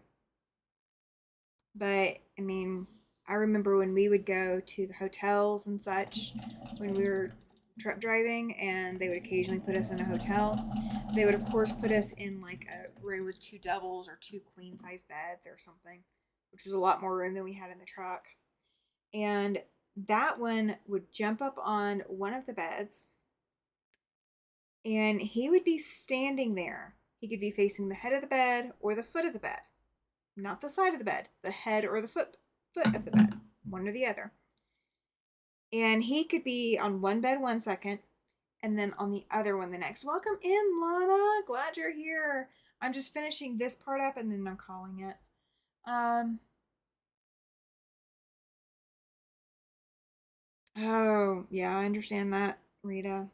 but I mean, I remember when we would go to the hotels and such when we were truck driving, and they would occasionally put us in a hotel. They would, of course, put us in like a room with two doubles or two queen size beds or something, which was a lot more room than we had in the truck. And that one would jump up on one of the beds, and he would be standing there. He could be facing the head of the bed or the foot of the bed, not the side of the bed, the head or the foot of the bed, one or the other. And he could be on one bed 1 second and then on the other one the next. Welcome in, Lana. Glad you're here. I'm just finishing this part up and then I'm calling it. Um oh, yeah, I understand that, Rita.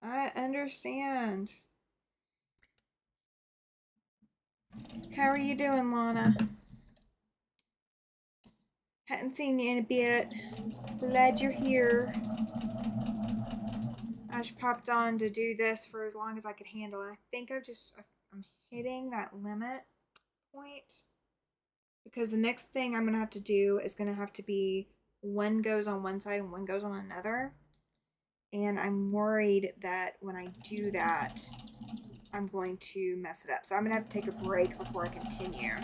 I understand. How are you doing, Lana? Hadn't seen you in a bit. Glad you're here. I just popped on to do this for as long as I could handle it. I think I'm hitting that limit point because the next thing I'm gonna have to do is gonna have to be one goes on one side and one goes on another. And I'm worried that when I do that, I'm going to mess it up. So I'm gonna have to take a break before I continue.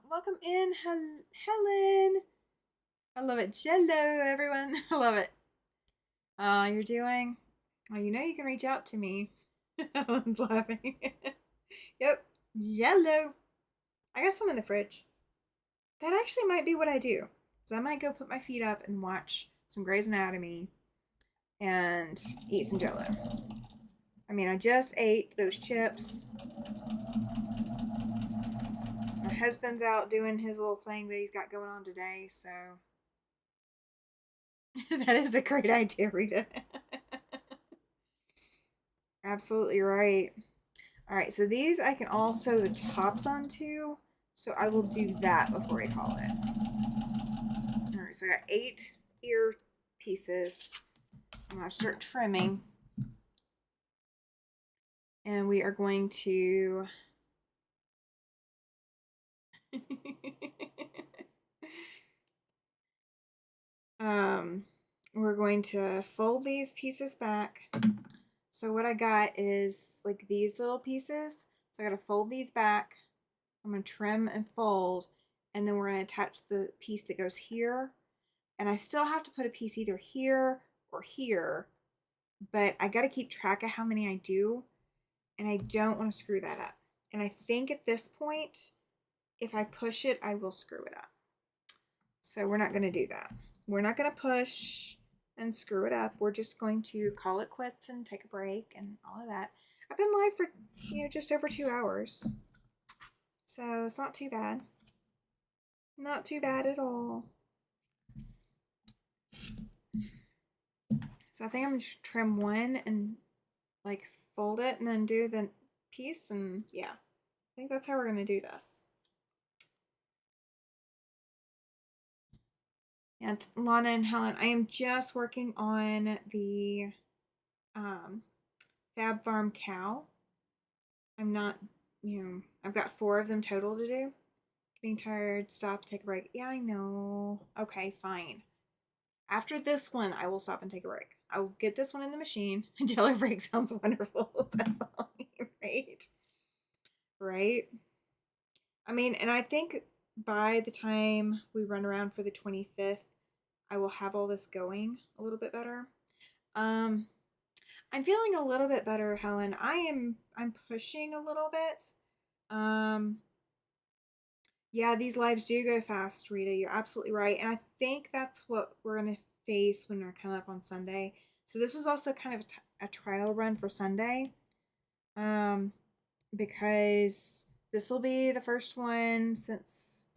Welcome in, Helen. I love it. Hello, everyone. I love it. You're doing? Oh, you know you can reach out to me. Helen's laughing. Yep. Jello. I got some in the fridge. That actually might be what I do. So I might go put my feet up and watch some Grey's Anatomy and eat some Jello. I mean, I just ate those chips. My husband's out doing his little thing that he's got going on today, so that is a great idea, Rita. Absolutely right. All right, so these I can all sew the tops onto, so I will do that before I call it. All right, so I got 8 ear pieces. I'm going to start trimming. And we are going to we're going to fold these pieces back. So what I got is like these little pieces. So I got to fold these back. I'm going to trim and fold, and then we're going to attach the piece that goes here. And I still have to put a piece either here or here, but I got to keep track of how many I do, and I don't want to screw that up. And I think at this point, if I push it, I will screw it up. So we're not going to do that. We're not going to push and screw it up. We're just going to call it quits and take a break and all of that. I've been live for, just over 2 hours. So it's not too bad. Not too bad at all. So I think I'm just trim one and like fold it and then do the piece, and yeah. I think that's how we're going to do this. And Lana and Helen, I am just working on the Fab Farm cow. I'm not, I've got 4 of them total to do. Getting tired, stop, take a break. Yeah, I know. Okay, fine. After this one, I will stop and take a break. I will get this one in the machine until a break sounds wonderful. That's all, right? Right? I mean, and I think by the time we run around for the 25th, I will have all this going a little bit better. I'm feeling a little bit better, Helen. I'm pushing a little bit. Um yeah, these lives do go fast, Rita. You're absolutely right. And I think that's what we're gonna face when we come up on Sunday. So this was also kind of a trial run for Sunday. Um because this will be the first one since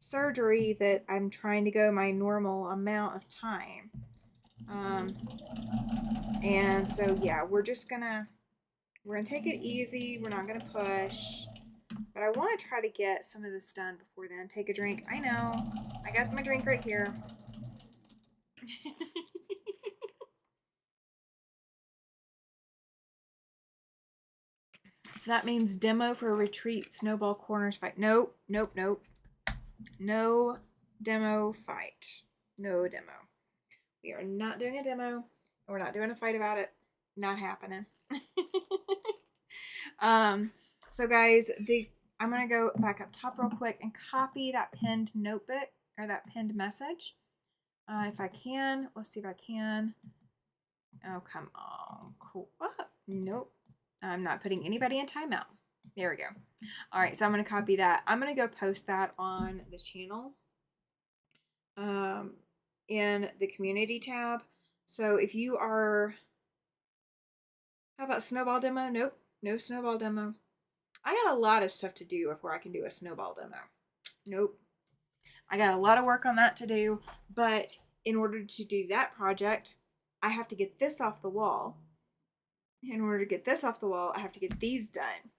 surgery that I'm trying to go my normal amount of time. Um, and so yeah, we're gonna take it easy. We're not gonna push, but I want to try to get some of this done before then. Take a drink. I know, I got my drink right here. So that means demo for a retreat, snowball corners fight. Nope, nope, nope. No demo fight. No demo. We are not doing a demo. We're not doing a fight about it. Not happening. um, so guys, I'm gonna go back up top real quick and copy that pinned notebook or that pinned message. If I can, let's see if I can. Oh, come on. Cool. Oh, nope. I'm not putting anybody in timeout. There we go. All right, so I'm going to copy that. I'm going to go post that on the channel in the community tab. So if you are, how about snowball demo? Nope, no snowball demo. I got a lot of stuff to do before I can do a snowball demo. Nope. I got a lot of work on that to do, but in order to do that project, I have to get this off the wall. In order to get this off the wall, I have to get these done.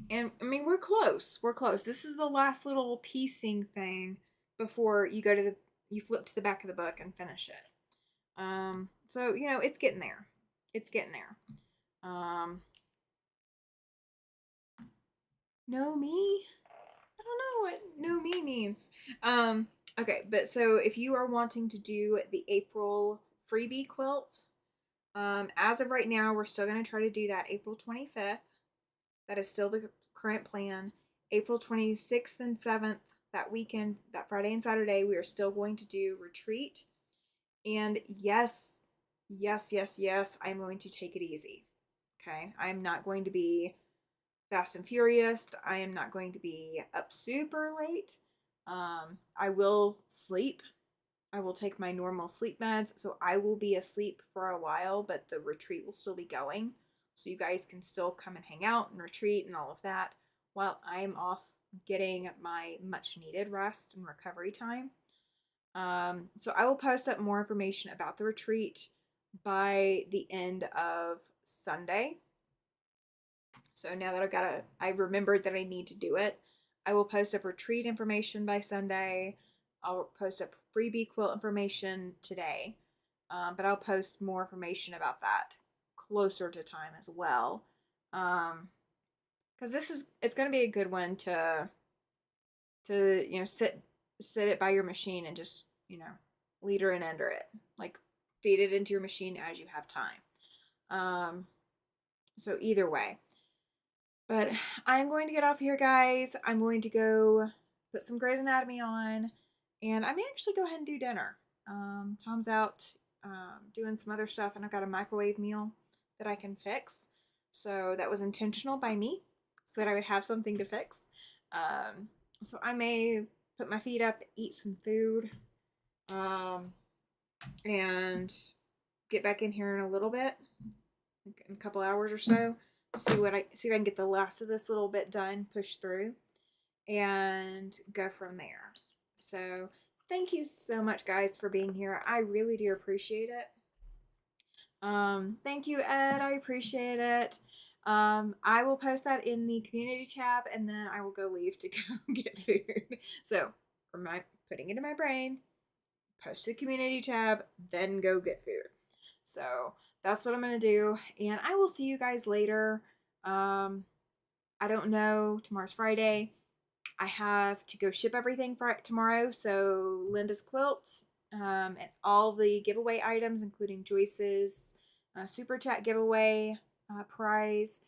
And I mean, we're close. We're close. This is the last little piecing thing before you go to you flip to the back of the book and finish it. So you know, it's getting there. It's getting there. Know me? I don't know what know me means. Okay, but so if you are wanting to do the April freebie quilt, as of right now, we're still going to try to do that April 25th. That is still the current plan. April 26th and 7th, that weekend, that Friday and Saturday, we are still going to do retreat. And yes, yes, yes, yes, I'm going to take it easy. Okay. I'm not going to be fast and furious. I am not going to be up super late. I will sleep. I will take my normal sleep meds. So I will be asleep for a while, but the retreat will still be going. So you guys can still come and hang out and retreat and all of that while I'm off getting my much needed rest and recovery time. So I will post up more information about the retreat by the end of Sunday. So now that I remembered that I need to do it, I will post up retreat information by Sunday. I'll post up freebie quilt information today, but I'll post more information about that closer to time as well. Because it's going to be a good one to sit it by your machine and just leader and enter it, like feed it into your machine as you have time. So either way. But I'm going to get off here, guys. I'm going to go put some Grey's Anatomy on, and I may actually go ahead and do dinner. Tom's out doing some other stuff, and I've got a microwave meal that I can fix. So that was intentional by me, so that I would have something to fix. So I may put my feet up, eat some food, and get back in here in a little bit, in a couple hours or so. See if I can get the last of this little bit done, push through, and go from there. So thank you so much, guys, for being here. I really do appreciate it. Thank you, Ed. I appreciate it. I will post that in the community tab, and then I will go leave to go get food. So putting it in my brain, post the community tab, then go get food. So that's what I'm going to do. And I will see you guys later. I don't know. Tomorrow's Friday. I have to go ship everything for tomorrow. So Linda's quilts and all the giveaway items, including Joyce's super chat giveaway prize.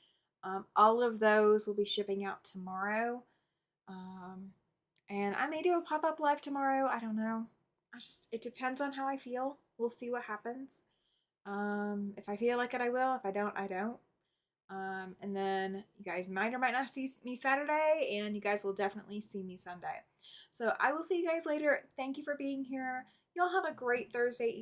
All of those will be shipping out tomorrow. And I may do a pop-up live tomorrow. I don't know. It depends on how I feel. We'll see what happens. If I feel like it, I will. If I don't, I don't. And then you guys might or might not see me Saturday, and you guys will definitely see me Sunday. So I will see you guys later. Thank you for being here. Y'all have a great Thursday evening.